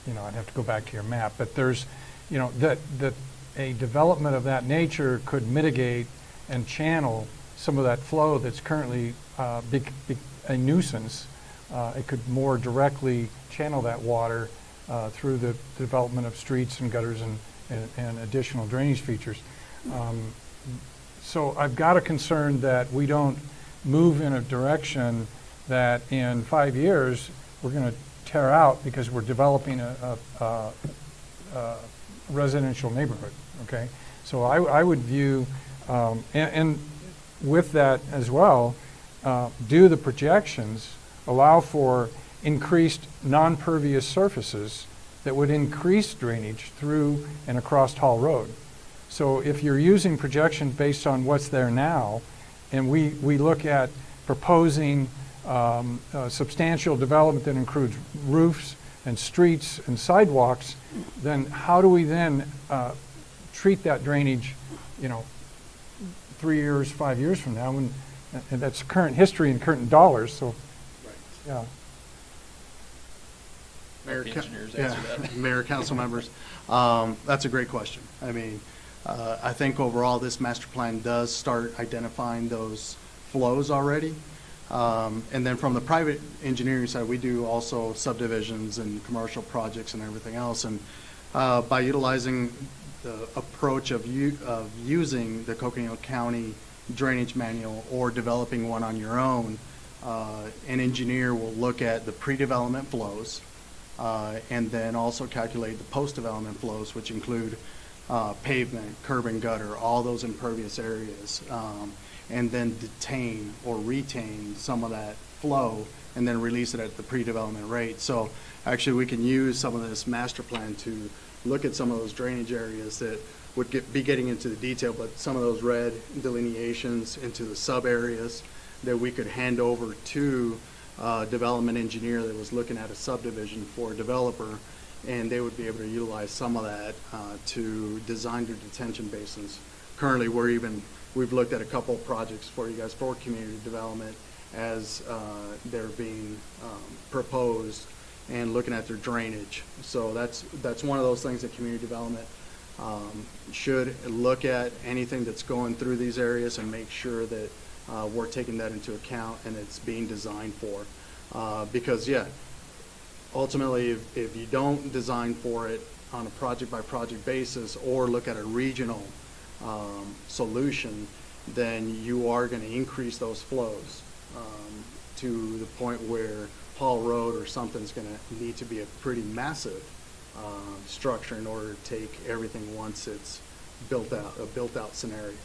have to go back to your map, but there's, that a development of that nature could mitigate and channel some of that flow that's currently a nuisance. It could more directly channel that water through the development of streets and gutters and additional drainage features. So I've got a concern that we don't move in a direction that in 5 years we're going to tear out because we're developing a residential neighborhood, okay? So I would view, and with that as well, do the projections allow for increased non-pervious surfaces that would increase drainage through and across Hall Road. So if you're using projections based on what's there now, and we look at proposing substantial development that includes roofs and streets and sidewalks, then how do we then treat that drainage, 3 years, 5 years from now? And that's current history and current dollars, so, yeah. Mayor, Let the engineers answer that. Mayor, council members, that's a great question. I mean, I think overall this master plan does start identifying those flows already. And then from the private engineering side, we do also subdivisions and commercial projects and everything else. And by utilizing the approach of using the Coconino County drainage manual or developing one on your own, an engineer will look at the pre-development flows and then also calculate the post-development flows, which include pavement, curb and gutter, all those impervious areas, and then detain or retain some of that flow and then release it at the pre-development rate. So actually we can use some of this master plan to look at some of those drainage areas that would be getting into the detail, but some of those red delineations into the sub areas that we could hand over to a development engineer that was looking at a subdivision for a developer, and they would be able to utilize some of that to design their detention basins. Currently, we've looked at a couple of projects for you guys for community development as they're being proposed and looking at their drainage. So that's one of those things that community development should look at, anything that's going through these areas, and make sure that we're taking that into account and it's being designed for. Because ultimately if you don't design for it on a project by project basis or look at a regional solution, then you are going to increase those flows to the point where Hall Road or something's going to need to be a pretty massive structure in order to take everything once it's built out, a built out scenario.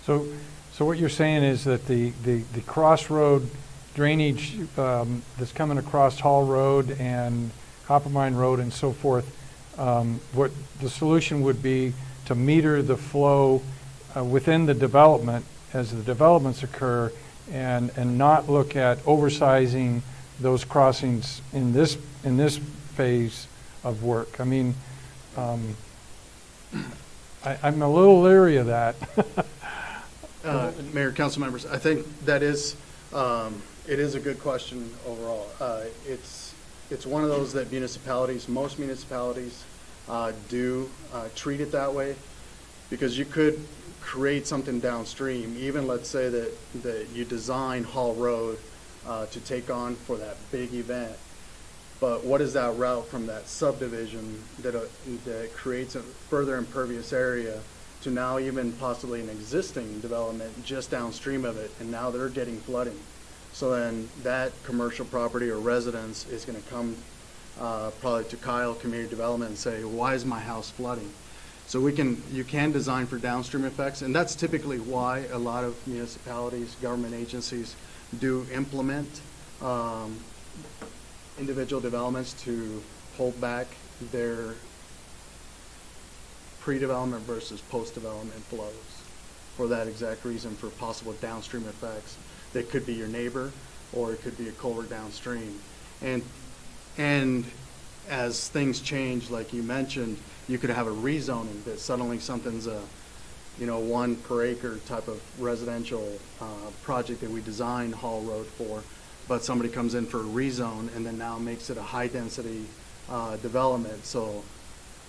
So what you're saying is that the crossroad drainage that's coming across Hall Road and Coppermine Road and so forth, what the solution would be to meter the flow within the development as the developments occur, and not look at oversizing those crossings in this phase of work. I mean, I'm a little leery of that. Mayor, council members, I think that is, it is a good question overall. It's one of those that most municipalities do treat it that way, because you could create something downstream. Even let's say that you design Hall Road to take on for that big event, but what is that route from that subdivision that creates a further impervious area to now even possibly an existing development just downstream of it, and now they're getting flooding. So then that commercial property or residence is going to come probably to Kyle Community Development and say, why is my house flooding? So you can design for downstream effects, and that's typically why a lot of municipalities, government agencies do implement individual developments to hold back their pre-development versus post-development flows for that exact reason, for possible downstream effects. That could be your neighbor, or it could be a culvert downstream. And as things change, like you mentioned, you could have a rezoning that suddenly something's a, 1 per acre type of residential project that we designed Hall Road for, but somebody comes in for a rezone and then now makes it a high density development. So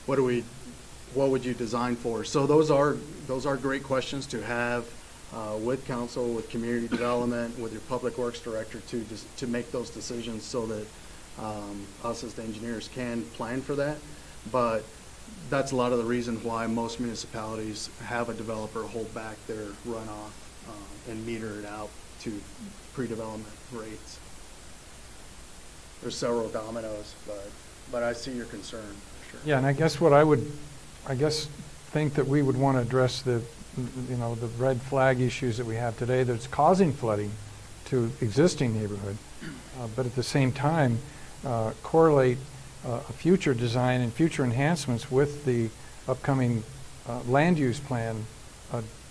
what would you design for? So those are great questions to have with council, with community development, with your public works director to make those decisions so that us as the engineers can plan for that. But that's a lot of the reason why most municipalities have a developer hold back their runoff and meter it out to pre-development rates. There's several dominoes, but I see your concern, for sure. Yeah, and I guess what I think that we would want to address the red flag issues that we have today that's causing flooding to existing neighborhood, but at the same time, correlate a future design and future enhancements with the upcoming land use plan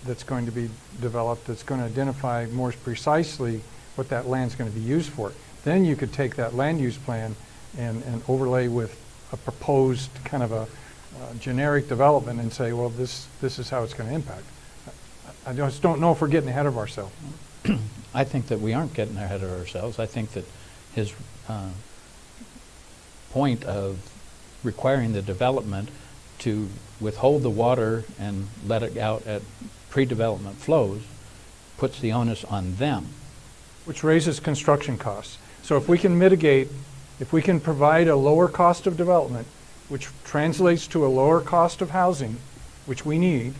that's going to be developed, that's going to identify more precisely what that land's going to be used for. Then you could take that land use plan and overlay with a proposed kind of a generic development and say, well, this is how it's going to impact. I just don't know if we're getting ahead of ourselves. I think that we aren't getting ahead of ourselves. I think that his point of requiring the development to withhold the water and let it out at pre-development flows puts the onus on them. Which raises construction costs. So if we can mitigate, if we can provide a lower cost of development, which translates to a lower cost of housing, which we need,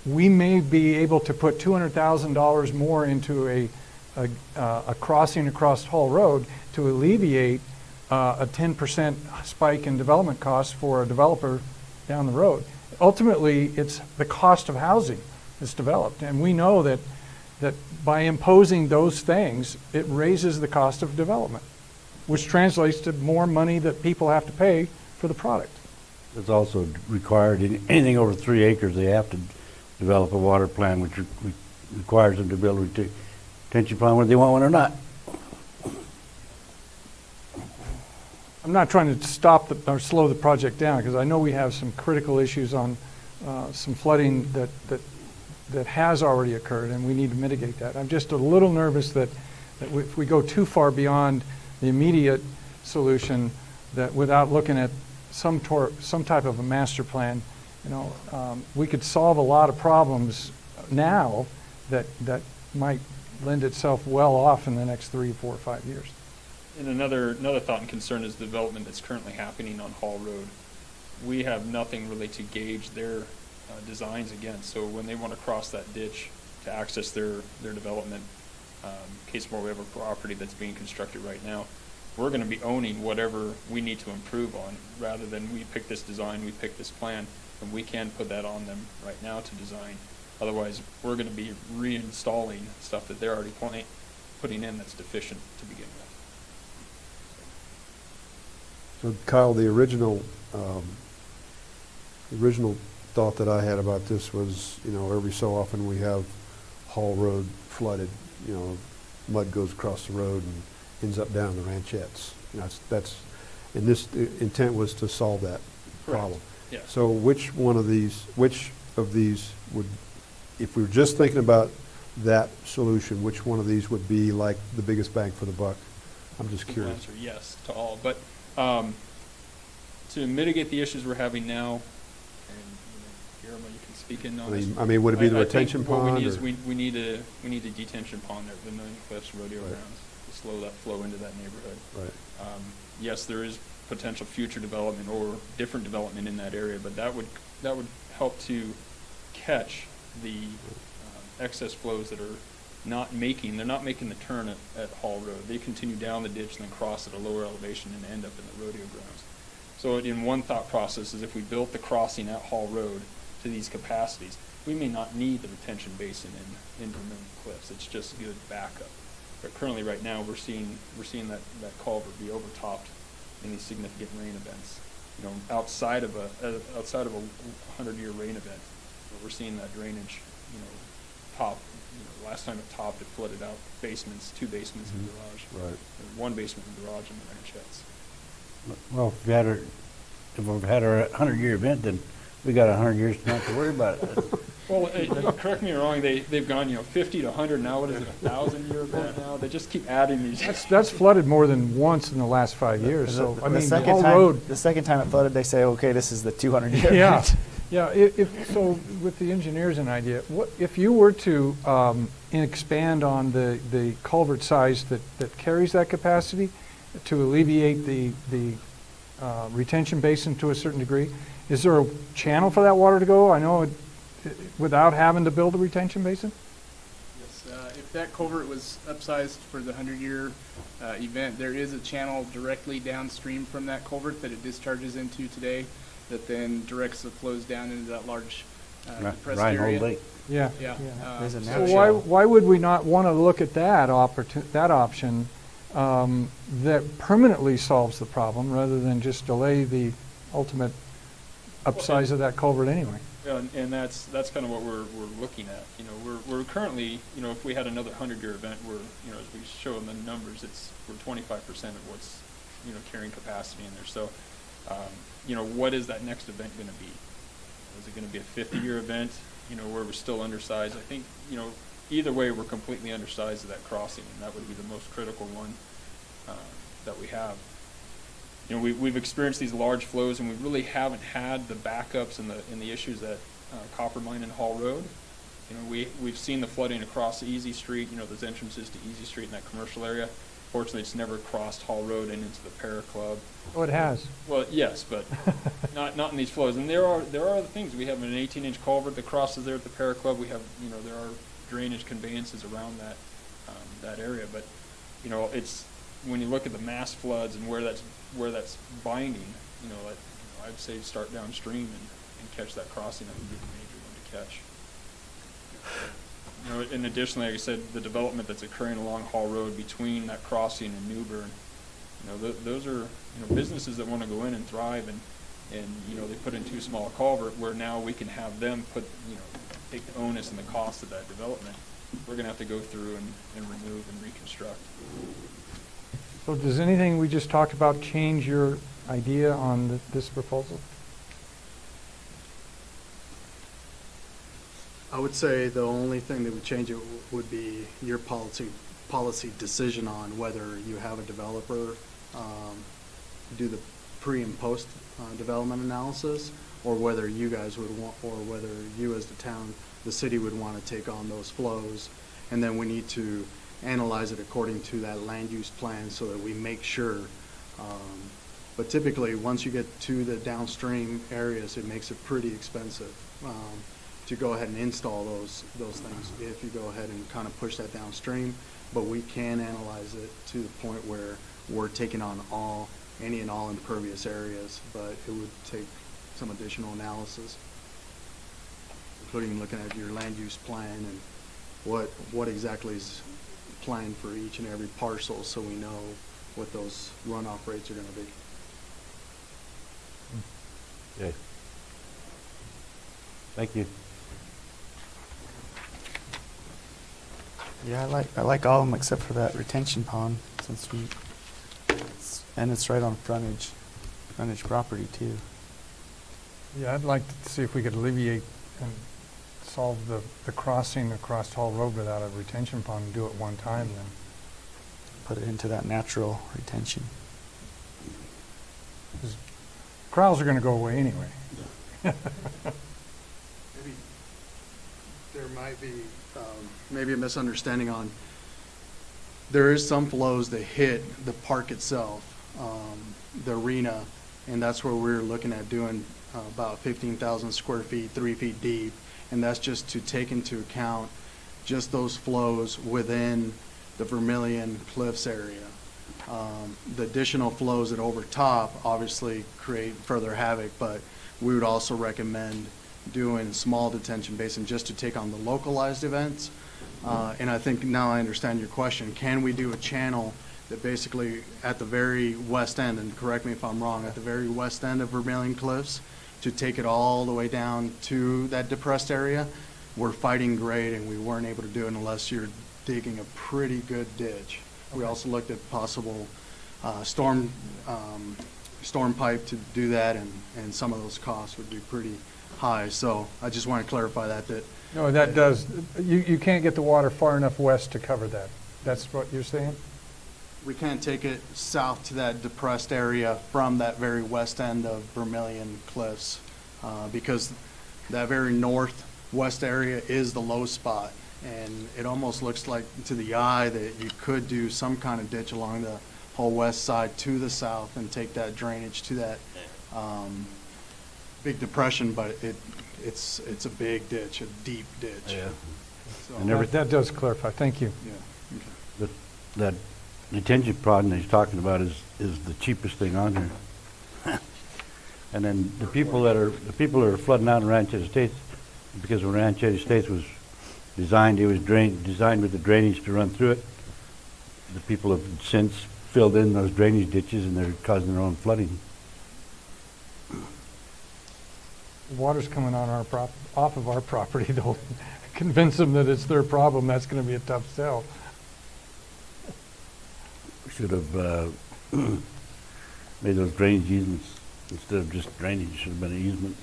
we may be able to put $200,000 more into a crossing across Hall Road to alleviate a 10% spike in development costs for a developer down the road. Ultimately, it's the cost of housing that's developed, and we know that by imposing those things, it raises the cost of development, which translates to more money that people have to pay for the product. It's also required, in anything over 3 acres, they have to develop a water plan, which requires them to build a retention pond whether they want one or not. I'm not trying to stop or slow the project down, because I know we have some critical issues on some flooding that has already occurred, and we need to mitigate that. I'm just a little nervous that if we go too far beyond the immediate solution, that without looking at some type of a master plan, we could solve a lot of problems now that might lend itself well off in the next 3, 4, 5 years. And another thought and concern is the development that's currently happening on Hall Road. We have nothing really to gauge their designs against. So when they want to cross that ditch to access their development, case more we have a property that's being constructed right now, we're going to be owning whatever we need to improve on, rather than we pick this design, we pick this plan, and we can put that on them right now to design. Otherwise, we're going to be reinstalling stuff that they're already putting in that's deficient to begin with. So Kyle, the original thought that I had about this was, every so often we have Hall Road flooded, mud goes across the road and ends up down the ranchettes. And this intent was to solve that problem. Yeah. So which of these would, if we were just thinking about that solution, which one of these would be like the biggest bang for the buck? I'm just curious. Answer yes to all, but to mitigate the issues we're having now, and Guillermo, you can speak in on this. I mean, would it be the I think retention pond? What we need is we need a detention pond there, the Vermilion Cliffs rodeo grounds, to slow that flow into that neighborhood. Right. Yes, there is potential future development or different development in that area, but that would help to catch the excess flows that are not making the turn at Hall Road. They continue down the ditch and then cross at a lower elevation and end up in the rodeo grounds. So in one thought process is if we built the crossing at Hall Road to these capacities, we may not need the retention basin in Vermilion Cliffs. It's just good backup. But currently right now we're seeing that culvert be overtopped in these significant rain events. Outside of a 100-year rain event, we're seeing that drainage, top. Last time it topped, it flooded out basements, 2 basements in the garage. Right. One basement in the garage in the ranchettes. Well, if we've had our 100-year event, then we got 100 years not to worry about it. Well, correct me if I'm wrong, they've gone, 50 to 100, now what is it, 1,000-year event now? They just keep adding these. That's flooded more than once in the last 5 years, so, I mean, the whole time, road. The second time it flooded, they say, okay, this is the 200-year Yeah, event. yeah, so with the engineers, an idea, what, if you were to expand on the culvert size that carries that capacity to alleviate the retention basin to a certain degree, is there a channel for that water to go? I know without having to build a retention basin? Yes, if that culvert was upsized for the 100-year event, there is a channel directly downstream from that culvert that it discharges into today that then directs the flows down into that large depressed area. Reinhold Lake. Yeah. Yeah. There's a So why would we not want to look at that option that permanently solves the problem rather than just delay the ultimate upsize of that culvert anyway? Yeah, and that's kind of what we're looking at. We're currently, if we had another 100-year event, as we show in the numbers, we're 25% of what's, carrying capacity in there. So, what is that next event going to be? Is it going to be a 50-year event, where we're still undersized? I think, either way, we're completely undersized at that crossing, and that would be the most critical one that we have. We've experienced these large flows, and we really haven't had the backups and the issues at Copper Mine and Hall Road. We've seen the flooding across Easy Street. Those entrances to Easy Street in that commercial area. Fortunately, it's never crossed Hall Road and into the Para Club. Oh, it has. Well, yes, but not in these flows. And there are other things. We have an 18-inch culvert that crosses there at the Para Club. We have there are drainage conveyances around that area. But it's when you look at the mass floods and where that's binding, I'd say start downstream and catch that crossing. That would be the major one to catch. And additionally, like I said, the development that's occurring along Hall Road between that crossing and Newbern, those are businesses that want to go in and thrive, and they put in too small a culvert where now we can have them take the onus and the cost of that development. We're going to have to go through and remove and reconstruct. So does anything we just talked about change your idea on this proposal? I would say the only thing that would change it would be your policy decision on whether you have a developer do the pre and post development analysis, or whether you guys would want, or whether you as the town, the city would want to take on those flows, and then we need to analyze it according to that land use plan so that we make sure. But typically, once you get to the downstream areas, it makes it pretty expensive to go ahead and install those things if you go ahead and kind of push that downstream. But we can analyze it to the point where we're taking on any and all impervious areas, but it would take some additional analysis, including looking at your land use plan and what exactly is planned for each and every parcel, so we know what those runoff rates are going to be. Okay. Thank you. Yeah, I like all of them except for that retention pond, and it's right on frontage property too. Yeah, I'd like to see if we could alleviate and solve the crossing across Hall Road without a retention pond and do it one time then. Put it into that natural retention. 'Cause crowds are going to go away anyway. Maybe there might be maybe a misunderstanding on, there is some flows that hit the park itself, the arena, and that's where we're looking at doing about 15,000 square feet, 3 feet deep, and that's just to take into account just those flows within the Vermilion Cliffs area. The additional flows that overtop obviously create further havoc, but we would also recommend doing small detention basin just to take on the localized events. And I think now I understand your question. Can we do a channel that basically at the very west end, and correct me if I'm wrong, at the very west end of Vermilion Cliffs, to take it all the way down to that depressed area? We're fighting grade, and we weren't able to do it unless you're digging a pretty good ditch. We also looked at possible storm storm pipe to do that, and some of those costs would be pretty high. So I just want to clarify that. No, that does, you can't get the water far enough west to cover that. That's what you're saying? We can't take it south to that depressed area from that very west end of Vermilion Cliffs, because that very northwest area is the low spot. And it almost looks like to the eye that you could do some kind of ditch along the whole west side to the south and take that drainage to that big depression, but it's a big ditch, a deep ditch. Yeah. So, And every- That does clarify, thank you. yeah, okay. That detention pond that he's talking about is the cheapest thing on here. And then the people that are flooding out in Rancho Estates, because when Rancho Estates was designed, it was designed with the drainage to run through it. The people have since filled in those drainage ditches and they're causing their own flooding. Water's coming on off of our property, though. Convince them that it's their problem, that's gonna be a tough sell. Should have made those drainage easements instead of just drainage. Should have been an easement.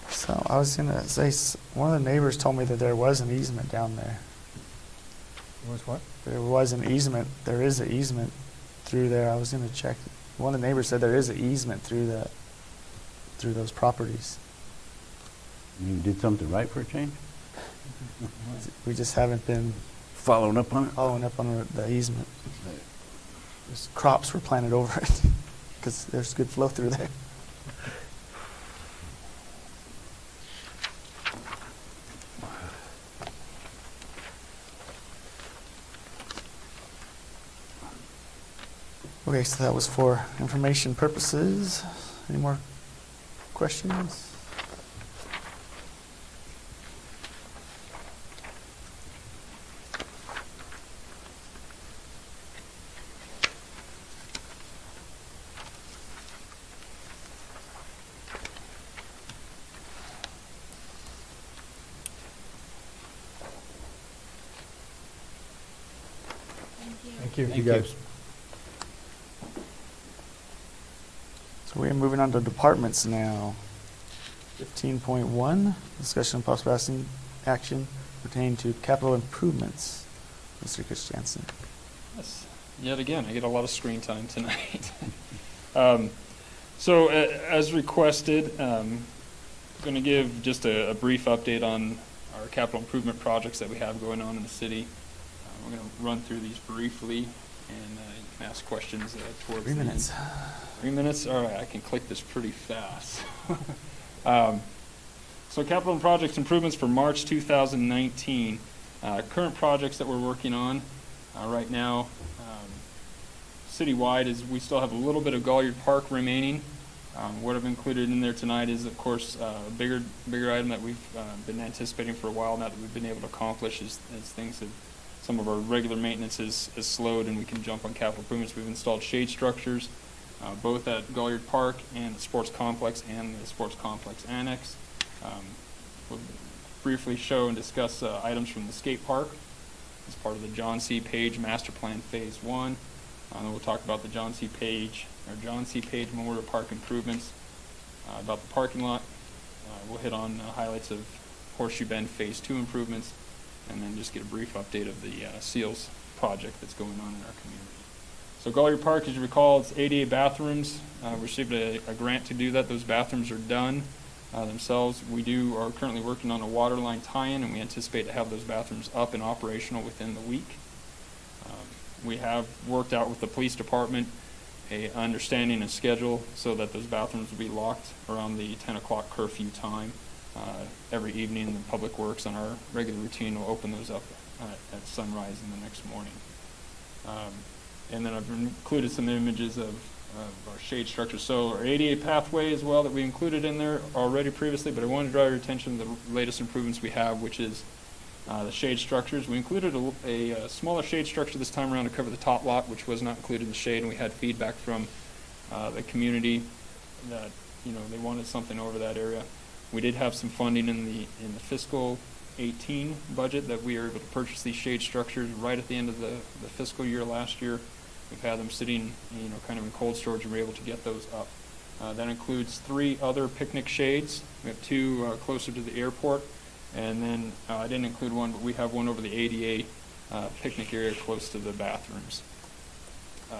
So I was gonna say, one of the neighbors told me that there was an easement down there. Was what? There was an easement, there is an easement through there. I was gonna check. One of the neighbors said there is an easement through those properties. You did something right for a change? We just haven't been Following up on it? following up on the easement. There's crops were planted over it, because there's good flow through there. Okay, so that was for information purposes. Any more questions? Thank you. You guys. So we're moving on to departments now. 15.1, discussion of possible action pertaining to capital improvements. Mr. Christiansen. Yes, yet again, I get a lot of screen time tonight. So as requested, going to give just a brief update on our capital improvement projects that we have going on in the city. We're going to run through these briefly and you can ask questions towards 3 minutes. 3 minutes? All right, I can click this pretty fast. So capital and project improvements for March 2019. Current projects that we're working on right now, citywide, is we still have a little bit of Galliard Park remaining. What I've included in there tonight is, of course, a bigger item that we've been anticipating for a while now that we've been able to accomplish as things have, some of our regular maintenance is slowed and we can jump on capital improvements. We've installed shade structures, both at Galliard Park and the Sports Complex and the Sports Complex Annex. We'll briefly show and discuss items from the Skatepark as part of the John C. Page Master Plan Phase 1. Then we'll talk about the John C. Page Memorial Park improvements, about the parking lot. We'll hit on highlights of Horseshoe Bend Phase 2 improvements, and then just get a brief update of the SEALS project that's going on in our community. So Galliard Park, as you recall, it's 88 bathrooms. We received a grant to do that. Those bathrooms are done themselves. We are currently working on a water line tie-in, and we anticipate to have those bathrooms up and operational within the week. We have worked out with the police department a understanding and schedule so that those bathrooms will be locked around the 10 o'clock curfew time. Every evening, the Public Works on our regular routine will open those up at sunrise in the next morning. And then I've included some images of our shade structure. So our ADA pathway as well that we included in there already previously, but I wanted to draw your attention to the latest improvements we have, which is the shade structures. We included a smaller shade structure this time around to cover the top lot, which was not included in the shade, and we had feedback from the community that they wanted something over that area. We did have some funding in the fiscal 18 budget that we were able to purchase these shade structures right at the end of the fiscal year last year. We've had them sitting, kind of in cold storage, and we're able to get those up. That includes 3 other picnic shades. We have 2 closer to the airport, and then I didn't include one, but we have one over the ADA picnic area close to the bathrooms.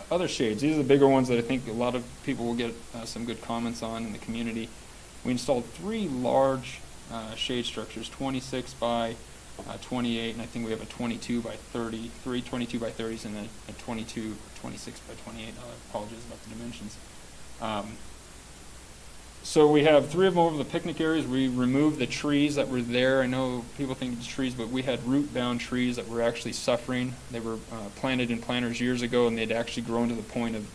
Other shades, these are the bigger ones that I think a lot of people will get some good comments on in the community. We installed 3 large shade structures, 26 by 28, and I think we have a 22 by 30, 3 22 by 30s, and then a 26 by 28. I apologize about the dimensions. So we have 3 of them over the picnic areas. We removed the trees that were there. I know people think it's trees, but we had root-bound trees that were actually suffering. They were planted in planters years ago, and they'd actually grown to the point of,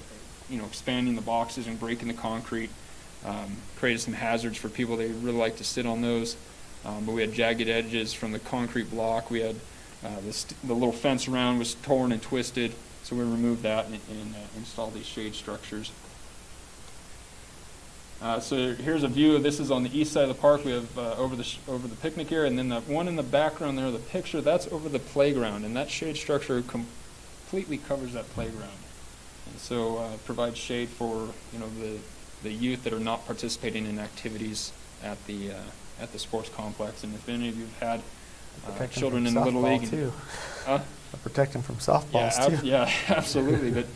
expanding the boxes and breaking the concrete. Created some hazards for people. They really like to sit on those. But we had jagged edges from the concrete block. We had the little fence around was torn and twisted, so we removed that and installed these shade structures. So here's a view. This is on the east side of the park. We have over the picnic area, and then the one in the background there, the picture, that's over the playground, and that shade structure completely covers that playground, and so provides shade for the youth that are not participating in activities at the sports complex. And if any of you have had children in the Little League, too. Protect them from softballs too. Yeah, absolutely. But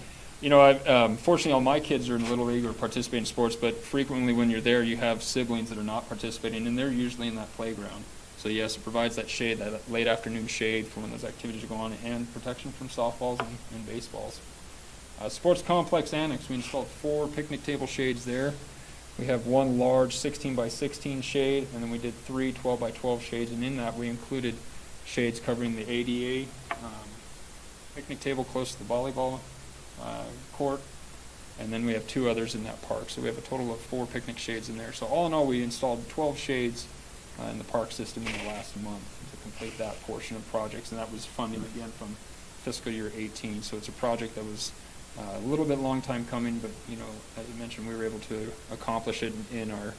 fortunately, all my kids are in Little League or participate in sports, but frequently when you're there, you have siblings that are not participating, and they're usually in that playground. So yes, it provides that shade, that late afternoon shade for when those activities go on, and protection from softballs and baseballs. Sports complex annex, we installed 4 picnic table shades there. We have 1 large 16 by 16 shade, and then we did 3 12 by 12 shades, and in that we included shades covering the ADA picnic table close to the volleyball court, and then we have 2 others in that park. So we have a total of 4 picnic shades in there. So all in all, we installed 12 shades in the park system in the last month to complete that portion of projects, and that was funding again from fiscal year 18. So it's a project that was a little bit long time coming, but as I mentioned, we were able to accomplish it in our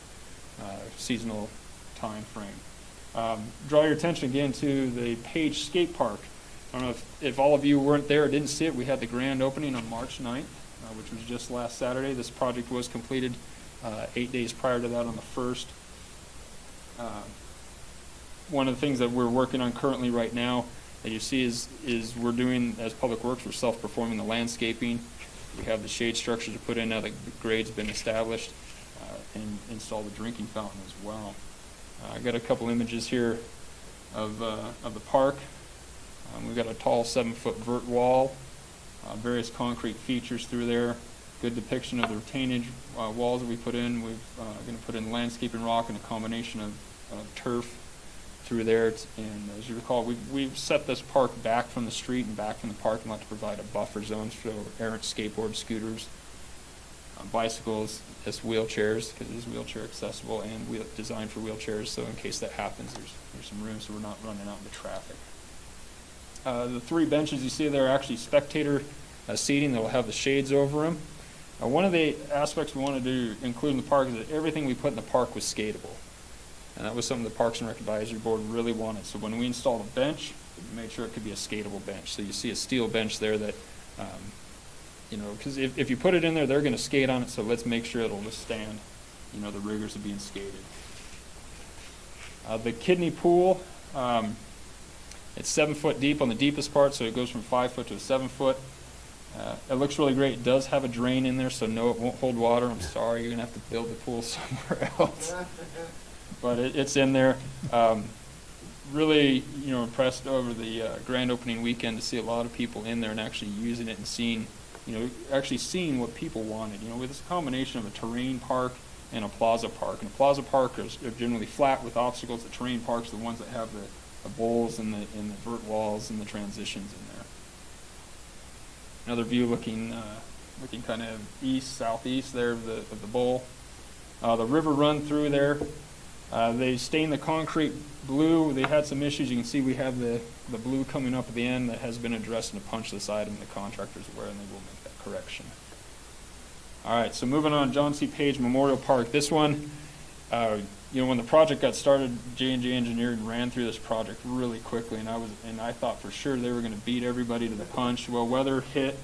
seasonal time frame. Draw your attention again to the Page Skatepark. I don't know if all of you weren't there or didn't see it. We had the grand opening on March 9th, which was just last Saturday. This project was completed 8 days prior to that on the 1st. One of the things that we're working on currently right now that you see is we're doing, as Public Works, we're self-performing the landscaping. We have the shade structure to put in now that the grade's been established, and install the drinking fountain as well. I got a couple images here of the park. We've got a tall 7-foot vert wall, various concrete features through there, good depiction of the retainage walls that we put in. We're going to put in landscaping rock and a combination of turf through there. And as you recall, we've set this park back from the street and back from the parking lot to provide a buffer zone for errant skateboards, scooters, bicycles, as wheelchairs, because it is wheelchair accessible and designed for wheelchairs. So in case that happens, there's some room so we're not running out into traffic. The 3 benches you see there are actually spectator seating that will have the shades over them. One of the aspects we wanted to include in the park is that everything we put in the park was skatable. And that was something the Parks and Rec Advisory Board really wanted. So when we installed a bench, we made sure it could be a skatable bench. So you see a steel bench there that, because if you put it in there, they're going to skate on it. So let's make sure it'll withstand, the rigors of being skated. The kidney pool, it's 7 foot deep on the deepest part, so it goes from 5 foot to a 7 foot. It looks really great. It does have a drain in there, so no, it won't hold water. I'm sorry, you're going to have to build the pool somewhere else. But it's in there. Really, impressed over the grand opening weekend to see a lot of people in there and actually using it and seeing, actually seeing what people wanted. With this combination of a terrain park and a plaza park. And a plaza park are generally flat with obstacles. The terrain parks are the ones that have the bowls and the vert walls and the transitions in there. Another view looking kind of east, southeast there of the bowl. The river run through there. They stained the concrete blue. They had some issues. You can see we have the blue coming up at the end that has been addressed in a punch list item. The contractor's aware, and they will make that correction. All right, so moving on, John C. Page Memorial Park. This one, when the project got started, J&J Engineering ran through this project really quickly, and I thought for sure they were going to beat everybody to the punch. Well, weather hit,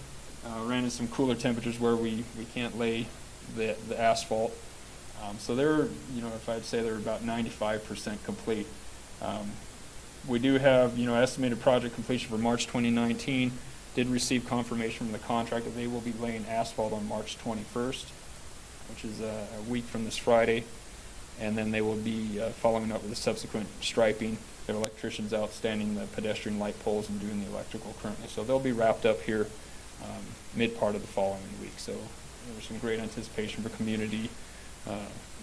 ran into some cooler temperatures where we can't lay the asphalt. So they're, if I'd say they're about 95% complete. We do have, estimated project completion for March 2019. Did receive confirmation from the contractor they will be laying asphalt on March 21st, which is a week from this Friday. And then they will be following up with the subsequent striping. Their electricians out standing the pedestrian light poles and doing the electrical currently. So they'll be wrapped up here mid part of the following week. So there's some great anticipation for community,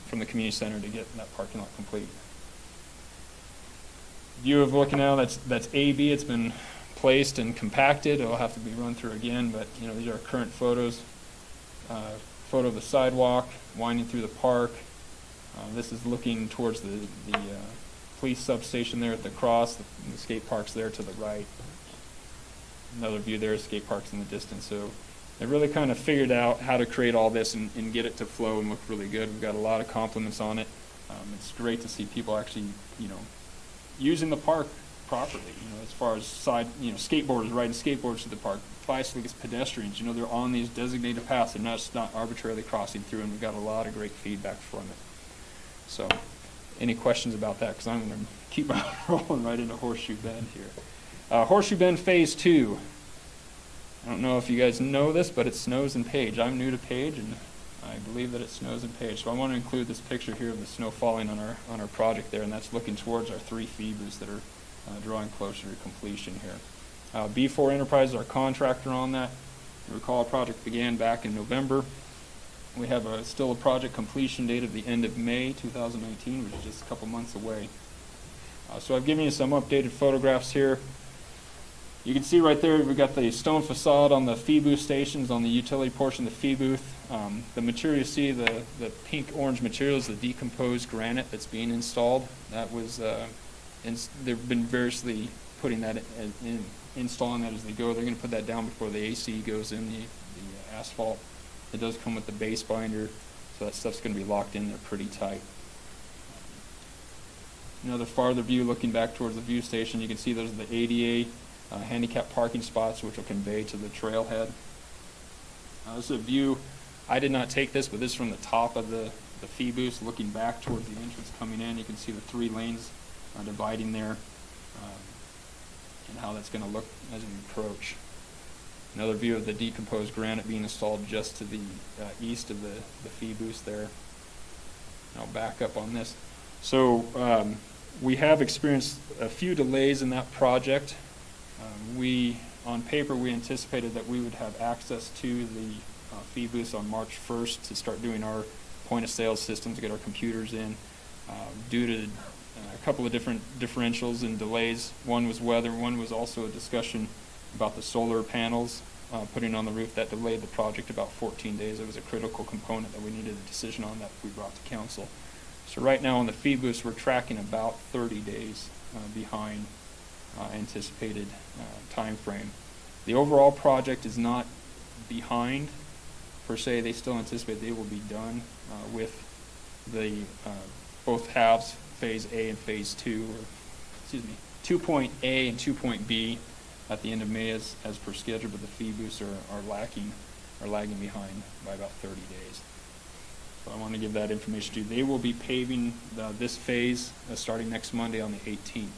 from the community center to get that parking lot complete. View of looking now, that's AB. It's been placed and compacted. It'll have to be run through again, but these are current photos. Photo of the sidewalk winding through the park. This is looking towards the police substation there at the cross. The skate park's there to the right. Another view there, skate park's in the distance. So they really kind of figured out how to create all this and get it to flow and look really good. We've got a lot of compliments on it. It's great to see people actually, using the park properly, as far as skateboarders riding skateboards to the park, bicyclists, pedestrians, they're on these designated paths. They're not arbitrarily crossing through, and we've got a lot of great feedback from it. So, any questions about that? Because I'm going to keep rolling right into Horseshoe Bend here. Horseshoe Bend Phase 2. I don't know if you guys know this, but it snows in Page. I'm new to Page, and I believe that it snows in Page. So I want to include this picture here of the snow falling on our project there, and that's looking towards our 3 FEBUs that are drawing closer to completion here. B4 Enterprises, our contractor on that. You recall, our project began back in November. We have still a project completion date of the end of May 2019, which is just a couple months away. So I've given you some updated photographs here. You can see right there, we've got the stone facade on the FEBU stations on the utility portion of the FEBU. The material you see, the pink-orange material is the decomposed granite that's being installed. That was, they've been variously putting that installing that as they go. They're going to put that down before the AC goes in, the asphalt. It does come with the base binder, so that stuff's going to be locked in there pretty tight. Another farther view looking back towards the view station, you can see those are the ADA handicap parking spots, which will convey to the trailhead. This is a view, I did not take this, but this is from the top of the FEBUs looking back towards the entrance coming in. You can see the 3 lanes dividing there, and how that's going to look as we approach. Another view of the decomposed granite being installed just to the east of the FEBUs there. I'll back up on this. So we have experienced a few delays in that project. On paper, we anticipated that we would have access to the FEBUs on March 1st to start doing our point-of-sale system to get our computers in. Due to a couple of different differentials and delays, one was weather, one was also a discussion about the solar panels putting on the roof. That delayed the project about 14 days. It was a critical component that we needed a decision on that we brought to council. So right now on the FEBUs, we're tracking about 30 days behind anticipated time frame. The overall project is not behind per se. They still anticipate they will be done with the both halves, Phase A and Phase 2, or excuse me, 2.A and 2.B at the end of May as per schedule, but the FEBUs are lagging behind by about 30 days. So I want to give that information to you. They will be paving this phase starting next Monday on the 18th.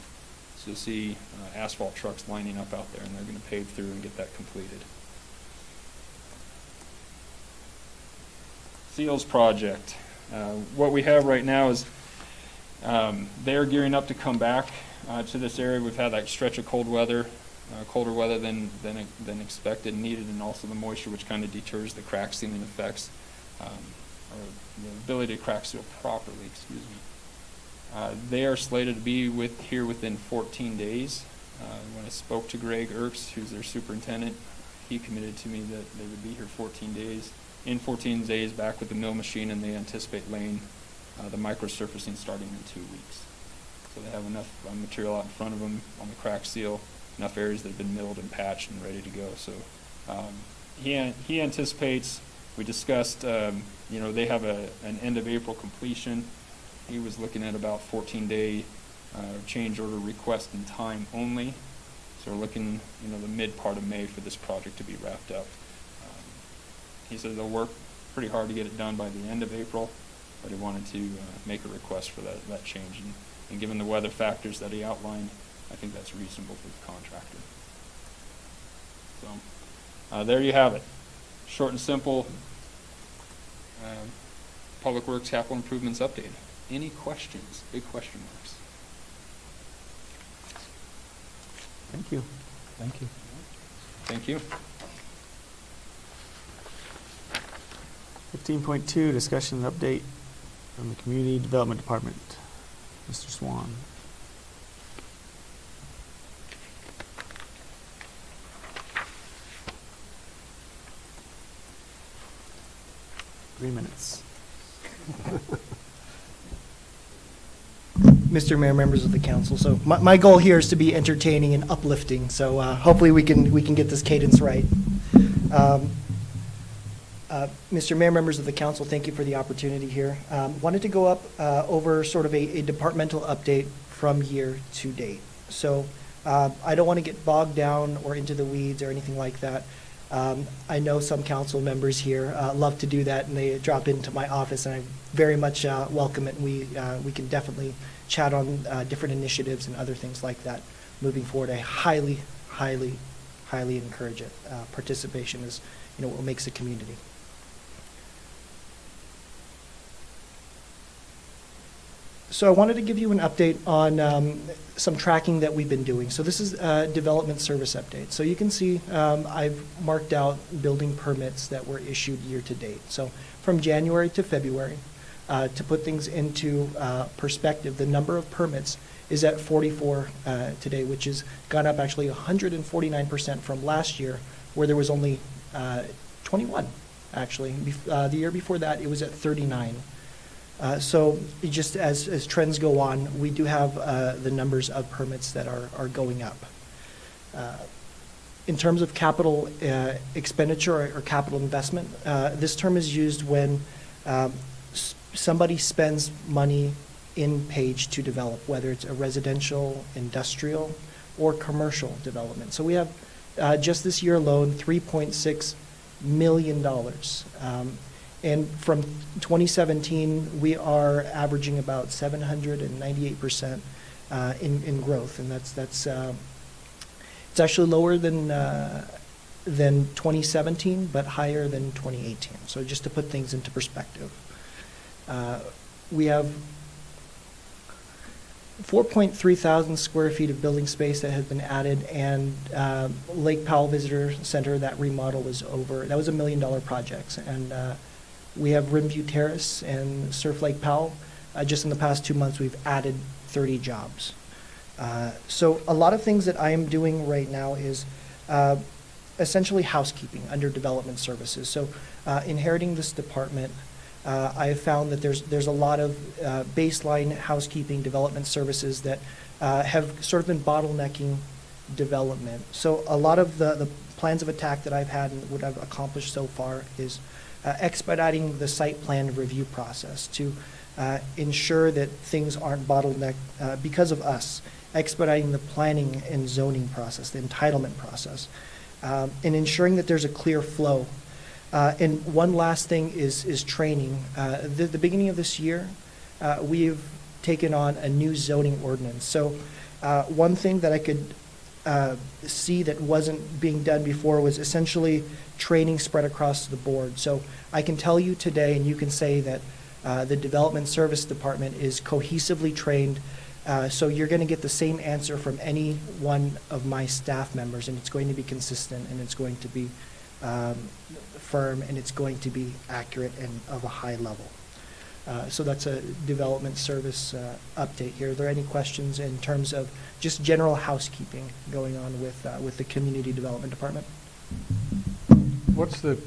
So you'll see asphalt trucks lining up out there, and they're going to pave through and get that completed. Seals project. What we have right now is they're gearing up to come back to this area. We've had that stretch of colder weather than expected and needed, and also the moisture, which kind of deters the crack sealing effects, or the ability to crack seal properly, excuse me. They are slated to be here within 14 days. When I spoke to Greg Erks, who's their superintendent, he committed to me that they would be here 14 days. In 14 days, back with the mill machine, and they anticipate laying the microsurfacing starting in 2 weeks. So they have enough material out in front of them on the crack seal, enough areas that have been milled and patched and ready to go. So he anticipates, we discussed, they have an end of April completion. He was looking at about 14-day change order request in time only. So we're looking, the mid part of May for this project to be wrapped up. he said they'll work pretty hard to get it done by the end of April, but he wanted to make a request for that change. And given the weather factors that he outlined, I think that's reasonable for the contractor. So there you have it. Short and simple Public Works Capital Improvements update. Any questions? Big question marks. Thank you. Thank you. Thank you. 15.2, discussion and update from the Community Development Department. Mr. Swan. Three minutes. Mr. Mayor, members of the council. So my goal here is to be entertaining and uplifting. So hopefully we can get this cadence right. Mr. Mayor, members of the council, thank you for the opportunity here. Wanted to go up over sort of a departmental update from year to date. So I don't want to get bogged down or into the weeds or anything like that. I know some council members here love to do that, and they drop into my office, and I very much welcome it. And we can definitely chat on different initiatives and other things like that moving forward. I highly encourage it. Participation is, what makes a community. So I wanted to give you an update on some tracking that we've been doing. So this is a development service update. So you can see I've marked out building permits that were issued year to date. So from January to February, to put things into perspective, the number of permits is at 44 today, which has gone up actually 149% from last year, where there was only 21, actually. The year before that, it was at 39. So just as trends go on, we do have the numbers of permits that are going up. In terms of capital expenditure or capital investment, this term is used when somebody spends money in Page to develop, whether it's a residential, industrial, or commercial development. So we have just this year alone $3.6 million. And from 2017, we are averaging about 798% in growth, and that's it's actually lower than 2017, but higher than 2018. So just to put things into perspective, we have 4.3 thousand square feet of building space that has been added, and Lake Powell Visitor Center, that remodel was over. That was $1 million projects, and we have Rimview Terrace and Surf Lake Powell. Just in the past 2 months, we've added 30 jobs. So a lot of things that I am doing right now is essentially housekeeping under development services. So inheriting this department, I have found that there's a lot of baseline housekeeping development services that have sort of been bottlenecking development. So a lot of the plans of attack that I've had and what I've accomplished so far is expediting the site plan review process to ensure that things aren't bottlenecked because of us, expediting the planning and zoning process, the entitlement process, and ensuring that there's a clear flow. And one last thing is training. The beginning of this year, we've taken on a new zoning ordinance. So one thing that I could see that wasn't being done before was essentially training spread across the board. So I can tell you today, and you can say that the Development Service Department is cohesively trained, so you're going to get the same answer from any one of my staff members, and it's going to be consistent, and it's going to be firm, and it's going to be accurate and of a high level. So that's a development service update here. Are there any questions in terms of just general housekeeping going on with the Community Development Department? What's the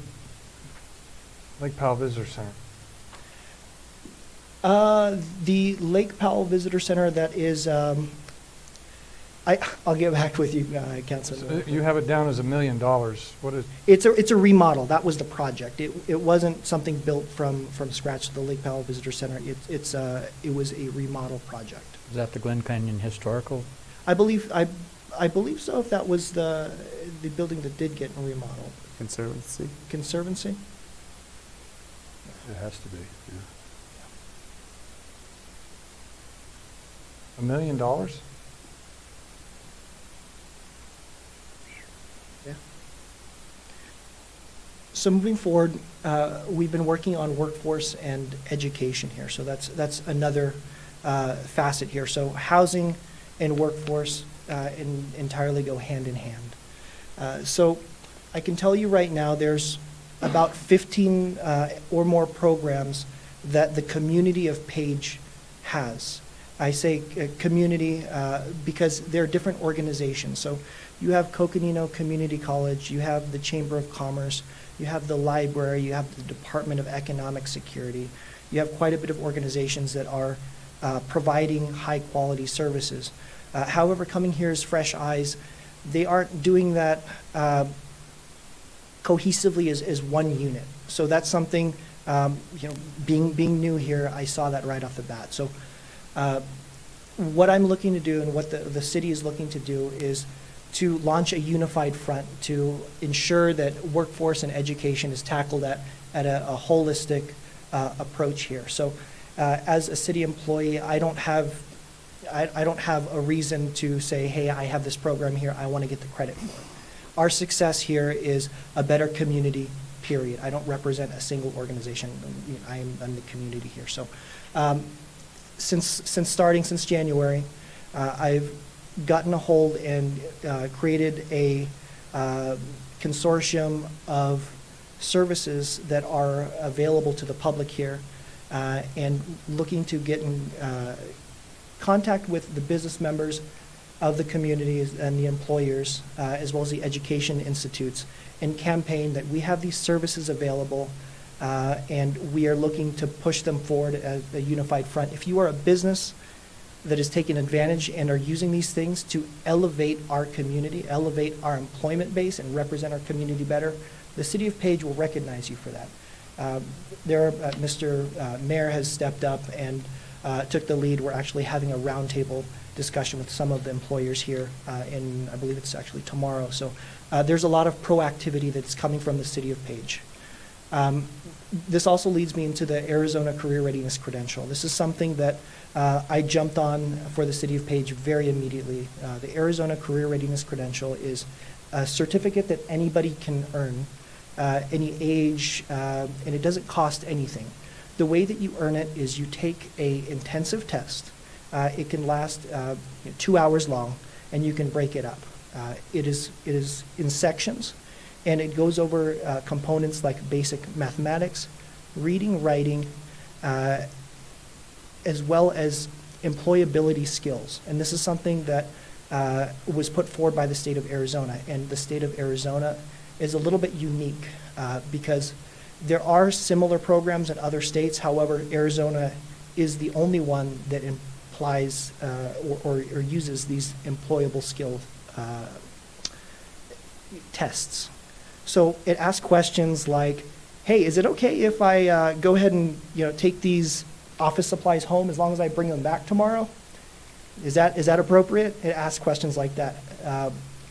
Lake Powell Visitor Center? The Lake Powell Visitor Center, that is, I'll get back with you, Councilman. So you have it down as $1 million. What is? It's a remodel. That was the project. It wasn't something built from scratch. The Lake Powell Visitor Center. It was a remodel project. Is that the Glen Canyon Historical? I believe so. If that was the building that did get remodeled. Conservancy. Conservancy. It has to be, yeah. $1 million? Yeah. So moving forward, we've been working on workforce and education here. So that's another facet here. So housing and workforce entirely go hand in hand. So I can tell you right now, there's about 15 or more programs that the community of Page has. I say community because they're different organizations. So you have Coconino Community College, you have the Chamber of Commerce, you have the library, you have the Department of Economic Security. You have quite a bit of organizations that are providing high-quality services. However, coming here as fresh eyes, they aren't doing that cohesively as one unit. So that's something, being new here, I saw that right off the bat. So what I'm looking to do and what the city is looking to do is to launch a unified front to ensure that workforce and education is tackled at a holistic approach here. So as a city employee, I don't have a reason to say, hey, I have this program here, I want to get the credit for it. Our success here is a better community, period. I don't represent a single organization. I'm the community here. So since January, I've gotten a hold and created a consortium of services that are available to the public here and looking to get in contact with the business members of the communities and the employers, as well as the education institutes, and campaign that we have these services available and we are looking to push them forward as a unified front. If you are a business that is taking advantage and are using these things to elevate our community, elevate our employment base, and represent our community better, the City of Page will recognize you for that. Mr. Mayor has stepped up and took the lead. We're actually having a roundtable discussion with some of the employers here in, I believe it's actually tomorrow. So there's a lot of proactivity that's coming from the City of Page. This also leads me into the Arizona Career Readiness Credential. This is something that I jumped on for the City of Page very immediately. The Arizona Career Readiness Credential is a certificate that anybody can earn, any age, and it doesn't cost anything. The way that you earn it is you take an intensive test. It can last 2 hours long, and you can break it up. It is in sections, and it goes over components like basic mathematics, reading, writing, as well as employability skills. And this is something that was put forward by the state of Arizona. And the state of Arizona is a little bit unique because there are similar programs in other states. However, Arizona is the only one that implies or uses these employable skill tests. So it asks questions like, hey, is it okay if I go ahead and take these office supplies home as long as I bring them back tomorrow? Is that appropriate? It asks questions like that.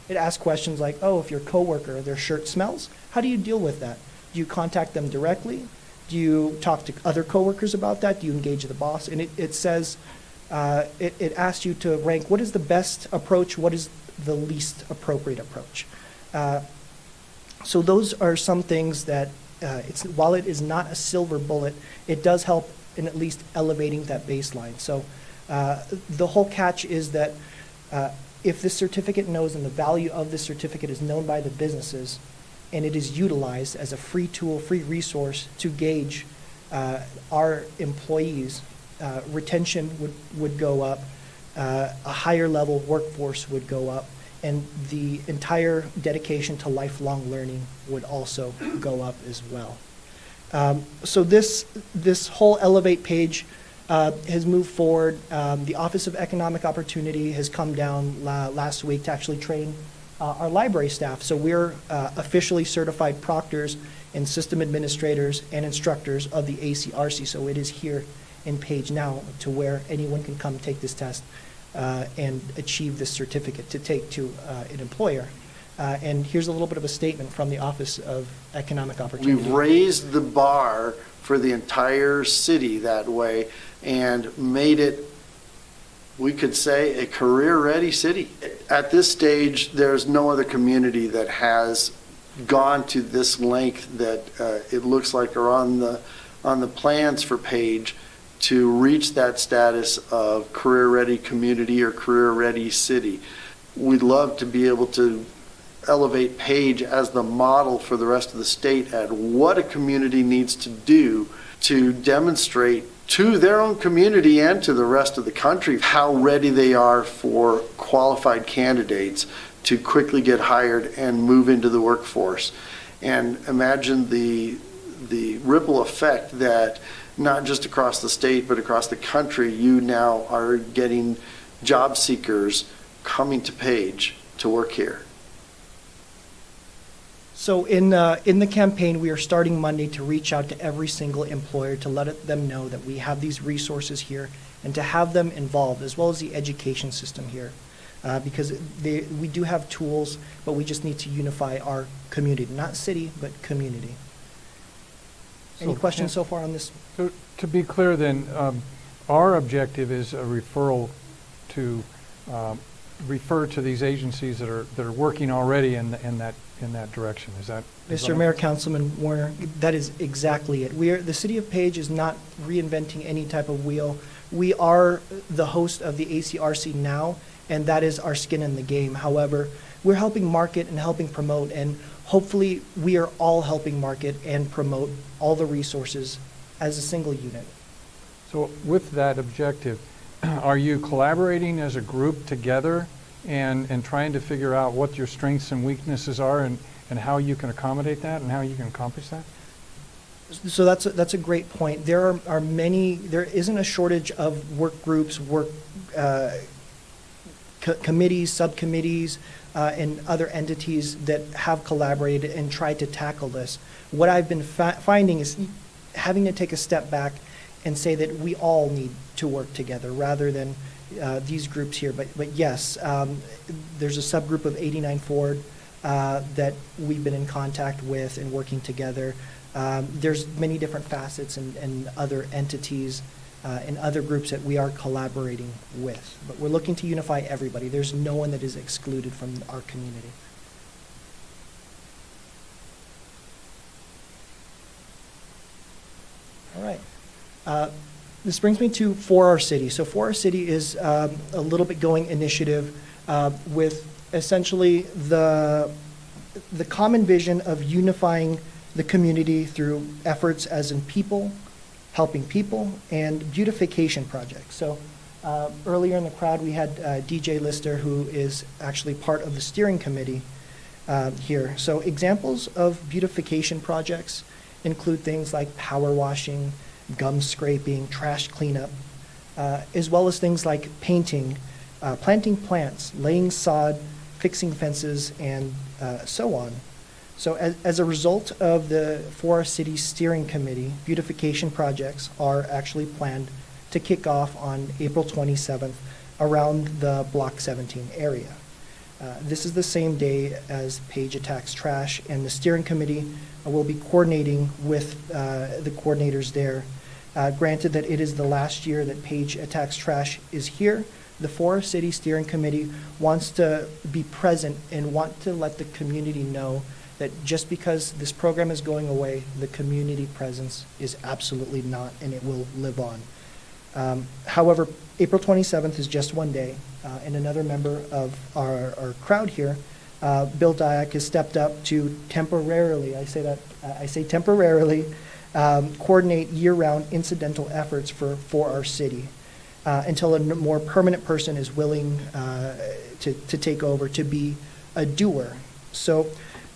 It asks questions like, oh, if your coworker, their shirt smells, how do you deal with that? Do you contact them directly? Do you talk to other coworkers about that? Do you engage the boss? And it says, it asks you to rank what is the best approach, what is the least appropriate approach. So those are some things that, while it is not a silver bullet, it does help in at least elevating that baseline. So the whole catch is that if this certificate knows and the value of this certificate is known by the businesses, and it is utilized as a free tool, free resource to gauge our employees, retention would go up, a higher level workforce would go up, and the entire dedication to lifelong learning would also go up as well. So this whole Elevate page has moved forward. The Office of Economic Opportunity has come down last week to actually train our library staff. So we're officially certified proctors and system administrators and instructors of the ACRC. So it is here in Page now to where anyone can come take this test and achieve this certificate to take to an employer. And here's a little bit of a statement from the Office of Economic Opportunity. We've raised the bar for the entire city that way and made it, we could say, a career-ready city. At this stage, there's no other community that has gone to this length that it looks like are on the plans for Page to reach that status of career-ready community or career-ready city. We'd love to be able to elevate Page as the model for the rest of the state at what a community needs to do to demonstrate to their own community and to the rest of the country how ready they are for qualified candidates to quickly get hired and move into the workforce. And imagine the ripple effect that not just across the state but across the country, you now are getting job seekers coming to Page to work here. So in the campaign, we are starting Monday to reach out to every single employer to let them know that we have these resources here and to have them involved, as well as the education system here. Because we do have tools, but we just need to unify our community, not city, but community. Any questions so far on this? So to be clear then, our objective is a referral to refer to these agencies that are working already in that direction. Is that? Mr. Mayor, Councilman Warner, that is exactly it. The City of Page is not reinventing any type of wheel. We are the host of the ACRC now, and that is our skin in the game. However, we're helping market and helping promote, and hopefully we are all helping market and promote all the resources as a single unit. So with that objective, are you collaborating as a group together and trying to figure out what your strengths and weaknesses are and how you can accommodate that and how you can accomplish that? So that's a great point. There isn't a shortage of work groups, committees, subcommittees, and other entities that have collaborated and tried to tackle this. What I've been finding is having to take a step back and say that we all need to work together rather than these groups here. But yes, there's a subgroup of 89 Ford that we've been in contact with and working together. There's many different facets and other entities and other groups that we are collaborating with. But we're looking to unify everybody. There's no one that is excluded from our community. All right. This brings me to For Our City. So For Our City is a little bit going initiative with essentially the common vision of unifying the community through efforts as in people, helping people, and beautification projects. So earlier in the crowd, we had DJ Lister, who is actually part of the steering committee here. So examples of beautification projects include things like power washing, gum scraping, trash cleanup, as well as things like painting, planting plants, laying sod, fixing fences, and so on. So as a result of the For Our City Steering Committee, beautification projects are actually planned to kick off on April 27th around the Block 17 area. This is the same day as Page Attacks Trash, and the steering committee will be coordinating with the coordinators there. Granted that it is the last year that Page Attacks Trash is here, the For Our City Steering Committee wants to be present and want to let the community know that just because this program is going away, the community presence is absolutely not, and it will live on. However, April 27th is just one day, and another member of our crowd here, Bill Dyack, has stepped up to temporarily, I say temporarily, coordinate year-round incidental efforts for our city until a more permanent person is willing to take over, to be a doer. So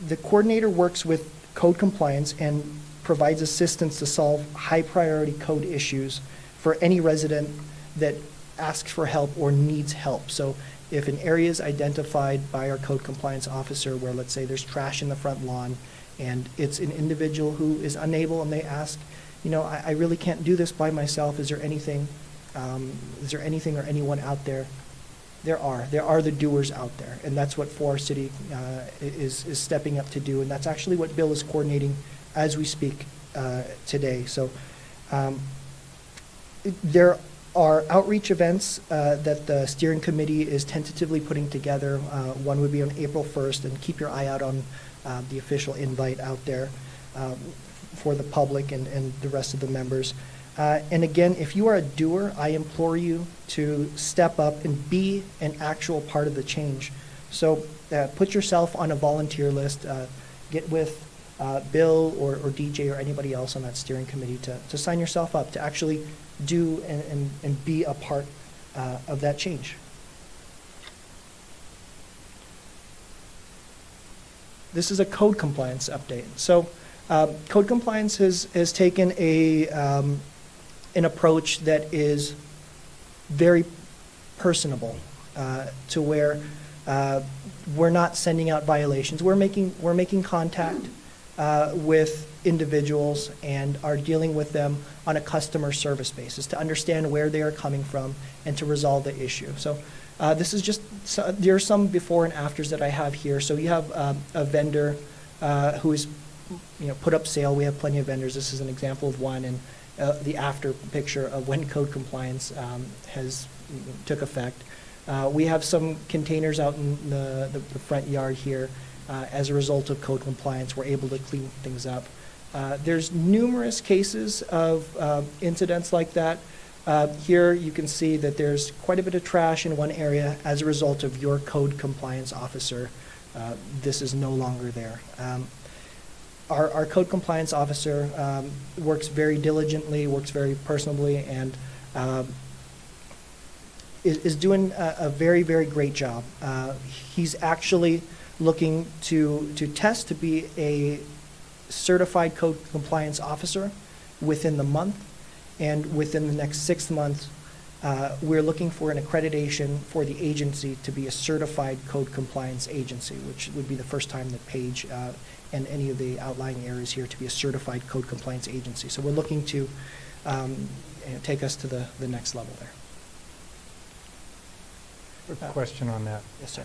the coordinator works with code compliance and provides assistance to solve high-priority code issues for any resident that asks for help or needs help. So if an area is identified by our code compliance officer where, let's say, there's trash in the front lawn and it's an individual who is unable and they ask, I really can't do this by myself. Is there anything or anyone out there There are the doers out there, and that's what Forest City is stepping up to do, and that's actually what Bill is coordinating as we speak today. So there are outreach events that the steering committee is tentatively putting together. One would be on April 1st, and keep your eye out on the official invite out there for the public and the rest of the members. And again, if you are a doer, I implore you to step up and be an actual part of the change. So put yourself on a volunteer list. Get with Bill or DJ or anybody else on that steering committee to sign yourself up to actually do and be a part of that change. This is a code compliance update. So code compliance has taken an approach that is very personable to where we're not sending out violations. We're making contact with individuals and are dealing with them on a customer service basis to understand where they are coming from and to resolve the issue. So this is just, there are some before and afters that I have here. So you have a vendor who is, put up sale. We have plenty of vendors. This is an example of one, and the after picture of when code compliance has took effect. We have some containers out in the front yard here. As a result of code compliance, we're able to clean things up. There's numerous cases of incidents like that. Here you can see that there's quite a bit of trash in one area as a result of your code compliance officer. This is no longer there. Our code compliance officer works very diligently, works very personably, and is doing a very, very great job. He's actually looking to test to be a certified code compliance officer within the month, and within the next 6 months, we're looking for an accreditation for the agency to be a certified code compliance agency, which would be the first time that Page and any of the outlying areas here to be a certified code compliance agency. So we're looking to take us to the next level there. Quick question on that. Yes, sir.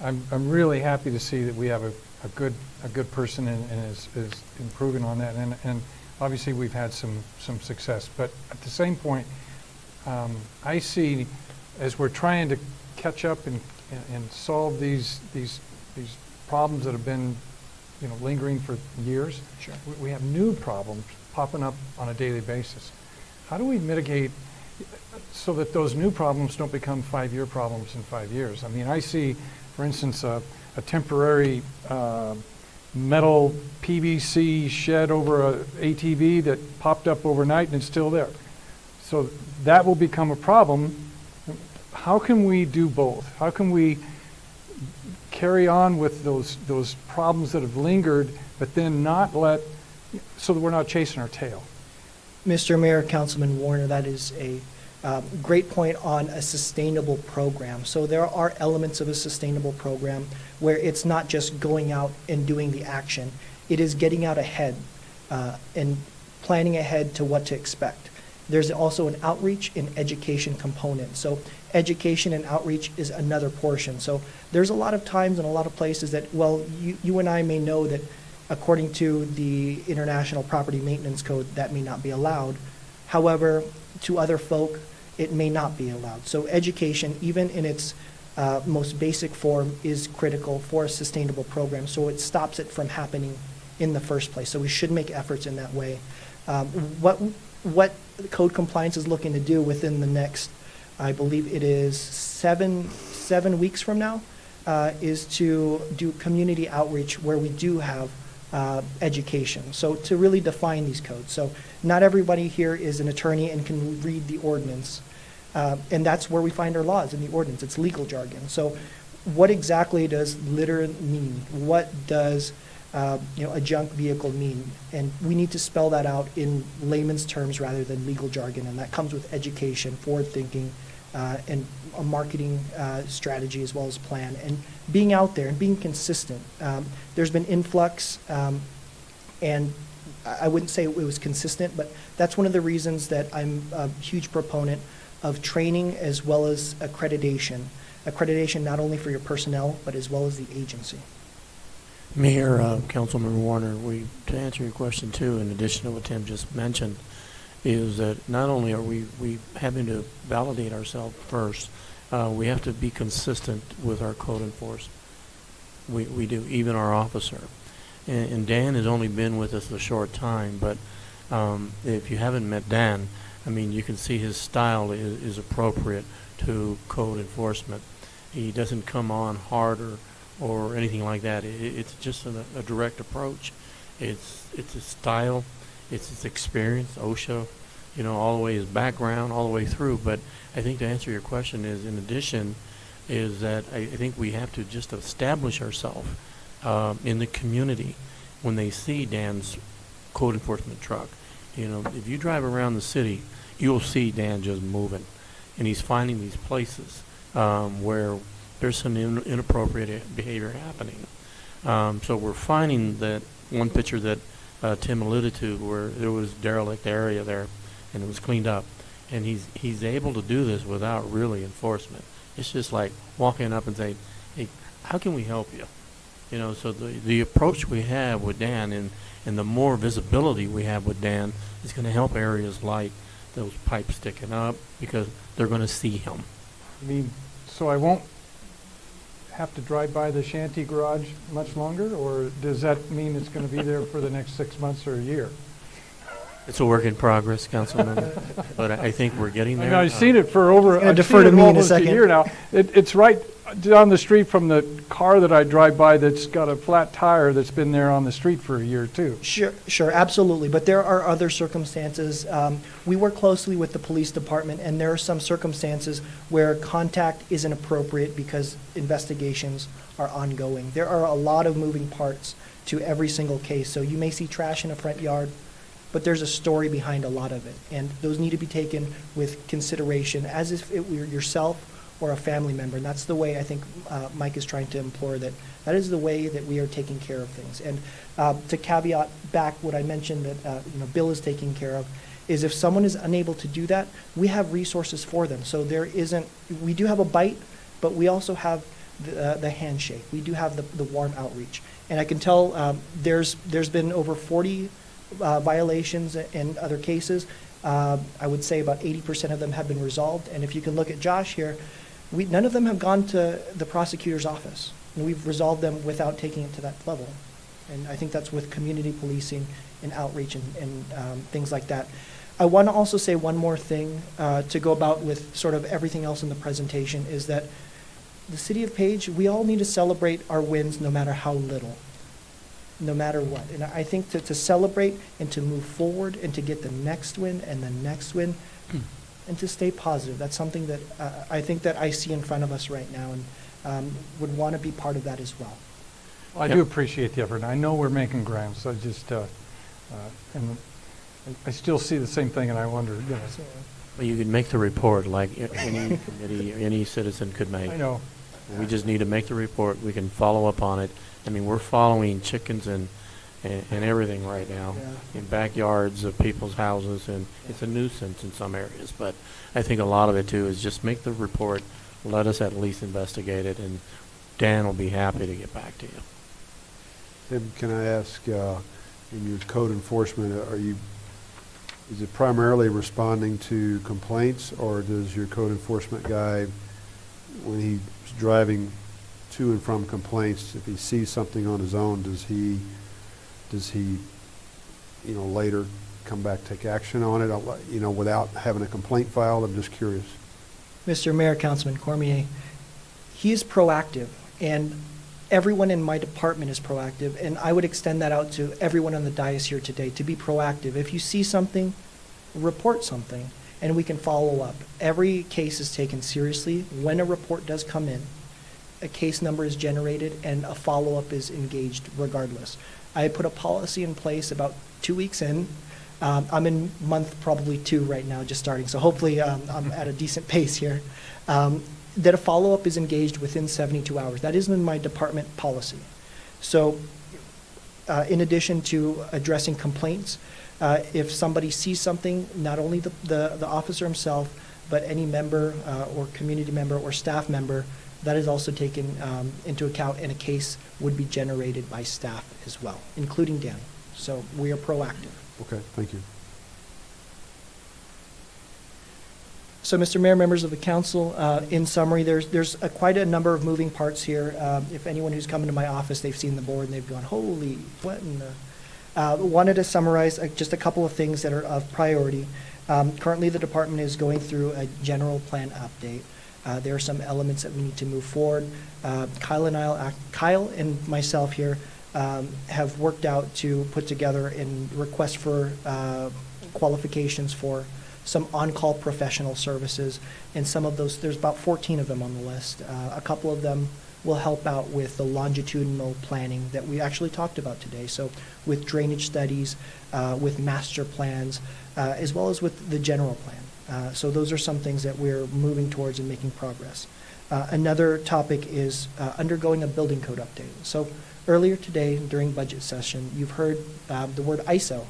I'm really happy to see that we have a good person and is improving on that, and obviously we've had some success. But at the same point, I see as we're trying to catch up and solve these problems that have been lingering for years. Sure. We have new problems popping up on a daily basis. How do we mitigate so that those new problems don't become 5-year problems in 5 years? I mean, I see, for instance, a temporary metal PVC shed over a ATV that popped up overnight and it's still there. So that will become a problem. How can we do both? How can we carry on with those problems that have lingered, but then not so that we're not chasing our tail? Mr. Mayor, Councilman Warner, that is a great point on a sustainable program. So there are elements of a sustainable program where it's not just going out and doing the action. It is getting out ahead and planning ahead to what to expect. There's also an outreach and education component. So education and outreach is another portion. So there's a lot of times and a lot of places that, well, you and I may know that according to the International Property Maintenance Code, that may not be allowed. However, to other folk, it may not be allowed. So education, even in its most basic form, is critical for a sustainable program. So it stops it from happening in the first place. So we should make efforts in that way. What code compliance is looking to do within the next, I believe it is seven weeks from now, is to do community outreach where we do have education. So to really define these codes. So not everybody here is an attorney and can read the ordinance. And that's where we find our laws, in the ordinance. It's legal jargon. So what exactly does litter mean? What does a junk vehicle mean? And we need to spell that out in layman's terms rather than legal jargon. And that comes with education, forward thinking, and a marketing strategy as well as plan, and being out there and being consistent. There's been influx, and I wouldn't say it was consistent, but that's one of the reasons that I'm a huge proponent of training as well as accreditation. accreditation not only for your personnel, but as well as the agency. Mayor, Councilman Warner, to answer your question too, in addition to what Tim just mentioned, is that not only are we having to validate ourselves first, we have to be consistent with our code enforcement. We do, even our officer. And Dan has only been with us a short time, but if you haven't met Dan, I mean, you can see his style is appropriate to code enforcement. He doesn't come on harder or anything like that. It's just a direct approach. It's his style, it's his experience, OSHA, all the way his background, all the way through. But I think to answer your question is, in addition, is that I think we have to just establish ourselves in the community when they see Dan's code enforcement truck. If you drive around the city, you'll see Dan just moving, and he's finding these places where there's some inappropriate behavior happening. So we're finding that one picture that Tim alluded to, where there was derelict area there, and it was cleaned up, and he's able to do this without really enforcement. It's just like walking up and saying, "Hey, how can we help you?" So the approach we have with Dan and the more visibility we have with Dan is going to help areas like those pipes sticking up, because they're going to see him. So I won't have to drive by the shanty garage much longer, or does that mean it's going to be there for the next 6 months or a year? It's a work in progress, Councilman, but I think we're getting there. I've seen it for over defer to me in a second. year now. It's right down the street from the car that I drive by that's got a flat tire that's been there on the street for a year too. Sure, absolutely. But there are other circumstances. We work closely with the police department, and there are some circumstances where contact isn't appropriate because investigations are ongoing. There are a lot of moving parts to every single case. So you may see trash in a front yard, but there's a story behind a lot of it. And those need to be taken with consideration as if it were yourself or a family member. And that's the way I think Mike is trying to implore that. That is the way that we are taking care of things. And to caveat back what I mentioned that Bill is taking care of, is if someone is unable to do that, we have resources for them. So we do have a bite, but we also have the handshake. We do have the warm outreach. And I can tell there's been over 40 violations in other cases. I would say about 80% of them have been resolved. And if you can look at Josh here, none of them have gone to the prosecutor's office. And we've resolved them without taking it to that level. And I think that's with community policing and outreach and things like that. I want to also say one more thing to go about with sort of everything else in the presentation, is that the city of Page, we all need to celebrate our wins no matter how little, no matter what. And I think to celebrate and to move forward and to get the next win and the next win and to stay positive, that's something that I think that I see in front of us right now, and would want to be part of that as well. I do appreciate the effort. And I know we're making ground, so and I still see the same thing, and I wonder, Well, you could make the report like any committee, any citizen could make. I know. We just need to make the report. We can follow up on it. I mean, we're following chickens and everything right now in backyards of people's houses, and it's a nuisance in some areas. But I think a lot of it too is just make the report, let us at least investigate it, and Dan will be happy to get back to you. Tim, can I ask, in your code enforcement, is it primarily responding to complaints, or does your code enforcement guy, when he's driving to and from complaints, if he sees something on his own, does he later come back, take action on it, without having a complaint filed? I'm just curious. Mr. Mayor, Councilman Cormier, he is proactive, and everyone in my department is proactive, and I would extend that out to everyone on the dais here today, to be proactive. If you see something, report something, and we can follow up. Every case is taken seriously. When a report does come in, a case number is generated and a follow-up is engaged regardless. I put a policy in place about 2 weeks in. I'm in month probably 2 right now, just starting, so hopefully I'm at a decent pace here. That a follow-up is engaged within 72 hours. That is in my department policy. So in addition to addressing complaints, if somebody sees something, not only the officer himself, but any member or community member or staff member that is also taken into account, and a case would be generated by staff as well, including Danny. So we are proactive. Okay, thank you. So, Mr. Mayor, members of the council, in summary, there's quite a number of moving parts here. If anyone who's come into my office, they've seen the board and they've gone, holy, what in the... Wanted to summarize just a couple of things that are of priority. Currently, the department is going through a general plan update. There are some elements that we need to move forward. Kyle and myself here have worked out to put together a request for qualifications for some on-call professional services, and some of those, there's about 14 of them on the list. A couple of them will help out with the longitudinal planning that we actually talked about today. So with drainage studies, with master plans, as well as with the general plan. So those are some things that we're moving towards and making progress. Another topic is undergoing a building code update. So earlier today during budget session, you've heard the word ISO,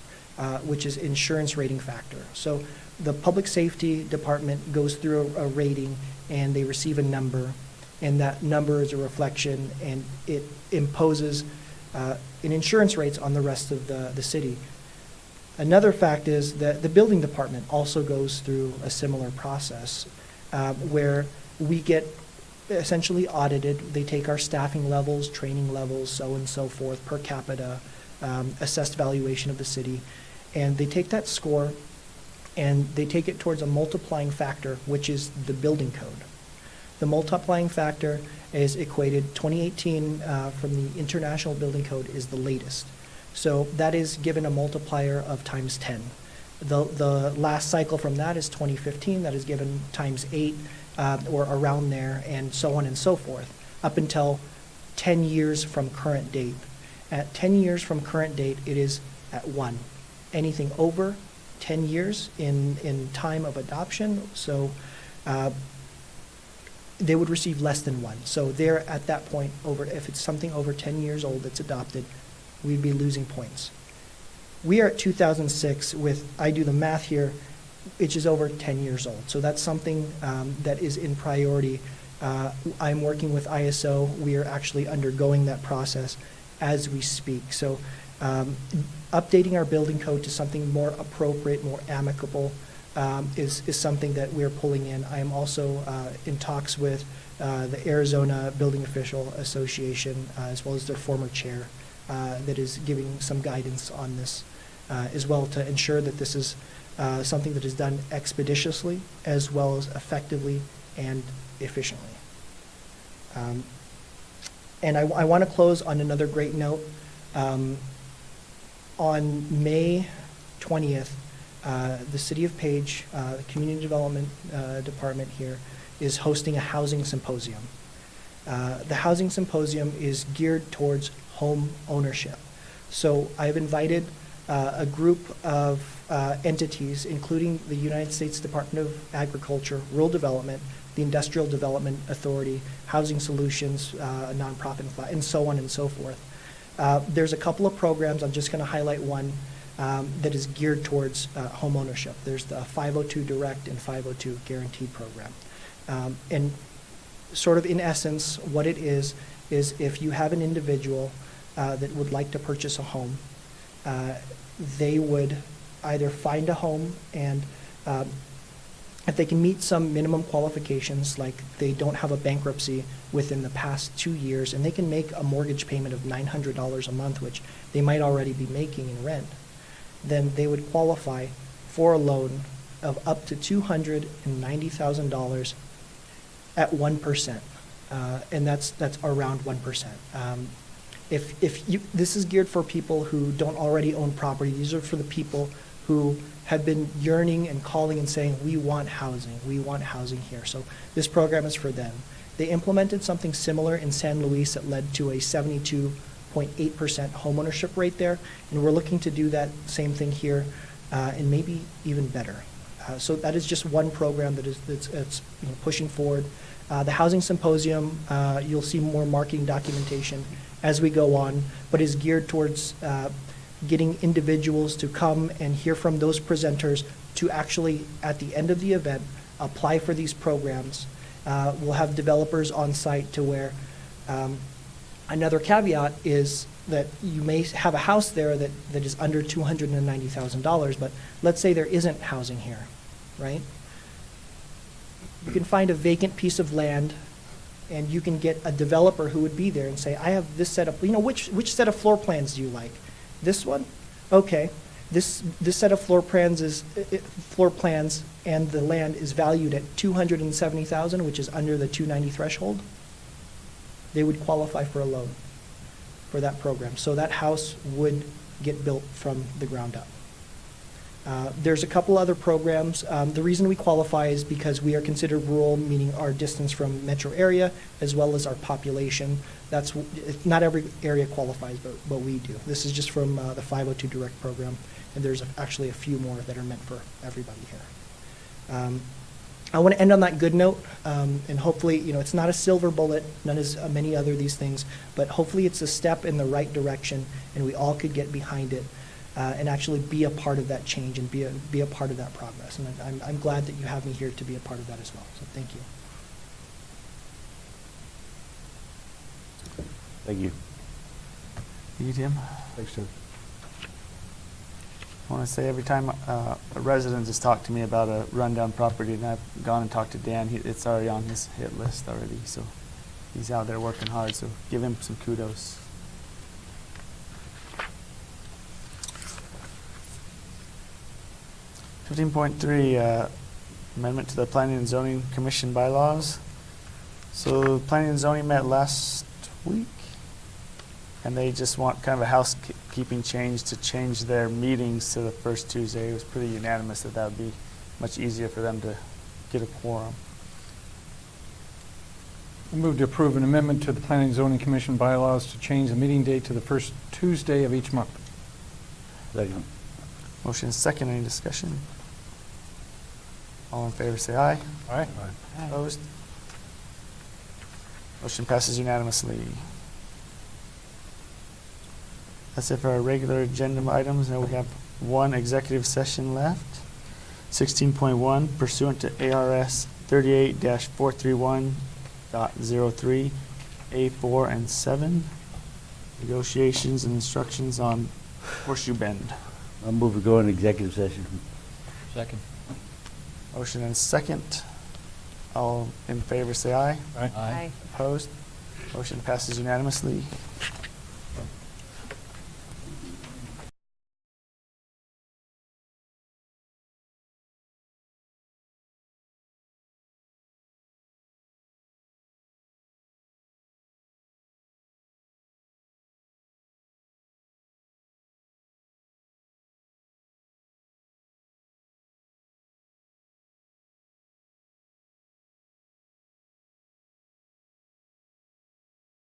which is insurance rating factor. So the public safety department goes through a rating and they receive a number, and that number is a reflection, and it imposes an insurance rates on the rest of the city. Another fact is that the building department also goes through a similar process where we get essentially audited. They take our staffing levels, training levels, so and so forth, per capita, assessed valuation of the city, and they take that score and they take it towards a multiplying factor, which is the building code. The multiplying factor is equated, 2018 from the International Building Code is the latest. So that is given a multiplier of times 10. The last cycle from that is 2015, that is given times 8 or around there, and so on and so forth, up until 10 years from current date. At 10 years from current date, it is at 1. Anything over 10 years in time of adoption, so they would receive less than 1. So they're at that point, if it's something over 10 years old that's adopted, we'd be losing points. We are at 2006 with, I do the math here, which is over 10 years old. So that's something that is in priority. I'm working with ISO. We are actually undergoing that process as we speak. So updating our building code to something more appropriate, more amicable, is something that we're pulling in. I am also in talks with the Arizona Building Official Association, as well as their former chair, that is giving some guidance on this as well, to ensure that this is something that is done expeditiously as well as effectively and efficiently. And I want to close on another great note. On May 20th, the City of Page, the Community Development Department here, is hosting a housing symposium. The housing symposium is geared towards home ownership. So I've invited a group of entities, including the United States Department of Agriculture, Rural Development, the Industrial Development Authority, Housing Solutions, a nonprofit, and so on and so forth. There's a couple of programs. I'm just going to highlight one that is geared towards home ownership. There's the 502 Direct and 502 Guaranteed program. And sort of in essence, what it is if you have an individual that would like to purchase a home, they would either find a home, and if they can meet some minimum qualifications, like they don't have a bankruptcy within the past 2 years, and they can make a mortgage payment of $900 a month, which they might already be making in rent, then they would qualify for a loan of up to $290,000 at 1%, and that's around 1%. This is geared for people who don't already own property. These are for the people who have been yearning and calling and saying, we want housing here. So this program is for them. They implemented something similar in San Luis that led to a 72.8% homeownership rate there, and we're looking to do that same thing here, and maybe even better. So that is just one program that's pushing forward. The housing symposium, you'll see more marketing documentation as we go on, but is geared towards getting individuals to come and hear from those presenters to actually, at the end of the event, apply for these programs We'll have developers on site to where, another caveat is that you may have a house there that is under $290,000, but let's say there isn't housing here, right? You can find a vacant piece of land, and you can get a developer who would be there and say, I have this set of, which set of floor plans do you like? This one? Okay. This set of floor plans and the land is valued at $270,000, which is under the 290 threshold. They would qualify for a loan for that program. So that house would get built from the ground up. There's a couple other programs. The reason we qualify is because we are considered rural, meaning our distance from metro area, as well as our population. Not every area qualifies, but we do. This is just from the 502 Direct program, and there's actually a few more that are meant for everybody here. I want to end on that good note, and hopefully, it's not a silver bullet, none as many other these things, but hopefully it's a step in the right direction, and we all could get behind it and actually be a part of that change and be a part of that progress. And I'm glad that you have me here to be a part of that as well. So thank you. Thank you. Thank you, Tim. Thanks, Tim. I want to say every time a resident has talked to me about a rundown property, and I've gone and talked to Dan, it's already on his hit list already. So he's out there working hard. So give him some kudos. .3 amendment to the Planning and Zoning Commission bylaws. So Planning and Zoning met last week, and they just want kind of a housekeeping change to change their meetings to the first Tuesday. It was pretty unanimous that would be much easier for them to get a quorum. I move to approve an amendment to the Planning and Zoning Commission bylaws to change the meeting date to the first Tuesday of each month. Second. Motion is second. Any discussion? All in favor say aye. Aye. Opposed? Motion passes unanimously. That's it for our regular agenda items. Now we have one executive session left. 16.1, pursuant to ARS 38-431.03, A4 and 7, negotiations and instructions on Horseshoe Bend. I'll move to go in executive session. Second. Motion and second. All in favor say aye. Aye. Aye. Opposed? Motion passes unanimously.